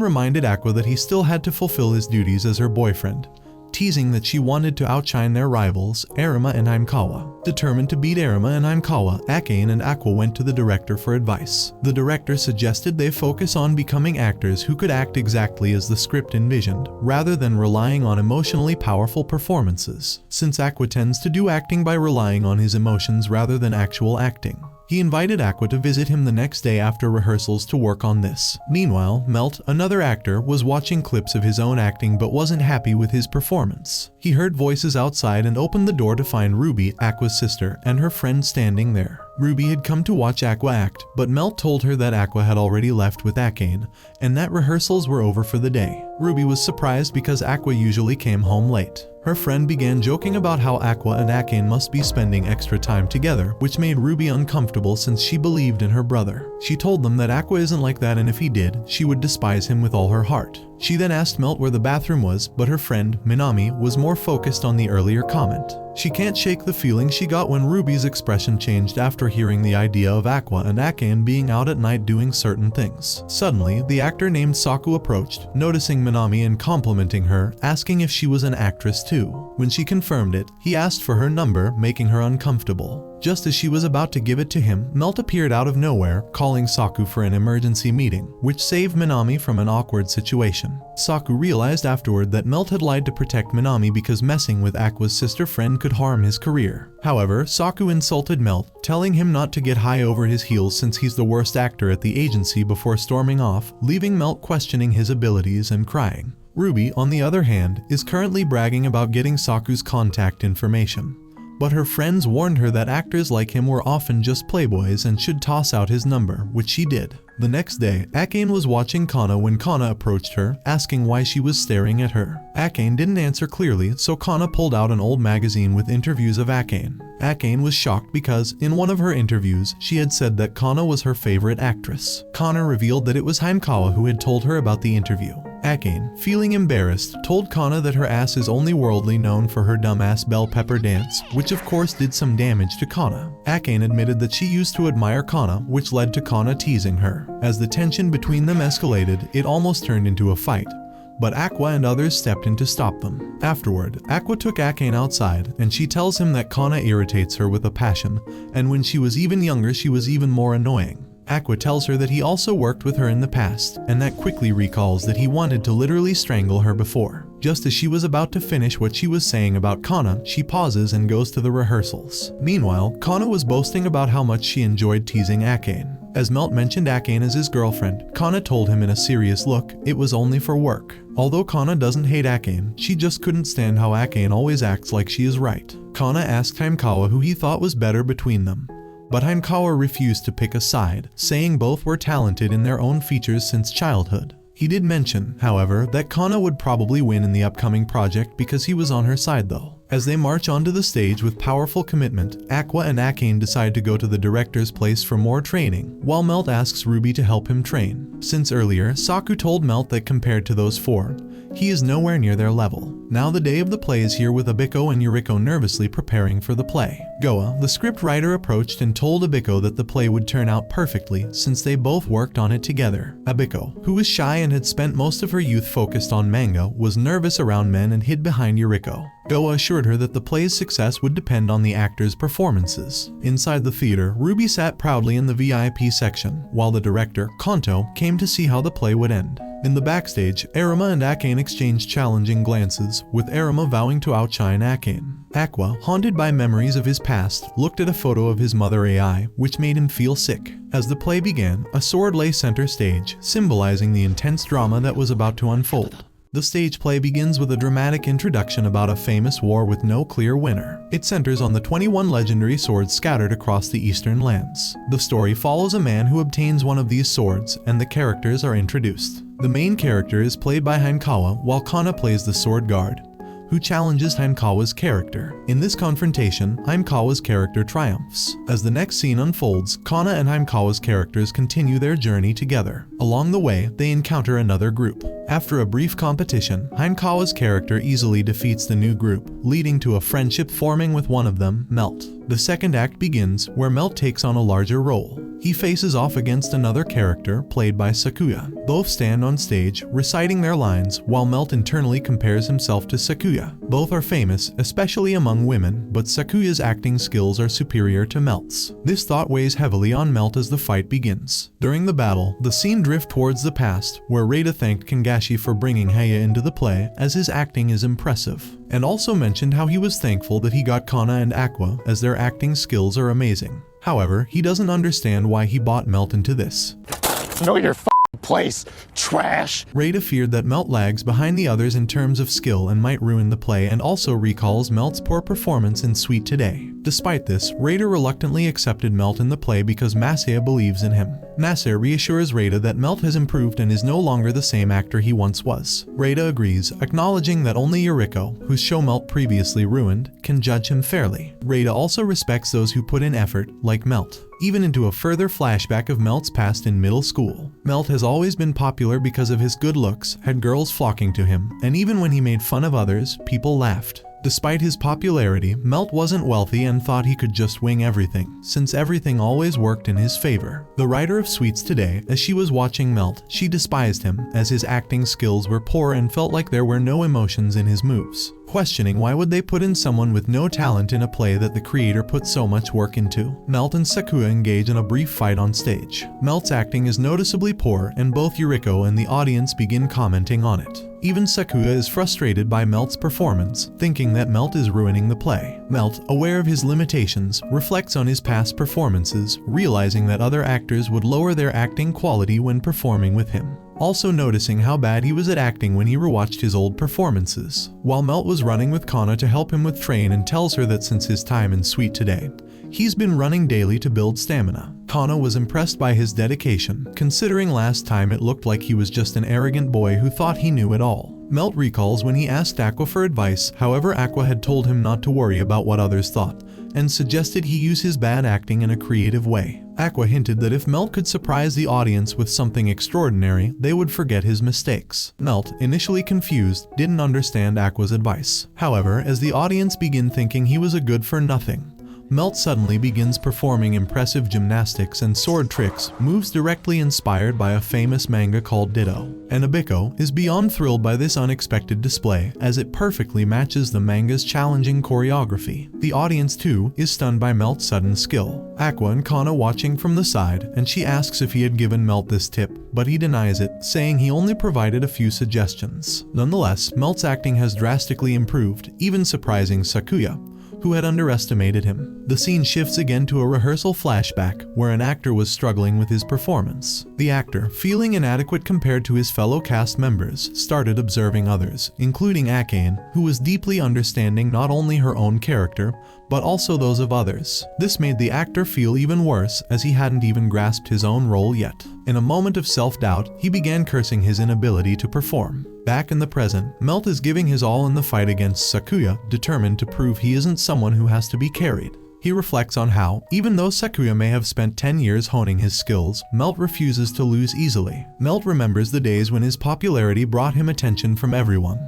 Speaker 1: reminded Aqua that he still had to fulfill his duties as her boyfriend, teasing that she wanted to outshine their rivals, Arima and Imkawa. Determined to beat Arima and Imkawa, Akane and Aqua went to the director for advice. The director suggested they focus on becoming actors who could act exactly as the script envisioned, rather than relying on emotionally powerful performances, since Aqua tends to do acting by relying on his emotions rather than actual acting. He invited Aqua to visit him the next day after rehearsals to work on this. Meanwhile, Melt, another actor, was watching clips of his own acting but wasn't happy with his performance. He heard voices outside and opened the door to find Ruby, Aqua's sister, and her friend standing there. Ruby had come to watch Aqua act, but Melt told her that Aqua had already left with Akane, and that rehearsals were over for the day. Ruby was surprised because Aqua usually came home late. Her friend began joking about how Aqua and Akane must be spending extra time together, which made Ruby uncomfortable since she believed in her brother. She told them that Aqua isn't like that, and if he did, she would despise him with all her heart. She then asked Melt where the bathroom was, but her friend, Minami, was more focused on the earlier comment. She can't shake the feeling she got when Ruby's expression changed after hearing the idea of Aqua and Akane being out at night doing certain things. Suddenly, the actor named Saku approached, noticing Minami and complimenting her, asking if she was an actress too. too. When she confirmed it, he asked for her number, making her uncomfortable. Just as she was about to give it to him, Melt appeared out of nowhere, calling Saku for an emergency meeting, which saved Minami from an awkward situation. Saku realized afterward that Melt had lied to protect Minami because messing with Aqua's sister friend could harm his career. However, Saku insulted Melt, telling him not to get high over his heels since he's the worst actor at the agency before storming off, leaving Melt questioning his abilities and crying. Ruby, on the other hand, is currently bragging about getting Saku's contact information. But her friends warned her that actors like him were often just playboys and should toss out his number, which she did. The next day, Akane was watching Kana when Kana approached her, asking why she was staring at her. Akane didn't answer clearly, so Kana pulled out an old magazine with interviews of Akane. Akane was shocked because, in one of her interviews, she had said that Kana was her favorite actress. Kana revealed that it was Hankawa who had told her about the interview. Akane, feeling embarrassed, told Kana that her ass is only worldly known for her dumbass bell pepper dance, which of course did some damage to Kana. Akane admitted that she used to admire Kana, which led to Kana teasing her. As the tension between them escalated, it almost turned into a fight. But Aqua and others stepped in to stop them. Afterward, Aqua took Akane outside, and she tells him that Kana irritates her with a passion, and when she was even younger she was even more annoying. Aqua tells her that he also worked with her in the past, and that quickly recalls that he wanted to literally strangle her before. Just as she was about to finish what she was saying about Kana, she pauses and goes to the rehearsals. Meanwhile, Kana was boasting about how much she enjoyed teasing Akane. As Melt mentioned Akane as his girlfriend, Kana told him in a serious look it was only for work. Although Kana doesn't hate Akane, she just couldn't stand how Akane always acts like she is right. Kana asked Hankawa who he thought was better between them. But Hankawa refused to pick a side, saying both were talented in their own features since childhood. He did mention, however, that Kana would probably win in the upcoming project because he was on her side though. As they march onto the stage with powerful commitment, Aqua and Akane decide to go to the director's place for more training, while Melt asks Ruby to help him train. Since earlier, Saku told Melt that compared to those four, he is nowhere near their level. Now the day of the play is here with Abiko and Yuriko nervously preparing for the play. Goa, the script writer, approached and told Abiko that the play would turn out perfectly since they both worked on it together. Abiko, who was shy and had spent most of her youth focused on manga, was nervous around men and hid behind Yuriko. Goa assured her that the play's success would depend on the actors' performances. Inside the theater, Ruby sat proudly in the VIP section, while the director, Kanto, came to see how the play would end. In the backstage, Arima and Akane exchanged challenging glances, with Arima vowing to outshine Akane. Aqua, haunted by memories of his past, looked at a photo of his mother AI, which made him feel sick. As the play began, a sword lay center stage, symbolizing the intense drama that was about to unfold. The stage play begins with a dramatic introduction about a famous war with no clear winner. It centers on the 21 legendary swords scattered across the eastern lands. The story follows a man who obtains one of these swords, and the characters are introduced. The main character is played by Hankawa, while Kana plays the sword guard, who challenges Hankawa's character. In this confrontation, Hankawa's character triumphs. As the next scene unfolds, Kana and Hankawa's characters continue their journey together. Along the way, they encounter another group. After a brief competition, Hankawa's character easily defeats the new group, leading to a friendship forming with one of them, Melt. The second act begins, where Melt takes on a larger role. He faces off against another character, played by Sakuya. Both stand on stage, reciting their lines, while Melt internally compares himself to Sakuya. Both are famous, especially among women, but Sakuya's acting skills are superior to Melt's. This thought weighs heavily on Melt as the fight begins. During the battle, the scene drifts towards the past, where Reita thanked Kangashi for bringing Heya into the play, as his acting is impressive, and also mentioned how he was thankful that he got Kana and Aqua, as their acting skills are amazing. However, he doesn't understand why he bought Melt into this.
Speaker 4: Know your place, trash.
Speaker 1: Reita feared that Melt lags behind the others in terms of skill and might ruin the play, and also recalls Melt's poor performance in Sweet Today. Despite this, Reita reluctantly accepted Melt in the play because Masaya believes in him. Masaya reassures Reita that Melt has improved and is no longer the same actor he once was. Reita agrees, acknowledging that only Yuriko, whose show Melt previously ruined, can judge him fairly. Reita also respects those who put in effort, like Melt, even into a further flashback of Melt's past in middle school. Melt has always been popular because of his good looks, had girls flocking to him, and even when he made fun of others, people laughed. Despite his popularity, Melt wasn't wealthy and thought he could just wing everything, since everything always worked in his favor. The writer of Sweets Today, as she was watching Melt, she despised him, as his acting skills were poor and felt like there were no emotions in his moves. questioning why would they put in someone with no talent in a play that the creator put so much work into. Melt and Sakuya engage in a brief fight on stage. Melt's acting is noticeably poor, and both Yuriko and the audience begin commenting on it. Even Sakuya is frustrated by Melt's performance, thinking that Melt is ruining the play. Melt, aware of his limitations, reflects on his past performances, realizing that other actors would lower their acting quality when performing with him. Also noticing how bad he was at acting when he rewatched his old performances. While Melt was running with Kana to help him with train and tells her that since his time in Suite today, he's been running daily to build stamina. Kana was impressed by his dedication, considering last time it looked like he was just an arrogant boy who thought he knew it all. Melt recalls when he asked Aqua for advice, however Aqua had told him not to worry about what others thought, and suggested he use his bad acting in a creative way. Aqua hinted that if Melt could surprise the audience with something extraordinary, they would forget his mistakes. Melt, initially confused, didn't understand Aqua's advice. However, as the audience began thinking he was a good for nothing, Melt suddenly begins performing impressive gymnastics and sword tricks, moves directly inspired by a famous manga called Ditto. And Abiko is beyond thrilled by this unexpected display, as it perfectly matches the manga's challenging choreography. The audience too is stunned by Melt's sudden skill. Aqua and Kana watching from the side, and she asks if he had given Melt this tip, but he denies it, saying he only provided a few suggestions. Nonetheless, Melt's acting has drastically improved, even surprising Sakuya, who had underestimated him. The scene shifts again to a rehearsal flashback where an actor was struggling with his performance. The actor, feeling inadequate compared to his fellow cast members, started observing others, including Akane, who was deeply understanding not only her own character, but also those of others. This made the actor feel even worse, as he hadn't even grasped his own role yet. In a moment of self-doubt, he began cursing his inability to perform. Back in the present, Melt is giving his all in the fight against Sakuya, determined to prove he isn't someone who has to be carried. He reflects on how, even though Sakuya may have spent 10 years honing his skills, Melt refuses to lose easily. Melt remembers the days when his popularity brought him attention from everyone.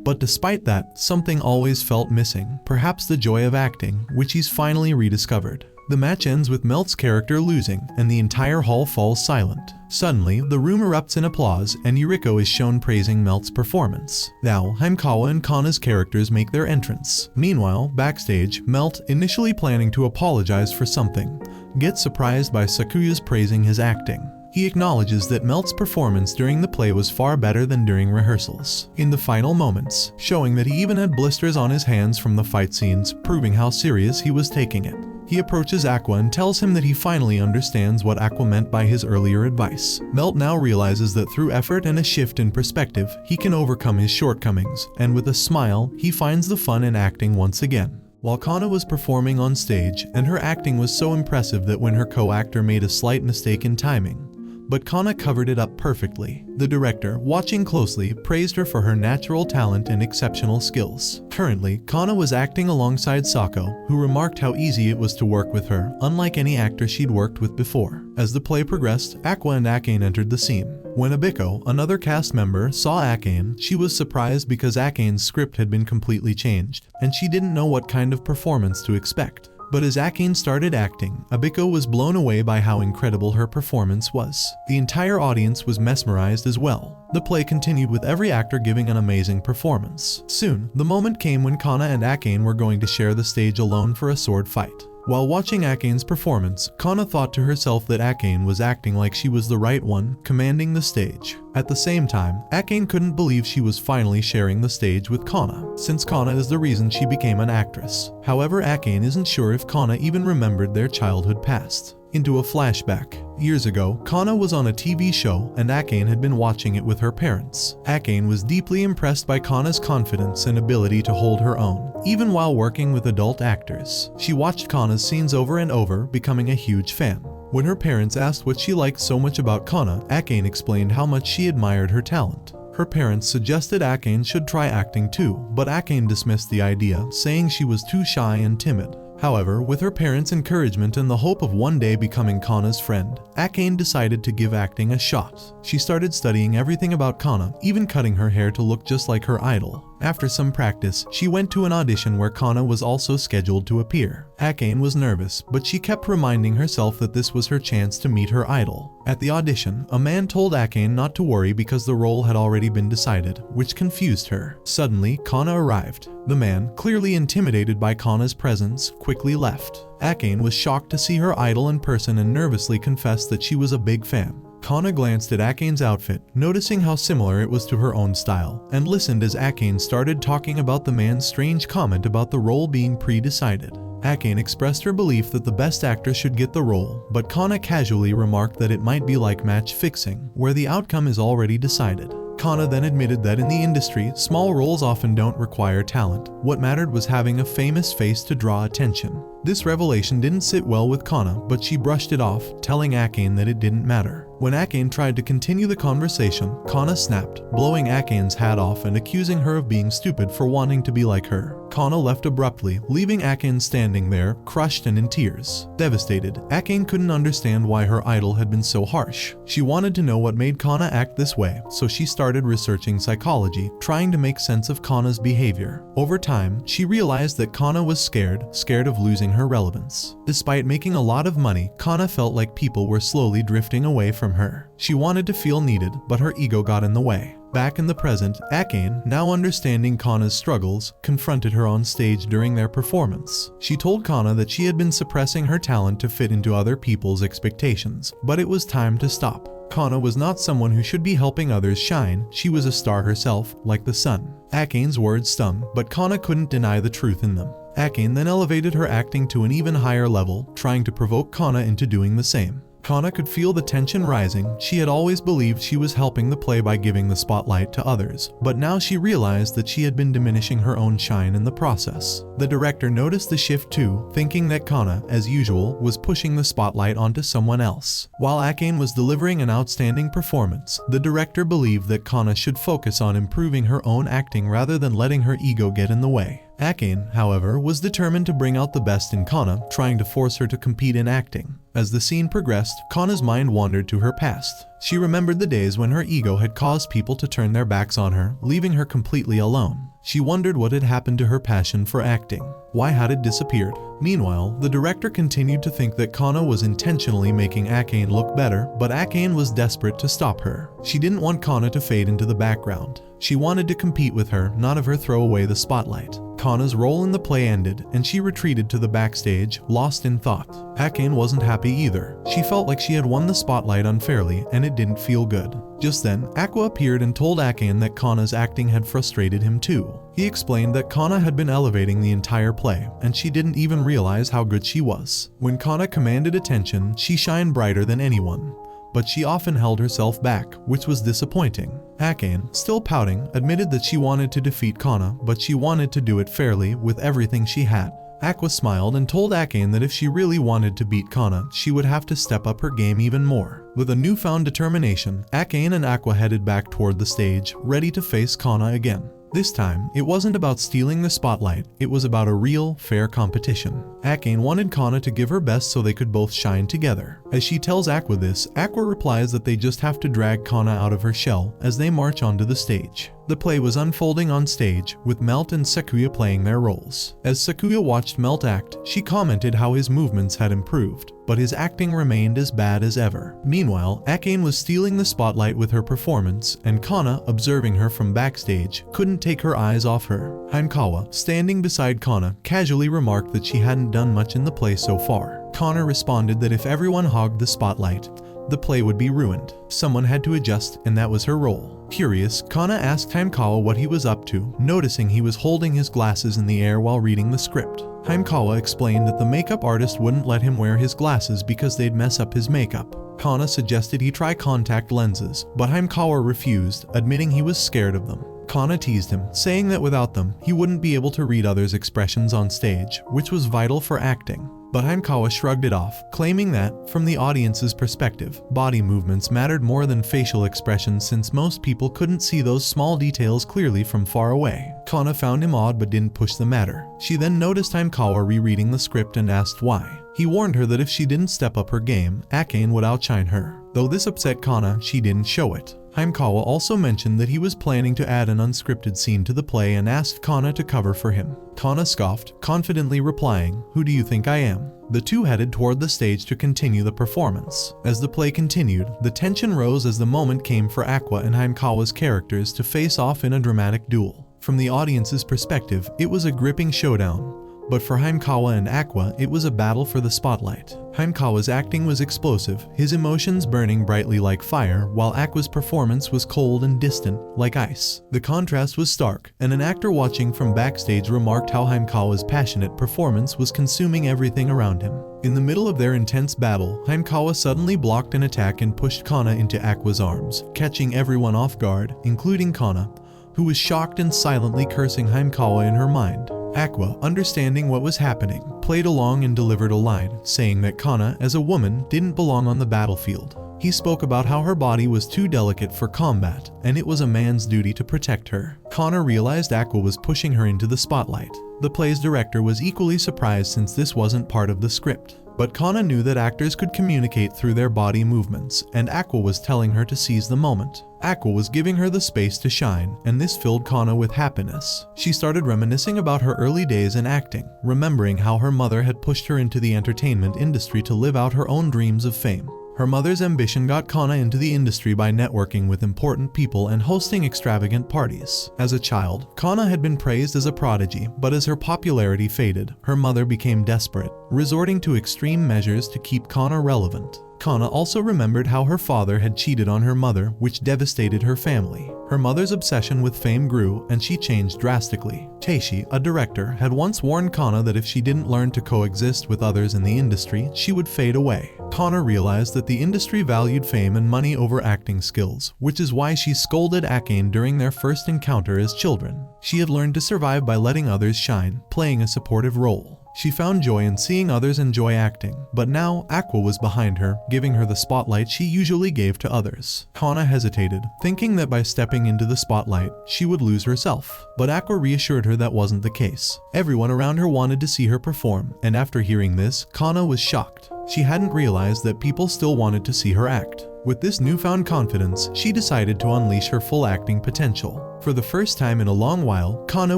Speaker 1: But despite that, something always felt missing, perhaps the joy of acting, which he's finally rediscovered. The match ends with Melt's character losing, and the entire hall falls silent. Suddenly, the room erupts in applause, and Yuriko is shown praising Melt's performance. Now, Hankawa and Kana's characters make their entrance. Meanwhile, backstage, Melt, initially planning to apologize for something, gets surprised by Sakuya's praising his acting. He acknowledges that Melt's performance during the play was far better than during rehearsals. In the final moments, showing that he even had blisters on his hands from the fight scenes, proving how serious he was taking it. He approaches Aqua and tells him that he finally understands what Aqua meant by his earlier advice. Melt now realizes that through effort and a shift in perspective, he can overcome his shortcomings, and with a smile, he finds the fun in acting once again. While Kana was performing on stage, and her acting was so impressive that when her co-actor made a slight mistake in timing, but Kana covered it up perfectly. The director, watching closely, praised her for her natural talent and exceptional skills. Currently, Kana was acting alongside Sako, who remarked how easy it was to work with her, unlike any actor she'd worked with before. As the play progressed, Aqua and Akane entered the scene. When Abiko, another cast member, saw Akane, she was surprised because Akane's script had been completely changed, and she didn't know what kind of performance to expect. But as Akane started acting, Abiko was blown away by how incredible her performance was. The entire audience was mesmerized as well. The play continued with every actor giving an amazing performance. Soon, the moment came when Kana and Akane were going to share the stage alone for a sword fight. While watching Akane's performance, Kana thought to herself that Akane was acting like she was the right one, commanding the stage. At the same time, Akane couldn't believe she was finally sharing the stage with Kana, since Kana is the reason she became an actress. However, Akane isn't sure if Kana even remembered their childhood past. Into a flashback. Years ago, Kana was on a TV show and Akane had been watching it with her parents. Akane was deeply impressed by Kana's confidence and ability to hold her own, even while working with adult actors. She watched Kana's scenes over and over, becoming a huge fan. When her parents asked what she liked so much about Kana, Akane explained how much she admired her talent. Her parents suggested Akane should try acting too, but Akane dismissed the idea, saying she was too shy and timid. However, with her parents' encouragement and the hope of one day becoming Kana's friend, Akane decided to give acting a shot. She started studying everything about Kana, even cutting her hair to look just like her idol. After some practice, she went to an audition where Kana was also scheduled to appear. Akane was nervous, but she kept reminding herself that this was her chance to meet her idol. At the audition, a man told Akane not to worry because the role had already been decided, which confused her. Suddenly, Kana arrived. The man, clearly intimidated by Kana's presence, quickly left. Akane was shocked to see her idol in person and nervously confessed that she was a big fan. Kana glanced at Akane's outfit, noticing how similar it was to her own style, and listened as Akane started talking about the man's strange comment about the role being pre-decided. Akane expressed her belief that the best actor should get the role, but Kana casually remarked that it might be like match fixing, where the outcome is already decided. Kana then admitted that in the industry, small roles often don't require talent. What mattered was having a famous face to draw attention. This revelation didn't sit well with Kana, but she brushed it off, telling Akane that it didn't matter. When Akane tried to continue the conversation, Kana snapped, blowing Akane's hat off and accusing her of being stupid for wanting to be like her. Kana left abruptly, leaving Akane standing there, crushed and in tears. Devastated, Akane couldn't understand why her idol had been so harsh. She wanted to know what made Kana act this way, so she started researching psychology, trying to make sense of Kana's behavior. Over time, she realized that Kana was scared of losing her relevance. Despite making a lot of money, Kana felt like people were slowly drifting away from her. She wanted to feel needed, but her ego got in the way. Back in the present, Akane, now understanding Kana's struggles, confronted her on stage during their performance. She told Kana that she had been suppressing her talent to fit into other people's expectations, but it was time to stop. Kana was not someone who should be helping others shine, she was a star herself, like the sun. Akane's words stung, but Kana couldn't deny the truth in them. Akane then elevated her acting to an even higher level, trying to provoke Kana into doing the same. Kana could feel the tension rising. She had always believed she was helping the play by giving the spotlight to others, but now she realized that she had been diminishing her own shine in the process. The director noticed the shift too, thinking that Kana, as usual, was pushing the spotlight onto someone else. While Akane was delivering an outstanding performance, the director believed that Kana should focus on improving her own acting rather than letting her ego get in the way. Akane, however, was determined to bring out the best in Kana, trying to force her to compete in acting. As the scene progressed, Kana's mind wandered to her past. She remembered the days when her ego had caused people to turn their backs on her, leaving her completely alone. She wondered what had happened to her passion for acting. Why had it disappeared? Meanwhile, the director continued to think that Kana was intentionally making Akane look better, but Akane was desperate to stop her. She didn't want Kana to fade into the background. She wanted to compete with her, not have her throw away the spotlight. Kana's role in the play ended, and she retreated to the backstage, lost in thought. Akane wasn't happy either. She felt like she had won the spotlight unfairly, and it didn't feel good. Just then, Aqua appeared and told Akane that Kana's acting had frustrated him too. He explained that Kana had been elevating the entire play, and she didn't even realize how good she was. When Kana commanded attention, she shined brighter than anyone, but she often held herself back, which was disappointing. Akane, still pouting, admitted that she wanted to defeat Kana, but she wanted to do it fairly, with everything she had. Aqua smiled and told Akane that if she really wanted to beat Kana, she would have to step up her game even more. With a newfound determination, Akane and Aqua headed back toward the stage, ready to face Kana again. This time, it wasn't about stealing the spotlight, it was about a real, fair competition. Akane wanted Kana to give her best so they could both shine together. As she tells Aqua this, Aqua replies that they just have to drag Kana out of her shell as they march onto the stage. The play was unfolding on stage, with Melt and Sakuya playing their roles. As Sakuya watched Melt act, she commented how his movements had improved, but his acting remained as bad as ever. Meanwhile, Akane was stealing the spotlight with her performance, and Kana, observing her from backstage, couldn't take her eyes off her. Hankawa, standing beside Kana, casually remarked that she hadn't done much in the play so far. Kana responded that if everyone hogged the spotlight, the play would be ruined. Someone had to adjust, and that was her role. Curious, Kana asked Hankawa what he was up to, noticing he was holding his glasses in the air while reading the script. Hankawa explained that the makeup artist wouldn't let him wear his glasses because they'd mess up his makeup. Kana suggested he try contact lenses, but Hankawa refused, admitting he was scared of them. Kana teased him, saying that without them, he wouldn't be able to read others' expressions on stage, which was vital for acting. But Hankawa shrugged it off, claiming that, from the audience's perspective, body movements mattered more than facial expressions since most people couldn't see those small details clearly from far away. Kana found him odd but didn't push the matter. She then noticed Hankawa rereading the script and asked why. He warned her that if she didn't step up her game, Akane would outshine her. Though this upset Kana, she didn't show it. Himekawa also mentioned that he was planning to add an unscripted scene to the play and asked Kana to cover for him. Kana scoffed, confidently replying, "Who do you think I am?" The two headed toward the stage to continue the performance. As the play continued, the tension rose as the moment came for Aqua and Himekawa's characters to face off in a dramatic duel. From the audience's perspective, it was a gripping showdown. But for Himekawa and Aqua, it was a battle for the spotlight. Himekawa's acting was explosive, his emotions burning brightly like fire, while Aqua's performance was cold and distant, like ice. The contrast was stark, and an actor watching from backstage remarked how Himekawa's passionate performance was consuming everything around him. In the middle of their intense battle, Himekawa suddenly blocked an attack and pushed Kana into Aqua's arms, catching everyone off guard, including Kana, who was shocked and silently cursing Himekawa in her mind. Aqua, understanding what was happening, played along and delivered a line, saying that Kana, as a woman, didn't belong on the battlefield. He spoke about how her body was too delicate for combat, and it was a man's duty to protect her. Kana realized Aqua was pushing her into the spotlight. The play's director was equally surprised since this wasn't part of the script. But Kana knew that actors could communicate through their body movements, and Aqua was telling her to seize the moment. Aqua was giving her the space to shine, and this filled Kana with happiness. She started reminiscing about her early days in acting, remembering how her mother had pushed her into the entertainment industry to live out her own dreams of fame. Her mother's ambition got Kana into the industry by networking with important people and hosting extravagant parties. As a child, Kana had been praised as a prodigy, but as her popularity faded, her mother became desperate, resorting to extreme measures to keep Kana relevant. Kana also remembered how her father had cheated on her mother, which devastated her family. Her mother's obsession with fame grew, and she changed drastically. Teishi, a director, had once warned Kana that if she didn't learn to coexist with others in the industry, she would fade away. Kana realized that the industry valued fame and money over acting skills, which is why she scolded Akane during their first encounter as children. She had learned to survive by letting others shine, playing a supportive role. She found joy in seeing others enjoy acting, but now Aqua was behind her, giving her the spotlight she usually gave to others. Kana hesitated, thinking that by stepping into the spotlight, she would lose herself. But Aqua reassured her that wasn't the case. Everyone around her wanted to see her perform, and after hearing this, Kana was shocked. She hadn't realized that people still wanted to see her act. With this newfound confidence, she decided to unleash her full acting potential. For the first time in a long while, Kana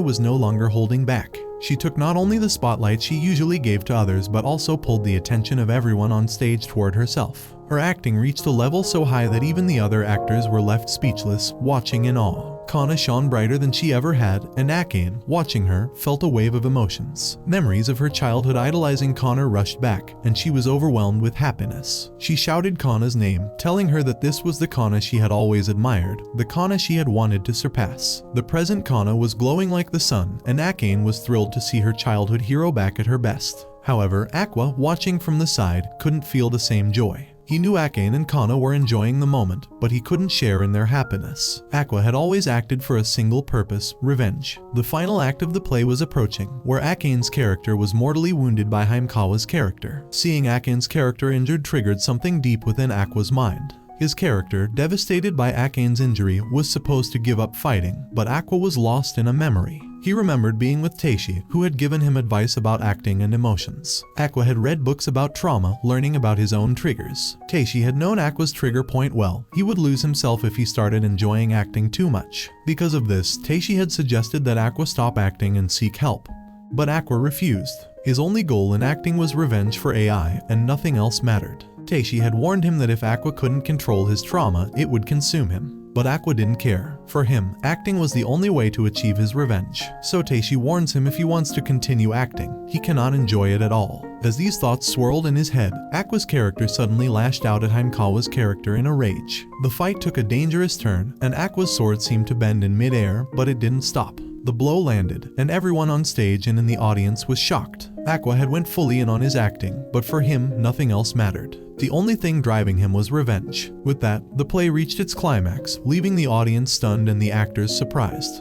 Speaker 1: was no longer holding back. She took not only the spotlight she usually gave to others but also pulled the attention of everyone on stage toward herself. Her acting reached a level so high that even the other actors were left speechless, watching in awe. Kana shone brighter than she ever had, and Akane, watching her, felt a wave of emotions. Memories of her childhood idolizing Kana rushed back, and she was overwhelmed with happiness. She shouted Kana's name, telling her that this was the Kana she had always admired, the Kana she had wanted to surpass. The present Kana was glowing like the sun, and Akane was thrilled to see her childhood hero back at her best. However, Aqua, watching from the side, couldn't feel the same joy. He knew Akane and Kana were enjoying the moment, but he couldn't share in their happiness. Aqua had always acted for a single purpose: revenge. The final act of the play was approaching, where Akane's character was mortally wounded by Himekawa's character. Seeing Akane's character injured triggered something deep within Aqua's mind. His character, devastated by Akane's injury, was supposed to give up fighting, but Aqua was lost in a memory. He remembered being with Teishi, who had given him advice about acting and emotions. Aqua had read books about trauma, learning about his own triggers. Teishi had known Aqua's trigger point well. He would lose himself if he started enjoying acting too much. Because of this, Teishi had suggested that Aqua stop acting and seek help. But Aqua refused. His only goal in acting was revenge for AI, and nothing else mattered. Teishi had warned him that if Aqua couldn't control his trauma, it would consume him. But Aqua didn't care. For him, acting was the only way to achieve his revenge. So Teishi warns him if he wants to continue acting, he cannot enjoy it at all. As these thoughts swirled in his head, Aqua's character suddenly lashed out at Himekawa's character in a rage. The fight took a dangerous turn, and Aqua's sword seemed to bend in mid-air, but it didn't stop. The blow landed, and everyone on stage and in the audience was shocked. Aqua had went fully in on his acting, but for him, nothing else mattered. The only thing driving him was revenge. With that, the play reached its climax, leaving the audience stunned and the actors surprised.